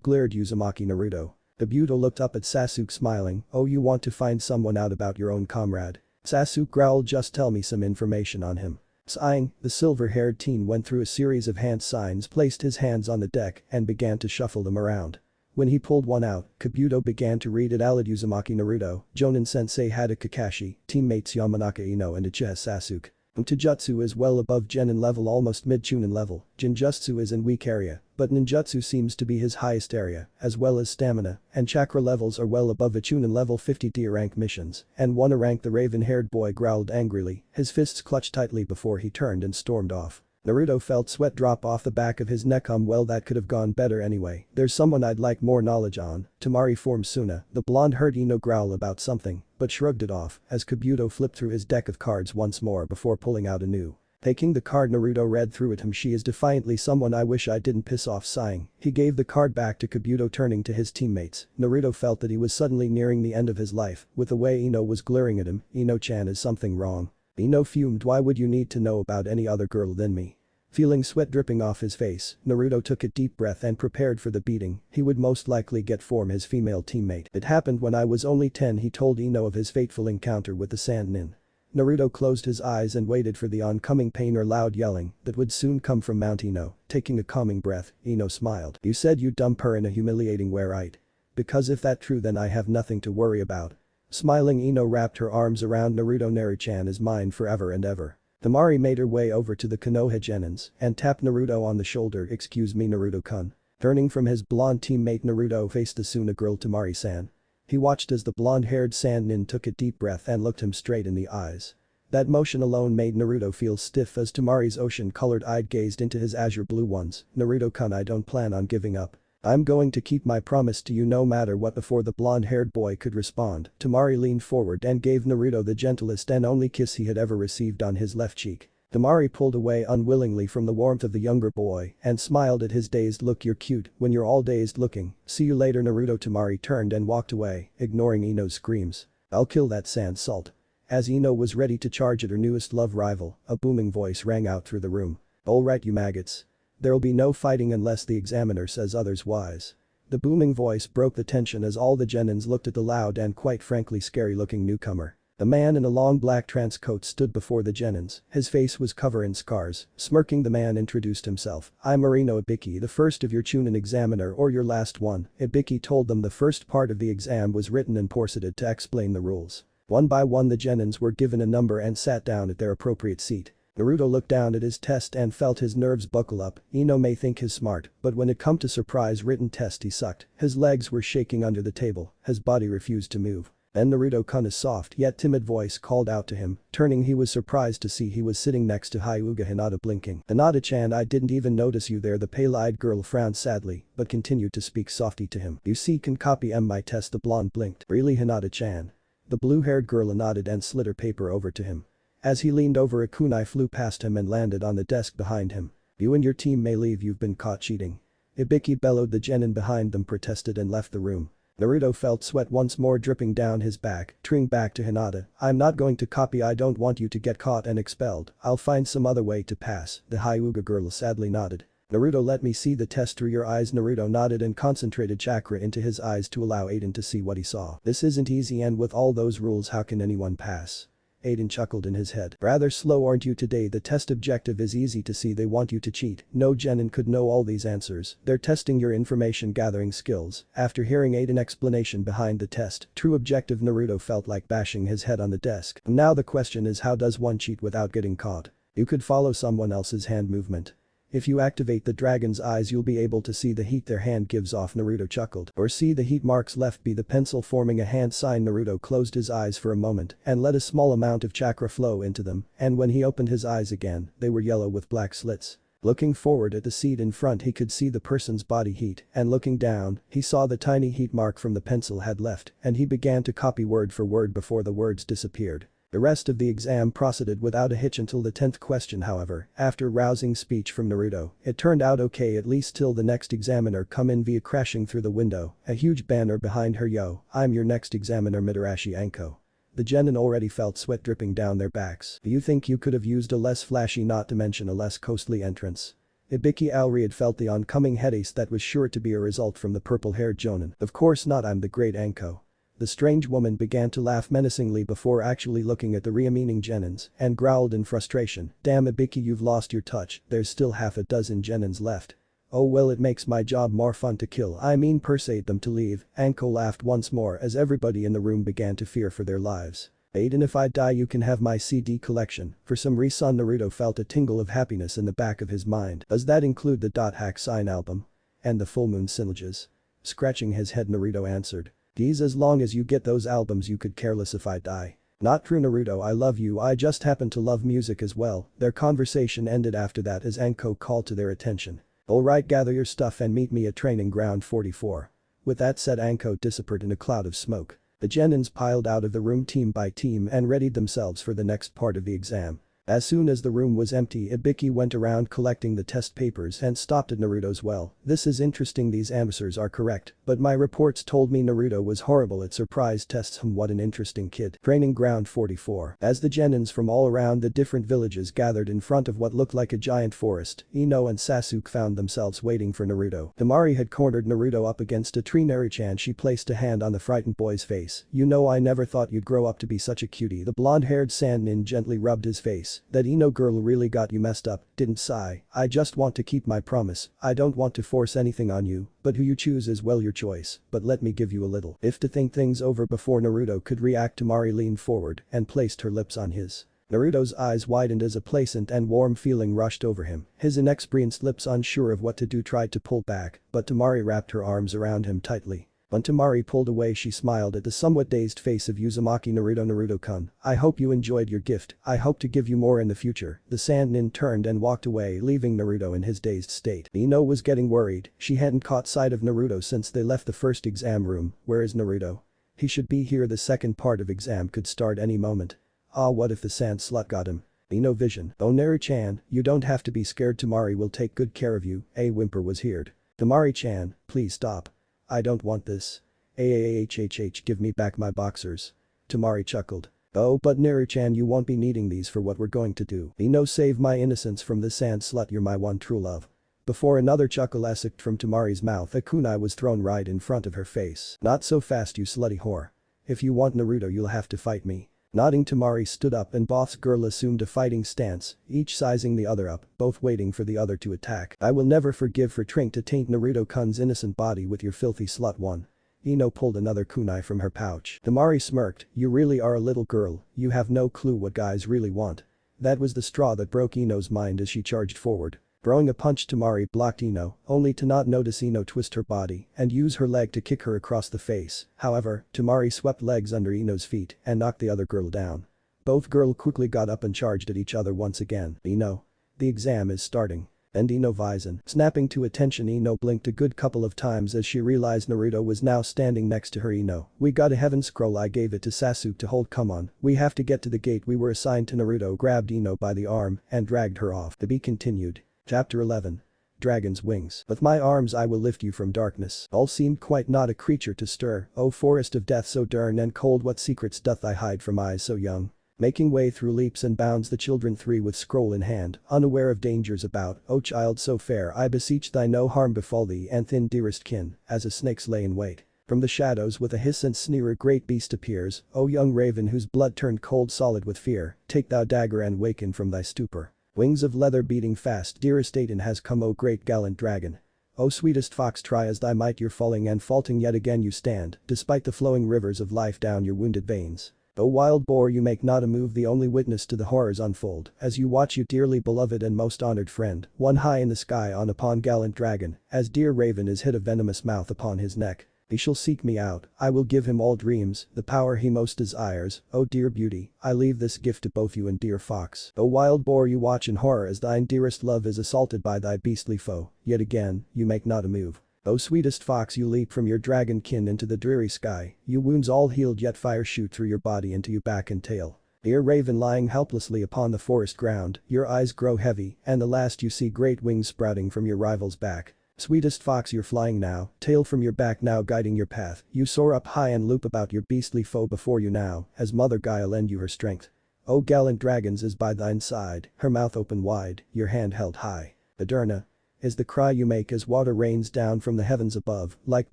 glared. Uzumaki. Naruto. Kabuto looked up at Sasuke, smiling. Oh, you want to find someone out about your own comrade? Sasuke growled. Just tell me some information on him. Sighing, the silver-haired teen went through a series of hand signs, placed his hands on the deck and began to shuffle them around. When he pulled one out, Kabuto began to read it aloud. Uzumaki Naruto, Jonin Sensei Hada Kakashi, teammates Yamanaka Ino and Uchiha Sasuke. Taijutsu is well above Genin level, almost mid-Chunin level. Jinjutsu is in weak area, but ninjutsu seems to be his highest area, as well as stamina, and chakra levels are well above a Chunin level. 50D rank missions, and wanna rank? The raven-haired boy growled angrily, his fists clutched tightly before he turned and stormed off. Naruto felt sweat drop off the back of his neck. Well, that could have gone better anyway. There's someone I'd like more knowledge on. Tamari formed Suna. The blonde heard Ino growl about something, but shrugged it off as Kabuto flipped through his deck of cards once more before pulling out a new. Taking the card, Naruto read through it. She is defiantly someone I wish I didn't piss off. Sighing, he gave the card back to Kabuto. Turning to his teammates, Naruto felt that he was suddenly nearing the end of his life with the way Ino was glaring at him. Ino-chan, is something wrong? Ino fumed. Why would you need to know about any other girl than me? Feeling sweat dripping off his face, Naruto took a deep breath and prepared for the beating he would most likely get from his female teammate. It happened when I was only 10. He told Ino of his fateful encounter with the Sand Nin. Naruto closed his eyes and waited for the oncoming pain or loud yelling that would soon come from Mount Ino. Taking a calming breath, Ino smiled. You said you'd dump her in a humiliating way, right? Because if that's true then I have nothing to worry about. Smiling, Ino wrapped her arms around Naruto. Neri-chan is mine forever and ever. Tamari made her way over to the Konoha Genins and tapped Naruto on the shoulder. Excuse me, Naruto-kun. Turning from his blonde teammate, Naruto faced the Suna girl. Tamari-san. He watched as the blonde-haired Sand Nin took a deep breath and looked him straight in the eyes. That motion alone made Naruto feel stiff as Tamari's ocean-colored eye gazed into his azure blue ones. Naruto-kun, I don't plan on giving up. I'm going to keep my promise to you no matter what. Before the blonde-haired boy could respond, Tamari leaned forward and gave Naruto the gentlest and only kiss he had ever received on his left cheek. Tamari pulled away unwillingly from the warmth of the younger boy and smiled at his dazed look. You're cute when you're all dazed looking. See you later, Naruto. Tamari turned and walked away, ignoring Ino's screams. I'll kill that sand salt. As Ino was ready to charge at her newest love rival, a booming voice rang out through the room. Alright, you maggots. There'll be no fighting unless the examiner says otherwise. The booming voice broke the tension as all the Genins looked at the loud and quite frankly scary-looking newcomer. The man in a long black trench coat stood before the Genins. His face was covered in scars. Smirking, the man introduced himself. I'm Marino Ibiki, the first of your Chunin examiner, or your last one. Ibiki told them the first part of the exam was written and proceeded to explain the rules. One by one the Genins were given a number and sat down at their appropriate seat. Naruto looked down at his test and felt his nerves buckle up. Ino may think he's smart, but when it come to surprise written test he sucked. His legs were shaking under the table, his body refused to move. Then Naruto-kun, a soft yet timid voice called out to him. Turning, he was surprised to see he was sitting next to Hyuga Hinata. Blinking. Hinata-chan, I didn't even notice you there. The pale-eyed girl frowned sadly, but continued to speak softly to him. You see, can copy my test. The blonde blinked. Really, Hinata-chan? The blue-haired girl nodded and slid her paper over to him. As he leaned over, a kunai flew past him and landed on the desk behind him. You and your team may leave, you've been caught cheating. Ibiki bellowed. The Genin behind them protested and left the room. Naruto felt sweat once more dripping down his back, turning back to Hinata. I'm not going to copy, I don't want you to get caught and expelled, I'll find some other way to pass, the Hyuga girl sadly nodded. Naruto, let me see the test through your eyes. Naruto nodded and concentrated chakra into his eyes to allow Aiden to see what he saw. This isn't easy, and with all those rules how can anyone pass? Aiden chuckled in his head. Rather slow, aren't you today? The test objective is easy to see, they want you to cheat. No Genin could know all these answers, they're testing your information gathering skills. After hearing Aiden's explanation behind the test, true objective, Naruto felt like bashing his head on the desk. Now the question is, how does one cheat without getting caught? You could follow someone else's hand movement. If you activate the dragon's eyes you'll be able to see the heat their hand gives off, Naruto chuckled. Or see the heat marks left be the pencil forming a hand sign. Naruto closed his eyes for a moment and let a small amount of chakra flow into them, and when he opened his eyes again, they were yellow with black slits. Looking forward at the seat in front he could see the person's body heat, and looking down, he saw the tiny heat mark from the pencil had left, and he began to copy word for word before the words disappeared. The rest of the exam proceeded without a hitch until the 10th question. However, after rousing speech from Naruto, it turned out okay, at least till the next examiner come in via crashing through the window, a huge banner behind her. Yo, I'm your next examiner, Mitarashi Anko. The Genin already felt sweat dripping down their backs. Do you think you could have used a less flashy, not to mention a less costly entrance? Ibiki Alriad felt the oncoming headache that was sure to be a result from the purple-haired Jonin. Of course not, I'm the great Anko. The strange woman began to laugh menacingly before actually looking at the re-meaning Genins and growled in frustration. Damn Ibiki, you've lost your touch, there's still half a dozen Genins left. Oh well, it makes my job more fun to kill, I mean persuade them to leave. Anko laughed once more as everybody in the room began to fear for their lives. Aiden, if I die you can have my CD collection. For some reason Naruto felt a tingle of happiness in the back of his mind. Does that include the Hack Sign album? And the Full Moon Syllages? Scratching his head Naruto answered. These, as long as you get those albums you could careless if I die. Not true Naruto, I love you, I just happen to love music as well. Their conversation ended after that as Anko called to their attention. Alright, gather your stuff and meet me at training ground 44. With that said, Anko disappeared in a cloud of smoke. The Genins piled out of the room team by team and readied themselves for the next part of the exam. As soon as the room was empty, Ibiki went around collecting the test papers and stopped at Naruto's. Well, this is interesting, these answers are correct, but my reports told me Naruto was horrible at surprise tests. What an interesting kid. Training ground 44. As the Genins from all around the different villages gathered in front of what looked like a giant forest, Ino and Sasuke found themselves waiting for Naruto. Temari had cornered Naruto up against a tree. Naruto-chan, she placed a hand on the frightened boy's face. You know, I never thought you'd grow up to be such a cutie. The blonde-haired Sannin gently rubbed his face. That Ino girl really got you messed up, didn't sigh. I just want to keep my promise, I don't want to force anything on you, but who you choose is well your choice, but let me give you a little. If to think things over before Naruto could react, Temari leaned forward and placed her lips on his. Naruto's eyes widened as a pleasant and warm feeling rushed over him. His inexperienced lips, unsure of what to do, tried to pull back, but Temari wrapped her arms around him tightly. When Temari pulled away, she smiled at the somewhat dazed face of Uzumaki. Naruto-kun, I hope you enjoyed your gift, I hope to give you more in the future. The Sannin turned and walked away, leaving Naruto in his dazed state. Ino was getting worried, she hadn't caught sight of Naruto since they left the first exam room. Where is Naruto? He should be here, the second part of exam could start any moment. Ah, what if the sand slut got him? Ino vision. Oh Naru-chan, you don't have to be scared, Temari will take good care of you. A whimper was heard. Temari-chan, please stop. I don't want this. Give me back my boxers. Temari chuckled. Oh, but Naru-chan, you won't be needing these for what we're going to do. Ino, save my innocence from this sand slut, you're my one true love. Before another chuckle escaped from Temari's mouth, a kunai was thrown right in front of her face. Not so fast, you slutty whore. If you want Naruto you'll have to fight me. Nodding, Temari stood up and both girls assumed a fighting stance, each sizing the other up, both waiting for the other to attack. I will never forgive for trying to taint Naruto-kun's innocent body with your filthy slut one. Ino pulled another kunai from her pouch. Temari smirked, you really are a little girl, you have no clue what guys really want. That was the straw that broke Ino's mind as she charged forward. Throwing a punch, Temari blocked Ino, only to not notice Ino twist her body and use her leg to kick her across the face. However, Temari swept legs under Ino's feet and knocked the other girl down. Both girls quickly got up and charged at each other once again. Ino. The exam is starting. And Ino Vizon. Snapping to attention, Ino blinked a good couple of times as she realized Naruto was now standing next to her. Ino, we got a heaven scroll, I gave it to Sasuke to hold, come on, we have to get to the gate we were assigned to. Naruto grabbed Ino by the arm and dragged her off. To be continued. Chapter 11. dragon's wings. With my arms I will lift you from darkness. All seemed quite not a creature to stir. O forest of death so dern and cold, what secrets doth thy hide from eyes so young? Making way through leaps and bounds the children three with scroll in hand, unaware of dangers about. O child so fair, I beseech thy no harm befall thee and thin dearest kin, as a snake's lay in wait. From the shadows with a hiss and sneer a great beast appears. O young raven whose blood turned cold solid with fear, take thou dagger and waken from thy stupor. Wings of leather beating fast, dearest Aiden has come, O great gallant dragon. O sweetest fox, try as thy might you're falling and faulting yet again you stand, despite the flowing rivers of life down your wounded veins. O wild boar, you make not a move, the only witness to the horrors unfold, as you watch your dearly beloved and most honored friend, one high in the sky on upon gallant dragon, as dear raven is hit a venomous mouth upon his neck. He shall seek me out, I will give him all dreams, the power he most desires. O dear beauty, I leave this gift to both you and dear fox. O wild boar, you watch in horror as thine dearest love is assaulted by thy beastly foe, yet again, you make not a move. O sweetest fox, you leap from your dragon kin into the dreary sky, you wounds all healed yet fire shoot through your body into your back and tail. Dear raven lying helplessly upon the forest ground, your eyes grow heavy, and the last you see great wings sprouting from your rival's back. Sweetest fox, you're flying now, tail from your back now guiding your path, you soar up high and loop about your beastly foe before you now, as Mother Gaia lend you her strength. O gallant dragons is by thine side, her mouth open wide, your hand held high. Aderna is the cry you make as water rains down from the heavens above, like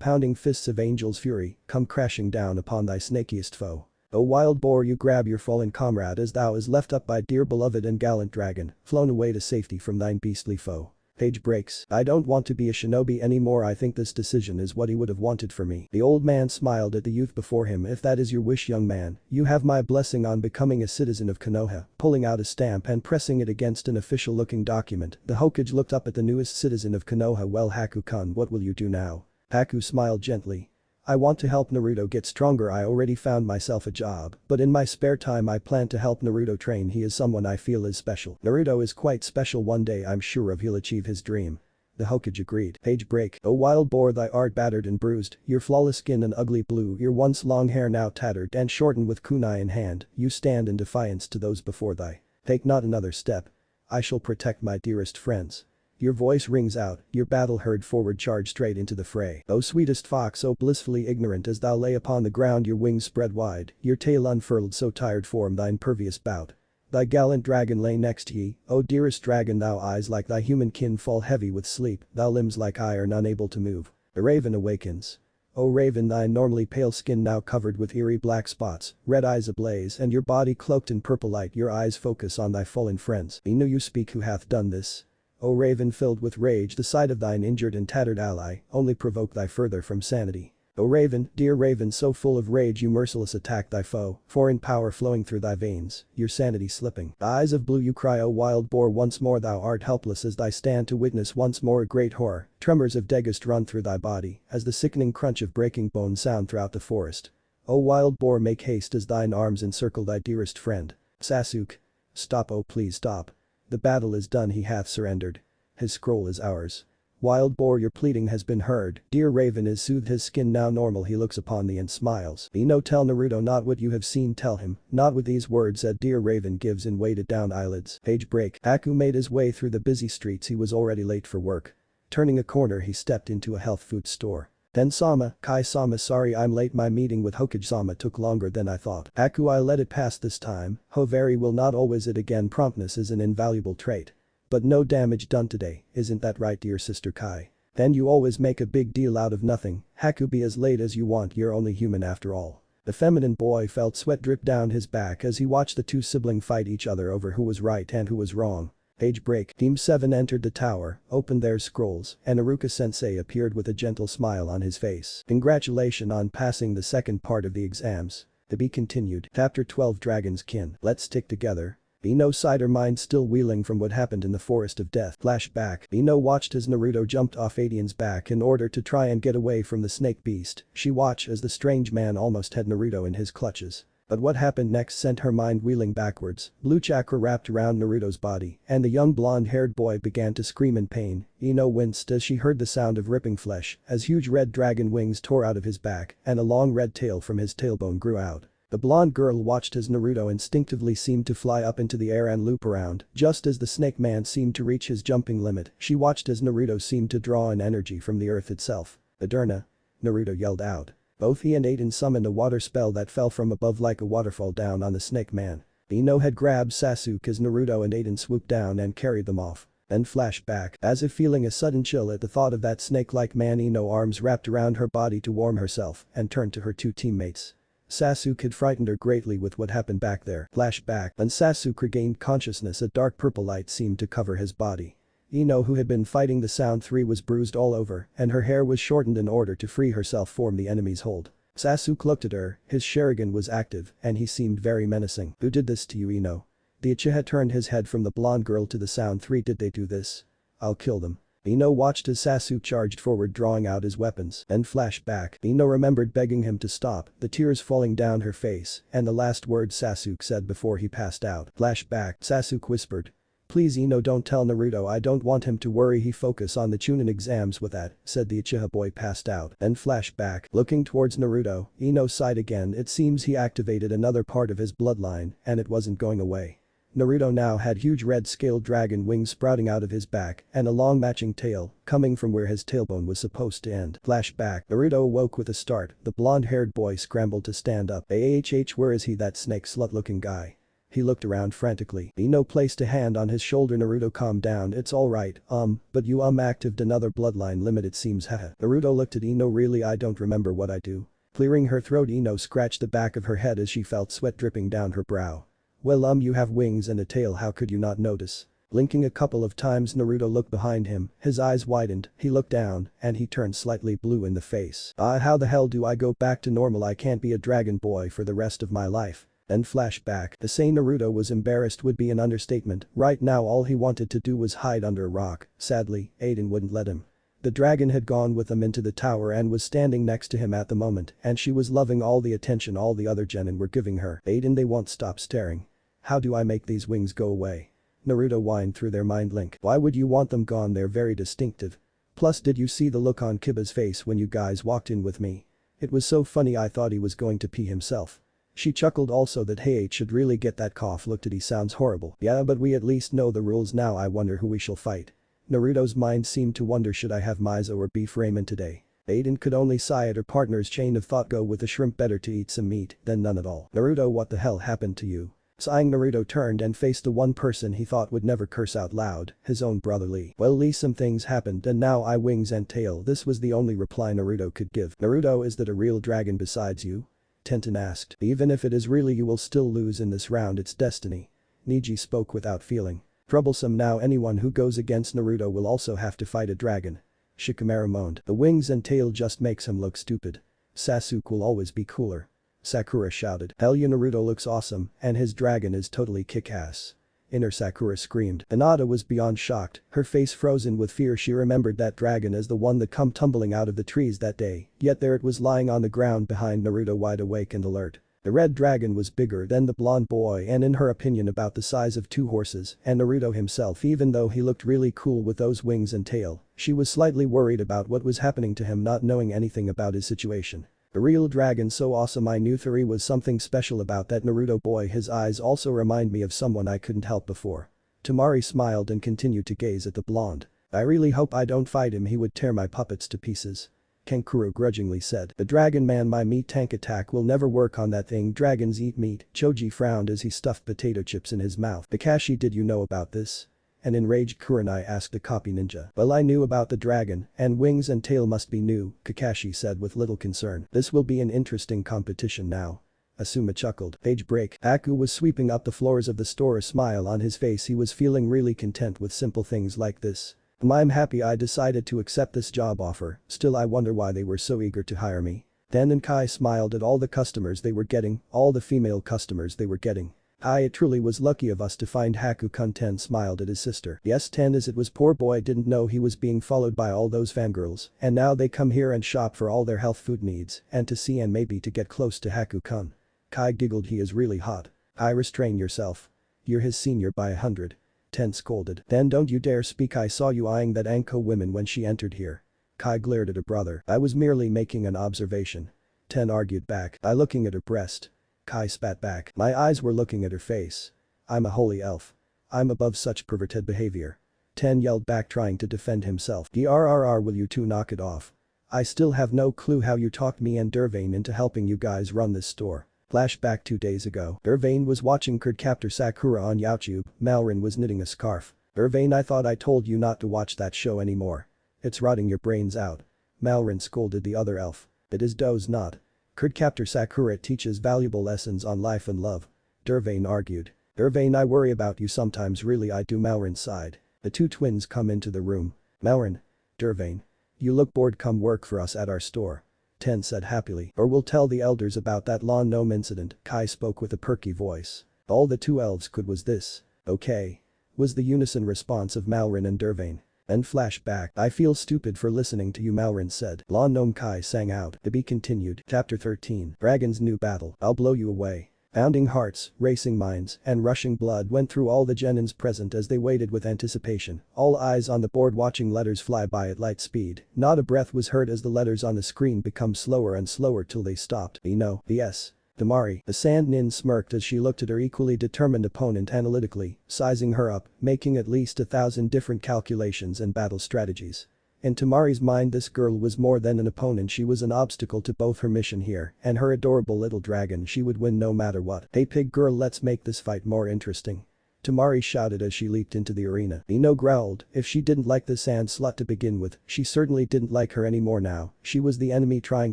pounding fists of angels' fury, come crashing down upon thy snakiest foe. O wild boar, you grab your fallen comrade as thou is left up by dear beloved and gallant dragon, flown away to safety from thine beastly foe. Page breaks. I don't want to be a shinobi anymore, I think this decision is what he would have wanted for me. The old man smiled at the youth before him. If that is your wish, young man, you have my blessing on becoming a citizen of Konoha. Pulling out a stamp and pressing it against an official looking document, the Hokage looked up at the newest citizen of Konoha. Well, Haku-kun, what will you do now? Haku smiled gently. I want to help Naruto get stronger. I already found myself a job, but in my spare time I plan to help Naruto train. He is someone I feel is special. Naruto is quite special. One day I'm sure of he'll achieve his dream. The Hokage agreed. Page break. O wild boar, thy art battered and bruised, your flawless skin an ugly blue, your once long hair now tattered and shortened with kunai in hand, you stand in defiance to those before thy. Take not another step. I shall protect my dearest friends. Your voice rings out, your battle herd forward charge straight into the fray. O sweetest fox, so blissfully ignorant as thou lay upon the ground, your wings spread wide, your tail unfurled, so tired form thine pervious bout. Thy gallant dragon lay next to ye, O dearest dragon, thou eyes like thy human kin fall heavy with sleep, thou limbs like iron unable to move. The raven awakens. O raven, thy normally pale skin now covered with eerie black spots, red eyes ablaze and your body cloaked in purple light, your eyes focus on thy fallen friends. Be know you speak who hath done this. O raven filled with rage, the sight of thine injured and tattered ally only provoke thy further from sanity. O raven, dear raven, so full of rage you merciless attack thy foe, foreign power flowing through thy veins, your sanity slipping. The eyes of blue you cry, O wild boar, once more thou art helpless as thy stand to witness once more a great horror, tremors of Degust run through thy body, as the sickening crunch of breaking bones sound throughout the forest. O wild boar, make haste as thine arms encircle thy dearest friend. Sasuke. Stop, oh please stop. The battle is done, he hath surrendered. His scroll is ours. Wild boar, your pleading has been heard, dear raven is soothed, his skin now normal, he looks upon thee and smiles. Be no tell Naruto not what you have seen, tell him, not with these words said dear raven gives in weighted down eyelids. Page break. Haku made his way through the busy streets, he was already late for work. Turning a corner he stepped into a health food store. Then Sama, Kai-sama, sorry I'm late, my meeting with Hokage-sama took longer than I thought. Haku, I let it pass this time, Hovari will not always it again, promptness is an invaluable trait. But no damage done today, isn't that right dear sister Kai? Then you always make a big deal out of nothing. Haku, be as late as you want, you're only human after all. The feminine boy felt sweat drip down his back as he watched the two siblings fight each other over who was right and who was wrong. Page break. Team 7 entered the tower, opened their scrolls, and Iruka-sensei appeared with a gentle smile on his face. Congratulations on passing the second part of the exams. To be continued. Chapter 12 Dragon's Kin. Let's stick together. Ino sighed, her mind still reeling from what happened in the Forest of Death. Flashback. Ino watched as Naruto jumped off Aiden's back in order to try and get away from the snake beast. She watched as the strange man almost had Naruto in his clutches. But what happened next sent her mind wheeling backwards. Blue chakra wrapped around Naruto's body, and the young blonde-haired boy began to scream in pain. Ino winced as she heard the sound of ripping flesh, as huge red dragon wings tore out of his back, and a long red tail from his tailbone grew out. The blonde girl watched as Naruto instinctively seemed to fly up into the air and loop around, just as the snake man seemed to reach his jumping limit. She watched as Naruto seemed to draw in energy from the earth itself. "Adurna!" Naruto yelled out. Both he and Aiden summoned a water spell that fell from above like a waterfall down on the snake man. Ino had grabbed Sasuke as Naruto and Aiden swooped down and carried them off. Then flashed back, as if feeling a sudden chill at the thought of that snake-like man. Ino arms wrapped around her body to warm herself and turned to her two teammates. Sasuke had frightened her greatly with what happened back there. Flashback. When Sasuke regained consciousness, a dark purple light seemed to cover his body. Ino, who had been fighting the Sound 3, was bruised all over and her hair was shortened in order to free herself from the enemy's hold. Sasuke looked at her, his Sharingan was active and he seemed very menacing. "Who did this to you, Ino?" The Uchiha turned his head from the blonde girl to the Sound 3. "Did they do this? I'll kill them." Ino watched as Sasuke charged forward, drawing out his weapons. Then flashed back. Ino remembered begging him to stop, the tears falling down her face, and the last words Sasuke said before he passed out. Flashback. Sasuke whispered, "Please Ino, don't tell Naruto, I don't want him to worry, he focus on the Chunin exams with that," said the Uchiha boy passed out. Then flashback. Looking towards Naruto, Ino sighed again. It seems he activated another part of his bloodline and it wasn't going away. Naruto now had huge red scaled dragon wings sprouting out of his back and a long matching tail coming from where his tailbone was supposed to end. Flashback. Naruto awoke with a start. The blonde-haired boy scrambled to stand up. Where is he, that snake slut looking guy?" He looked around frantically. Ino placed a hand on his shoulder. "Naruto, calm down, it's alright, but you activated another bloodline limit it seems, haha." Naruto looked at Ino. "Really, I don't remember what I do." Clearing her throat, Ino scratched the back of her head as she felt sweat dripping down her brow. "Well, you have wings and a tail, how could you not notice?" Blinking a couple of times, Naruto looked behind him, his eyes widened, he looked down, and he turned slightly blue in the face. How the hell do I go back to normal? I can't be a dragon boy for the rest of my life." Then flashback. To say Naruto was embarrassed would be an understatement. Right now all he wanted to do was hide under a rock. Sadly, Aiden wouldn't let him. The dragon had gone with them into the tower and was standing next to him at the moment, and she was loving all the attention all the other genin were giving her. "Aiden, they won't stop staring. How do I make these wings go away?" Naruto whined through their mind link. "Why would you want them gone? They're very distinctive. Plus, did you see the look on Kiba's face when you guys walked in with me? It was so funny, I thought he was going to pee himself." She chuckled also that hey, it should really get that cough looked at. He sounds horrible. "Yeah, but we at least know the rules now. I wonder who we shall fight." Naruto's mind seemed to wonder, should I have Mizo or beef ramen today? Aiden could only sigh at her partner's chain of thought. Go with the shrimp, better to eat some meat than none at all. "Naruto, what the hell happened to you?" Sighing, Naruto turned and faced the one person he thought would never curse out loud, his own brother Lee. "Well Lee, some things happened and now I wings and tail." This was the only reply Naruto could give. "Naruto, is that a real dragon besides you?" Tenten asked. "Even if it is really, you will still lose in this round, it's destiny." Neji spoke without feeling. "Troublesome, now anyone who goes against Naruto will also have to fight a dragon." Shikamaru moaned. "The wings and tail just makes him look stupid. Sasuke will always be cooler." Sakura shouted. "Hell yeah, Naruto looks awesome and his dragon is totally kick-ass." Inner Sakura screamed. Hinata was beyond shocked, her face frozen with fear. She remembered that dragon as the one that come tumbling out of the trees that day, yet there it was lying on the ground behind Naruto, wide awake and alert. The red dragon was bigger than the blonde boy and in her opinion about the size of two horses, and Naruto himself, even though he looked really cool with those wings and tail, she was slightly worried about what was happening to him, not knowing anything about his situation. The real dragon, so awesome, I knew there was something special about that Naruto boy. His eyes also remind me of someone I couldn't help before. Tamari smiled and continued to gaze at the blonde. "I really hope I don't fight him, he would tear my puppets to pieces." Kankuro grudgingly said. "The dragon man, my meat tank attack will never work on that thing. Dragons eat meat." Choji frowned as he stuffed potato chips in his mouth. "Kakashi, did you know about this?" An enraged Kurenai asked the copy ninja. "Well, I knew about the dragon, and wings and tail must be new," Kakashi said with little concern. "This will be an interesting competition now." Asuma chuckled. Page break. Haku was sweeping up the floors of the store, a smile on his face. He was feeling really content with simple things like this. "I'm happy I decided to accept this job offer, still I wonder why they were so eager to hire me." Den and Kai smiled at all the customers they were getting, all the female customers they were getting. "It truly was lucky of us to find Haku-kun." Ten smiled at his sister. "Yes, Ten, as it was, poor boy didn't know he was being followed by all those fangirls, and now they come here and shop for all their health food needs and to see and maybe to get close to Haku-kun." Kai giggled. "He is really hot." Restrain yourself. You're his senior by 100. Ten scolded. "Then don't you dare speak. I saw you eyeing that Anko woman when she entered here." Kai glared at her brother. "I was merely making an observation." Ten argued back. "By looking at her breast." Kai spat back. My eyes were looking at her face. I'm a holy elf. I'm above such perverted behavior. Ten yelled back trying to defend himself. Grrr, will you two knock it off? I still have no clue how you talked me and Dervain into helping you guys run this store. Flashback 2 days ago. Dervain was watching Cardcaptor Sakura on YouTube. Malrin was knitting a scarf. Dervain, I thought I told you not to watch that show anymore. It's rotting your brains out. Malrin scolded the other elf. It is does not. Cardcaptor Sakura teaches valuable lessons on life and love. Dervain argued. Dervain, I worry about you sometimes, really I do. Malrin sighed. The two twins come into the room. Malrin. Dervain. You look bored, come work for us at our store. Ten said happily. Or we'll tell the elders about that lawn gnome incident. Kai spoke with a perky voice. All the two elves could was this. Okay. Was the unison response of Malrin and Dervain. Then flashback. I feel stupid for listening to you, Malrin said. Lawn gnome Kai sang out. To be continued. Chapter 13. Dragon's new battle. I'll blow you away. Pounding hearts, racing minds, and rushing blood went through all the Genins present as they waited with anticipation, all eyes on the board watching letters fly by at light speed. Not a breath was heard as the letters on the screen become slower and slower till they stopped. Ino, the S. Damari, the Sand Nin smirked as she looked at her equally determined opponent analytically, sizing her up, making at least 1,000 different calculations and battle strategies. In Tamari's mind, this girl was more than an opponent, she was an obstacle to both her mission here and her adorable little dragon. She would win no matter what. Hey pig girl, let's make this fight more interesting. Tamari shouted as she leaped into the arena. Ino growled, if she didn't like the sand slut to begin with, she certainly didn't like her anymore now. She was the enemy trying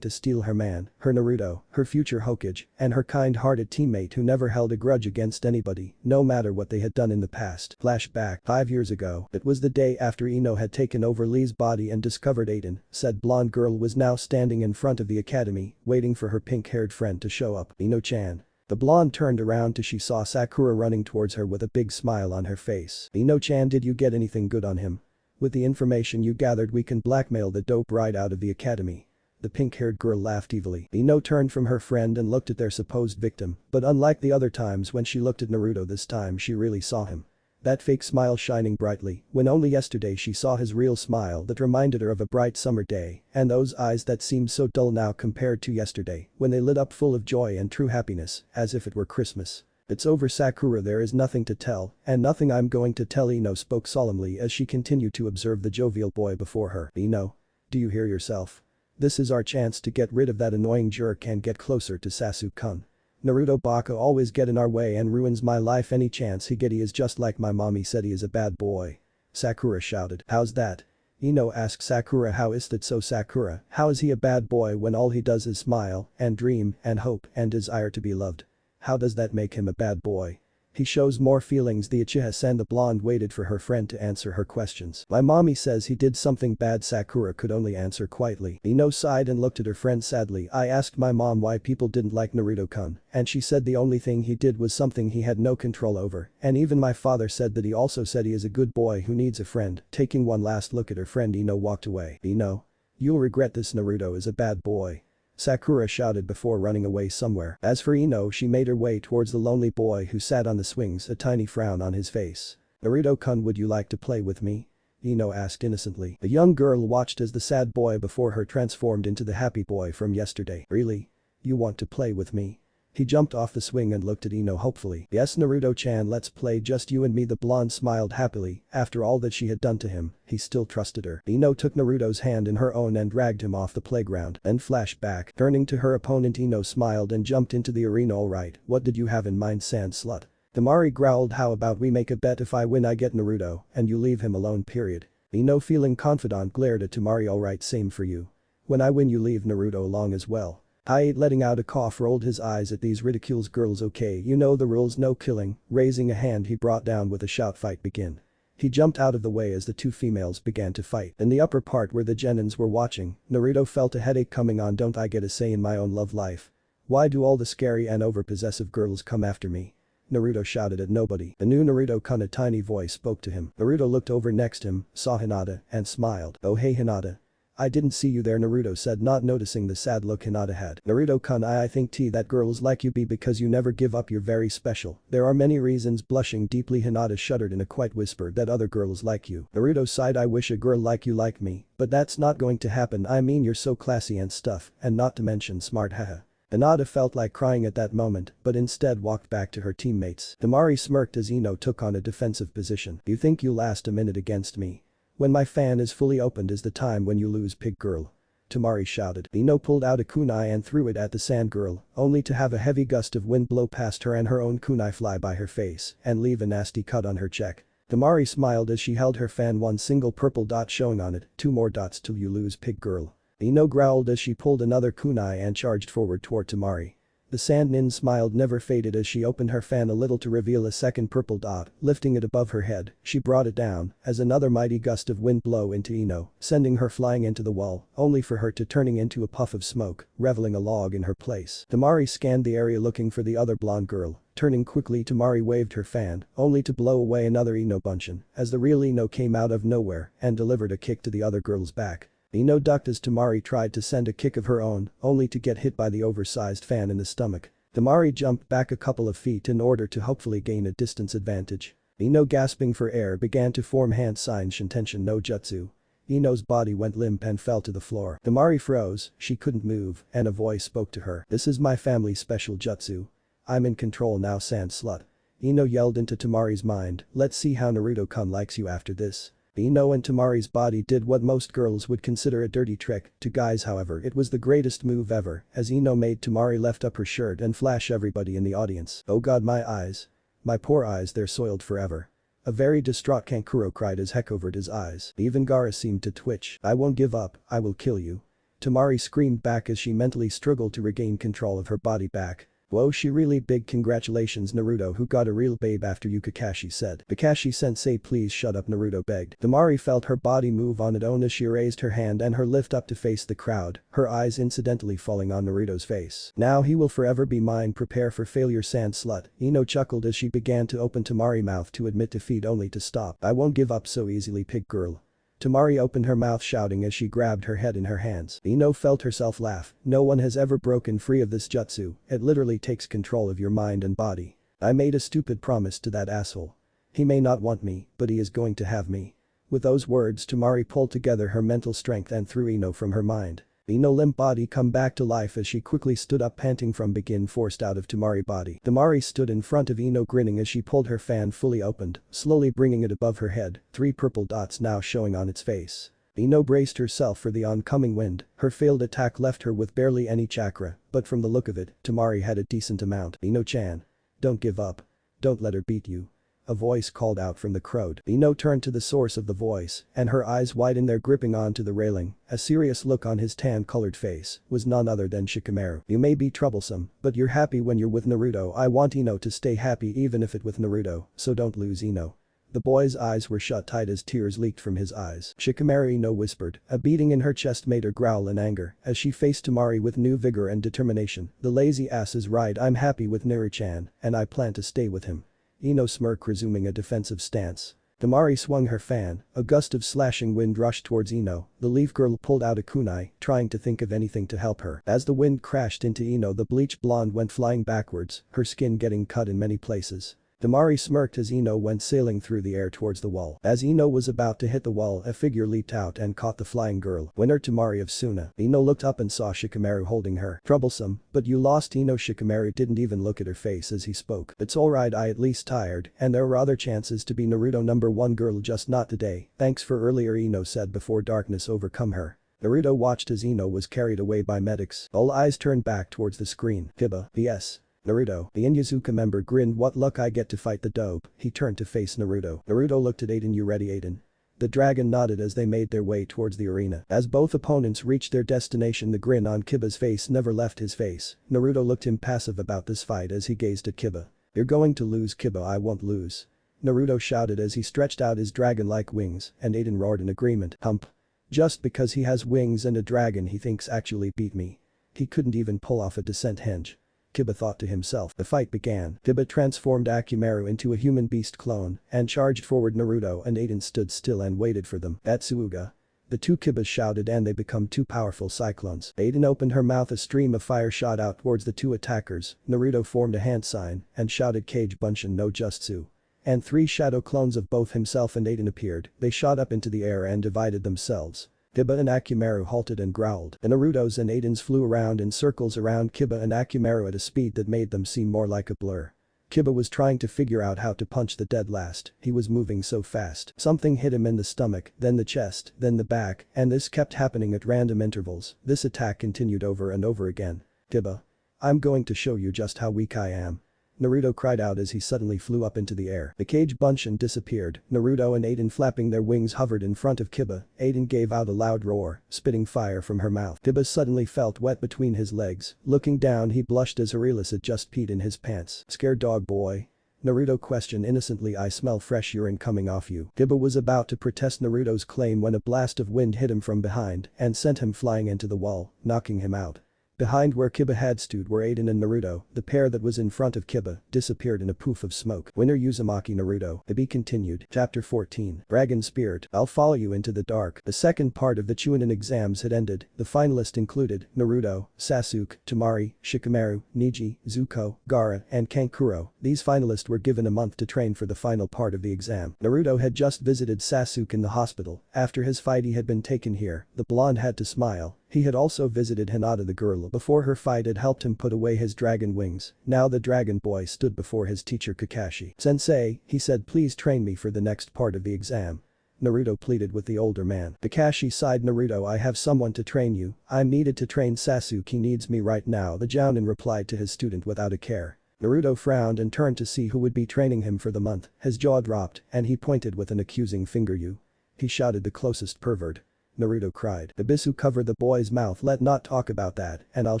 to steal her man, her Naruto, her future Hokage, and her kind-hearted teammate who never held a grudge against anybody, no matter what they had done in the past. Flashback. 5 years ago. It was the day after Ino had taken over Lee's body and discovered Aiden. Said blonde girl was now standing in front of the academy, waiting for her pink-haired friend to show up. Ino-chan. The blonde turned around as she saw Sakura running towards her with a big smile on her face. Ino-chan, did you get anything good on him? With the information you gathered, we can blackmail the dope right out of the academy. The pink-haired girl laughed evilly. Ino turned from her friend and looked at their supposed victim, but unlike the other times when she looked at Naruto, this time she really saw him. That fake smile shining brightly, when only yesterday she saw his real smile that reminded her of a bright summer day, and those eyes that seemed so dull now compared to yesterday, when they lit up full of joy and true happiness, as if it were Christmas. It's over, Sakura, there is nothing to tell, and nothing I'm going to tell. Ino spoke solemnly as she continued to observe the jovial boy before her. Ino. Do you hear yourself? This is our chance to get rid of that annoying jerk and get closer to Sasuke-kun. Naruto Baka always get in our way and ruins my life. Any chance he get, he is just like my mommy said he is a bad boy. Sakura shouted. How's that? Ino asked Sakura. How is that so, Sakura? How is he a bad boy when all he does is smile and dream and hope and desire to be loved? How does that make him a bad boy? He shows more feelings. The Uchiha-san, the blonde, waited for her friend to answer her questions. My mommy says he did something bad. Sakura could only answer quietly. Ino sighed and looked at her friend sadly. I asked my mom why people didn't like Naruto-kun, and she said the only thing he did was something he had no control over, and even my father said that he also said he is a good boy who needs a friend. Taking one last look at her friend, Ino walked away. Ino. You'll regret this. Naruto is a bad boy. Sakura shouted before running away somewhere. As for Ino, she made her way towards the lonely boy who sat on the swings, a tiny frown on his face. Naruto-kun, would you like to play with me? Ino asked innocently. The young girl watched as the sad boy before her transformed into the happy boy from yesterday. Really? You want to play with me? He jumped off the swing and looked at Ino hopefully. Yes, Naruto-chan, let's play, just you and me. The blonde smiled happily. After all that she had done to him, he still trusted her. Ino took Naruto's hand in her own and dragged him off the playground. Then flashback. Turning to her opponent, Ino smiled and jumped into the arena. Alright, what did you have in mind, sand slut? Tamari growled. How about we make a bet? If I win I get Naruto, and you leave him alone, period. Ino, feeling confident, glared at Tamari. Alright, same for you. When I win you leave Naruto along as well. Aiden, letting out a cough, rolled his eyes at these ridiculous girls. Okay, you know the rules, no killing. Raising a hand, he brought down with a shout, fight begin. He jumped out of the way as the two females began to fight. In the upper part where the Genins were watching, Naruto felt a headache coming on. Don't I get a say in my own love life? Why do all the scary and overpossessive girls come after me? Naruto shouted at nobody. The new Naruto-kun, a tiny voice, spoke to him. Naruto looked over next to him, saw Hinata, and smiled. Oh hey Hinata. I didn't see you there, Naruto said, not noticing the sad look Hinata had. Naruto-kun, I think that girls like you because you never give up, you're very special. There are many reasons. Blushing deeply, Hinata shuddered in a quiet whisper, that other girls like you. Naruto sighed. I wish a girl like you liked me, but that's not going to happen. I mean, you're so classy and stuff, and not to mention smart, haha. Hinata felt like crying at that moment, but instead walked back to her teammates. Temari smirked as Ino took on a defensive position. You think you last a minute against me? When my fan is fully opened is the time when you lose, pig girl. Temari shouted. Ino pulled out a kunai and threw it at the sand girl, only to have a heavy gust of wind blow past her and her own kunai fly by her face and leave a nasty cut on her cheek. Temari smiled as she held her fan, one single purple dot showing on it, 2 more dots till you lose, pig girl. Ino growled as she pulled another kunai and charged forward toward Temari. The sand nin smiled never faded as she opened her fan a little to reveal a second purple dot, lifting it above her head, she brought it down as another mighty gust of wind blew into Ino, sending her flying into the wall, only for her to turning into a puff of smoke, revealing a log in her place. Temari scanned the area looking for the other blonde girl. Turning quickly, Temari waved her fan, only to blow away another Ino buncheon, as the real Ino came out of nowhere and delivered a kick to the other girl's back. Ino ducked as Temari tried to send a kick of her own, only to get hit by the oversized fan in the stomach. Temari jumped back a couple of feet in order to hopefully gain a distance advantage. Ino, gasping for air, began to form hand signs Shintenshin no Jutsu. Ino's body went limp and fell to the floor. Temari froze, she couldn't move, and a voice spoke to her. This is my family's special jutsu. I'm in control now, sand slut. Ino yelled into Temari's mind, let's see how Naruto-kun likes you after this. Ino and Temari's body did what most girls would consider a dirty trick, to guys however it was the greatest move ever, as Ino made Temari lift up her shirt and flash everybody in the audience. Oh god, my eyes. My poor eyes, they're soiled forever. A very distraught Kankuro cried as heck covered his eyes. Even Gaara seemed to twitch. I won't give up, I will kill you. Temari screamed back as she mentally struggled to regain control of her body back. Whoa, she really big, congratulations Naruto, who got a real babe after you, Kakashi said. Kakashi sensei, please shut up, Naruto begged. Temari felt her body move on its own as she raised her hand and her lift up to face the crowd, her eyes incidentally falling on Naruto's face. Now he will forever be mine, prepare for failure, sand slut. Ino chuckled as she began to open Temari's mouth to admit defeat only to stop. I won't give up so easily, pig girl. Temari opened her mouth shouting as she grabbed her head in her hands. Ino felt herself laugh. No one has ever broken free of this jutsu, it literally takes control of your mind and body. I made a stupid promise to that asshole. He may not want me, but he is going to have me. With those words, Temari pulled together her mental strength and threw Ino from her mind. Ino's limp body come back to life as she quickly stood up, panting from begin forced out of Temari's body. Temari stood in front of Ino grinning as she pulled her fan fully opened, slowly bringing it above her head, 3 purple dots now showing on its face. Ino braced herself for the oncoming wind, her failed attack left her with barely any chakra, but from the look of it, Temari had a decent amount. Ino-chan. Don't give up. Don't let her beat you. A voice called out from the crowd. Ino turned to the source of the voice, and her eyes widened there, gripping onto the railing. A serious look on his tan-colored face was none other than Shikamaru. You may be troublesome, but you're happy when you're with Naruto. I want Ino to stay happy even if it with Naruto, so don't lose Ino. The boy's eyes were shut tight as tears leaked from his eyes. Shikamaru, Ino whispered. A beating in her chest made her growl in anger as she faced Temari with new vigor and determination. The lazy ass is right, I'm happy with Naru-chan, and I plan to stay with him. Ino smirked, resuming a defensive stance. Temari swung her fan, a gust of slashing wind rushed towards Ino. The leaf girl pulled out a kunai, trying to think of anything to help her. As the wind crashed into Ino, the bleach blonde went flying backwards, her skin getting cut in many places. Temari smirked as Ino went sailing through the air towards the wall. As Ino was about to hit the wall, a figure leaped out and caught the flying girl. Winner Temari of Suna. Ino looked up and saw Shikamaru holding her. Troublesome, but you lost Ino. Shikamaru didn't even look at her face as he spoke. It's alright, I at least tired, and there are other chances to be Naruto #1 girl, just not today. Thanks for earlier, Ino said before darkness overcome her. Naruto watched as Ino was carried away by medics. All eyes turned back towards the screen. Kiba. Yes. Naruto. The Inyazuka member grinned. What luck I get to fight the dope. He turned to face Naruto. Naruto looked at Aiden. You ready, Aiden? The dragon nodded as they made their way towards the arena. As both opponents reached their destination, the grin on Kiba's face never left his face. Naruto looked impassive about this fight as he gazed at Kiba. You're going to lose, Kiba. I won't lose. Naruto shouted as he stretched out his dragon-like wings, and Aiden roared in agreement. Hump. Just because he has wings and a dragon he thinks actually beat me. He couldn't even pull off a descent henge. Kiba thought to himself. The fight began. Kiba transformed Akimaru into a human beast clone and charged forward. Naruto and Aiden stood still and waited for them. Atsuuga. The two Kibas shouted and they become 2 powerful cyclones. Aiden opened her mouth, a stream of fire shot out towards the 2 attackers. Naruto formed a hand sign and shouted Kage Bunshin no Jutsu. And 3 shadow clones of both himself and Aiden appeared. They shot up into the air and divided themselves. Kiba and Akumaru halted and growled. The Narutos and Aidens flew around in circles around Kiba and Akumaru at a speed that made them seem more like a blur. Kiba was trying to figure out how to punch the dead last, he was moving so fast. Something hit him in the stomach, then the chest, then the back, and this kept happening at random intervals. This attack continued over and over again. Kiba. I'm going to show you just how weak I am. Naruto cried out as he suddenly flew up into the air. The cage bunched and disappeared. Naruto and Aiden flapping their wings hovered in front of Kiba. Aiden gave out a loud roar, spitting fire from her mouth. Kiba suddenly felt wet between his legs. Looking down he blushed as Aurelius had just peed in his pants. Scared dog boy? Naruto questioned innocently. I smell fresh urine coming off you. Kiba was about to protest Naruto's claim when a blast of wind hit him from behind and sent him flying into the wall, knocking him out. Behind where Kiba had stood were Aiden and Naruto, the pair that was in front of Kiba, disappeared in a poof of smoke. Winner Uzumaki Naruto. To be continued. Chapter 14. Dragon Spirit. I'll follow you into the dark. The second part of the Chunin exams had ended. The finalists included Naruto, Sasuke, Temari, Shikamaru, Neji, Zuko, Gaara, and Kankuro. These finalists were given a month to train for the final part of the exam. Naruto had just visited Sasuke in the hospital. After his fight he had been taken here. The blonde had to smile. He had also visited Hinata the girl before her fight had helped him put away his dragon wings. Now the dragon boy stood before his teacher Kakashi. Sensei, he said, please train me for the next part of the exam. Naruto pleaded with the older man. Kakashi sighed. Naruto, I have someone to train you. I'm needed to train Sasuke. He needs me right now. The Jounin replied to his student without a care. Naruto frowned and turned to see who would be training him for the month. His jaw dropped and he pointed with an accusing finger. You. He shouted, the closest pervert. Naruto cried. Ibisu covered the boy's mouth. Let not talk about that and I'll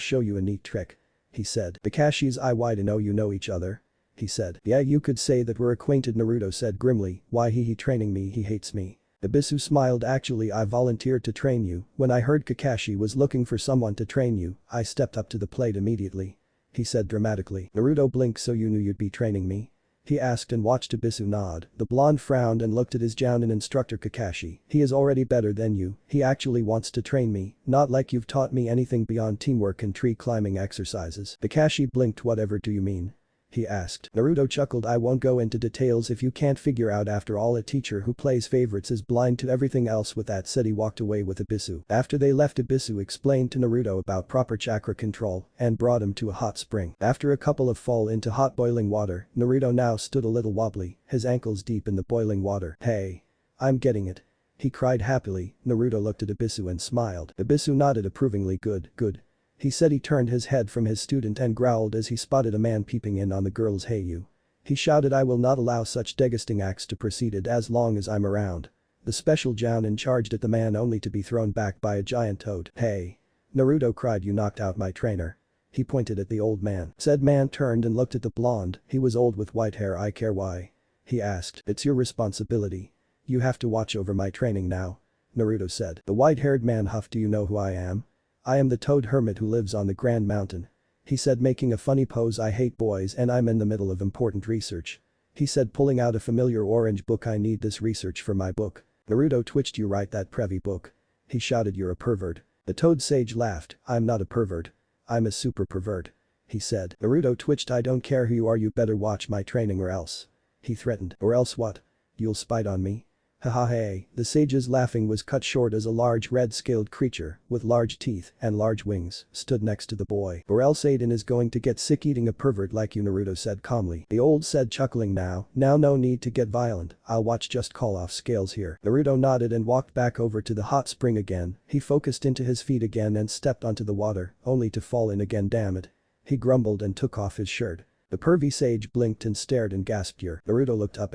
show you a neat trick. He said. Kakashi's eye widened. Oh, you know each other? He said. Yeah, you could say that we're acquainted. Naruto said grimly. Why he training me? He hates me. Ibisu smiled. Actually I volunteered to train you. When I heard Kakashi was looking for someone to train you, I stepped up to the plate immediately. He said dramatically. Naruto blinked. So you knew you'd be training me? He asked and watched Ibisu nod. The blonde frowned and looked at his Jounin instructor Kakashi. He is already better than you. He actually wants to train me, not like you've taught me anything beyond teamwork and tree climbing exercises. Kakashi blinked. Whatever do you mean? He asked. Naruto chuckled. I won't go into details if you can't figure out. After all, a teacher who plays favorites is blind to everything else. With that said he walked away with Ibisu. After they left, Ibisu explained to Naruto about proper chakra control and brought him to a hot spring. After a couple of fall into hot boiling water, Naruto now stood a little wobbly, his ankles deep in the boiling water. Hey. I'm getting it. He cried happily. Naruto looked at Ibisu and smiled. Ibisu nodded approvingly. Good, good. He said. He turned his head from his student and growled as he spotted a man peeping in on the girls. Hey you. He shouted. I will not allow such degusting acts to proceed as long as I'm around. The special Jounin charged at the man only to be thrown back by a giant toad. Hey. Naruto cried. You knocked out my trainer. He pointed at the old man. Said man turned and looked at the blonde. He was old with white hair. I care why? He asked. It's your responsibility. You have to watch over my training now. Naruto said. The white-haired man huffed. Do you know who I am? I am the toad hermit who lives on the Grand Mountain. He said, making a funny pose. I hate boys and I'm in the middle of important research. He said, pulling out a familiar orange book. I need this research for my book. Naruto twitched. You write that Previ book? He shouted. You're a pervert. The toad sage laughed. I'm not a pervert. I'm a super pervert. He said. Naruto twitched. I don't care who you are, you better watch my training or else. He threatened. Or else what? You'll spite on me? Haha hey. The sage's laughing was cut short as a large red-scaled creature with large teeth and large wings stood next to the boy. Or else Aiden is going to get sick eating a pervert like you, Naruto said calmly. The old said chuckling. Now no need to get violent. I'll watch, just call off scales here. Naruto nodded and walked back over to the hot spring again. He focused into his feet again and stepped onto the water only to fall in again. Damn it. He grumbled and took off his shirt. The pervy sage blinked and stared and gasped. Naruto looked up.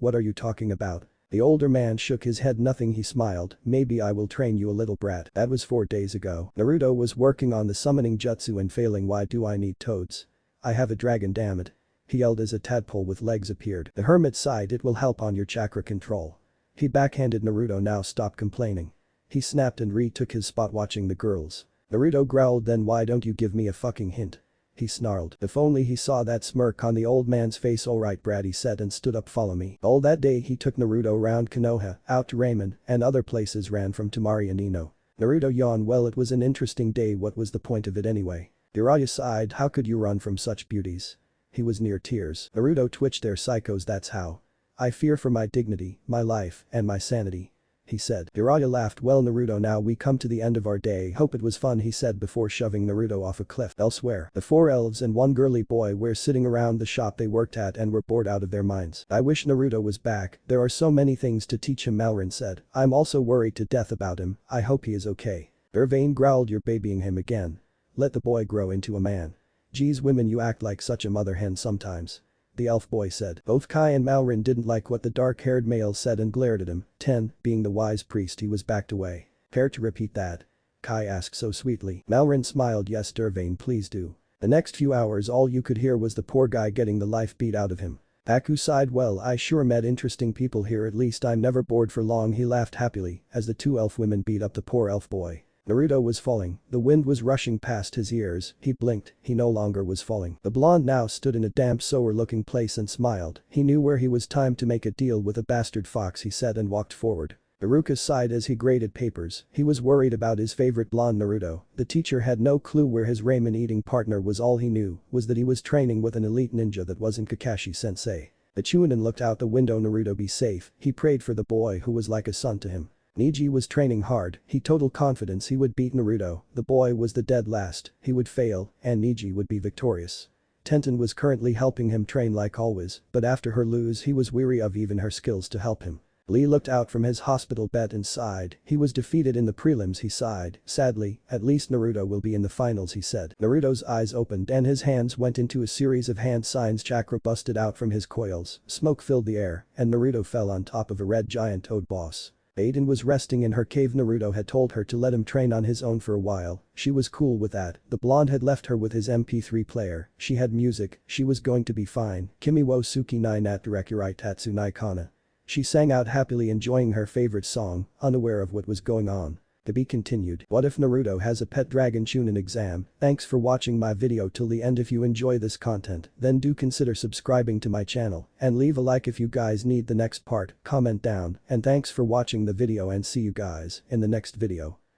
What are you talking about? The older man shook his head. Nothing. He smiled. Maybe I will train you a little, brat. That was 4 days ago. Naruto was working on the summoning jutsu and failing. Why do I need toads? I have a dragon, damn it. He yelled as a tadpole with legs appeared. The hermit sighed. It will help on your chakra control. He backhanded Naruto. Now stop complaining. He snapped and retook his spot watching the girls. Naruto growled. Then why don't you give me a fucking hint? He snarled. If only he saw that smirk on the old man's face. Alright brat, he said and stood up. Follow me. All that day he took Naruto around Konoha, out to Ramen, and other places. Ran from Temari and Ino. Naruto yawned. Well, it was an interesting day. What was the point of it anyway? Jiraiya sighed. How could you run from such beauties? He was near tears. Naruto twitched. They're psychos, that's how. I fear for my dignity, my life, and my sanity. he said. Jiraiya laughed. Well Naruto, now we come to the end of our day. Hope it was fun, he said before shoving Naruto off a cliff. Elsewhere, the 4 elves and 1 girly boy were sitting around the shop they worked at and were bored out of their minds. I wish Naruto was back, there are so many things to teach him, Malrin said. I'm also worried to death about him, I hope he is okay. Irvine growled, you're babying him again. Let the boy grow into a man. Geez women, you act like such a mother hen sometimes. The elf boy said. Both Kai and Malrin didn't like what the dark-haired male said and glared at him. 10, being the wise priest, he was backed away. Care to repeat that? Kai asked so sweetly. Malrin smiled. Yes Irvine, please do. The next few hours all you could hear was the poor guy getting the life beat out of him. Haku sighed. Well, I sure met interesting people here, at least I'm never bored for long, he laughed happily as the 2 elf women beat up the poor elf boy. Naruto was falling, the wind was rushing past his ears, he blinked, he no longer was falling. The blonde now stood in a damp sour-looking place and smiled, he knew where he was. Time to make a deal with a bastard fox, he said and walked forward. Iruka sighed as he graded papers, he was worried about his favorite blonde Naruto. The teacher had no clue where his ramen-eating partner was. All he knew was that he was training with an elite ninja that wasn't Kakashi-sensei. The Chunin looked out the window. Naruto be safe, he prayed for the boy who was like a son to him. Neji was training hard, he total confidence he would beat Naruto, the boy was the dead last, he would fail, and Neji would be victorious. Tenten was currently helping him train like always, but after her lose he was weary of even her skills to help him. Lee looked out from his hospital bed and sighed, he was defeated in the prelims, he sighed, sadly, at least Naruto will be in the finals, he said. Naruto's eyes opened and his hands went into a series of hand signs. Chakra busted out from his coils, smoke filled the air, and Naruto fell on top of a red giant toad boss. Aiden was resting in her cave. Naruto had told her to let him train on his own for a while, she was cool with that, the blonde had left her with his MP3 player, she had music, she was going to be fine. Kimi wo suki nai nat direkurai tatsu nai kana. She sang out happily, enjoying her favorite song, unaware of what was going on. To be continued. What if Naruto has a pet dragon? Chunin exam. Thanks for watching my video till the end. If you enjoy this content, then do consider subscribing to my channel and leave a like if you guys need the next part, comment down, and thanks for watching the video and see you guys in the next video.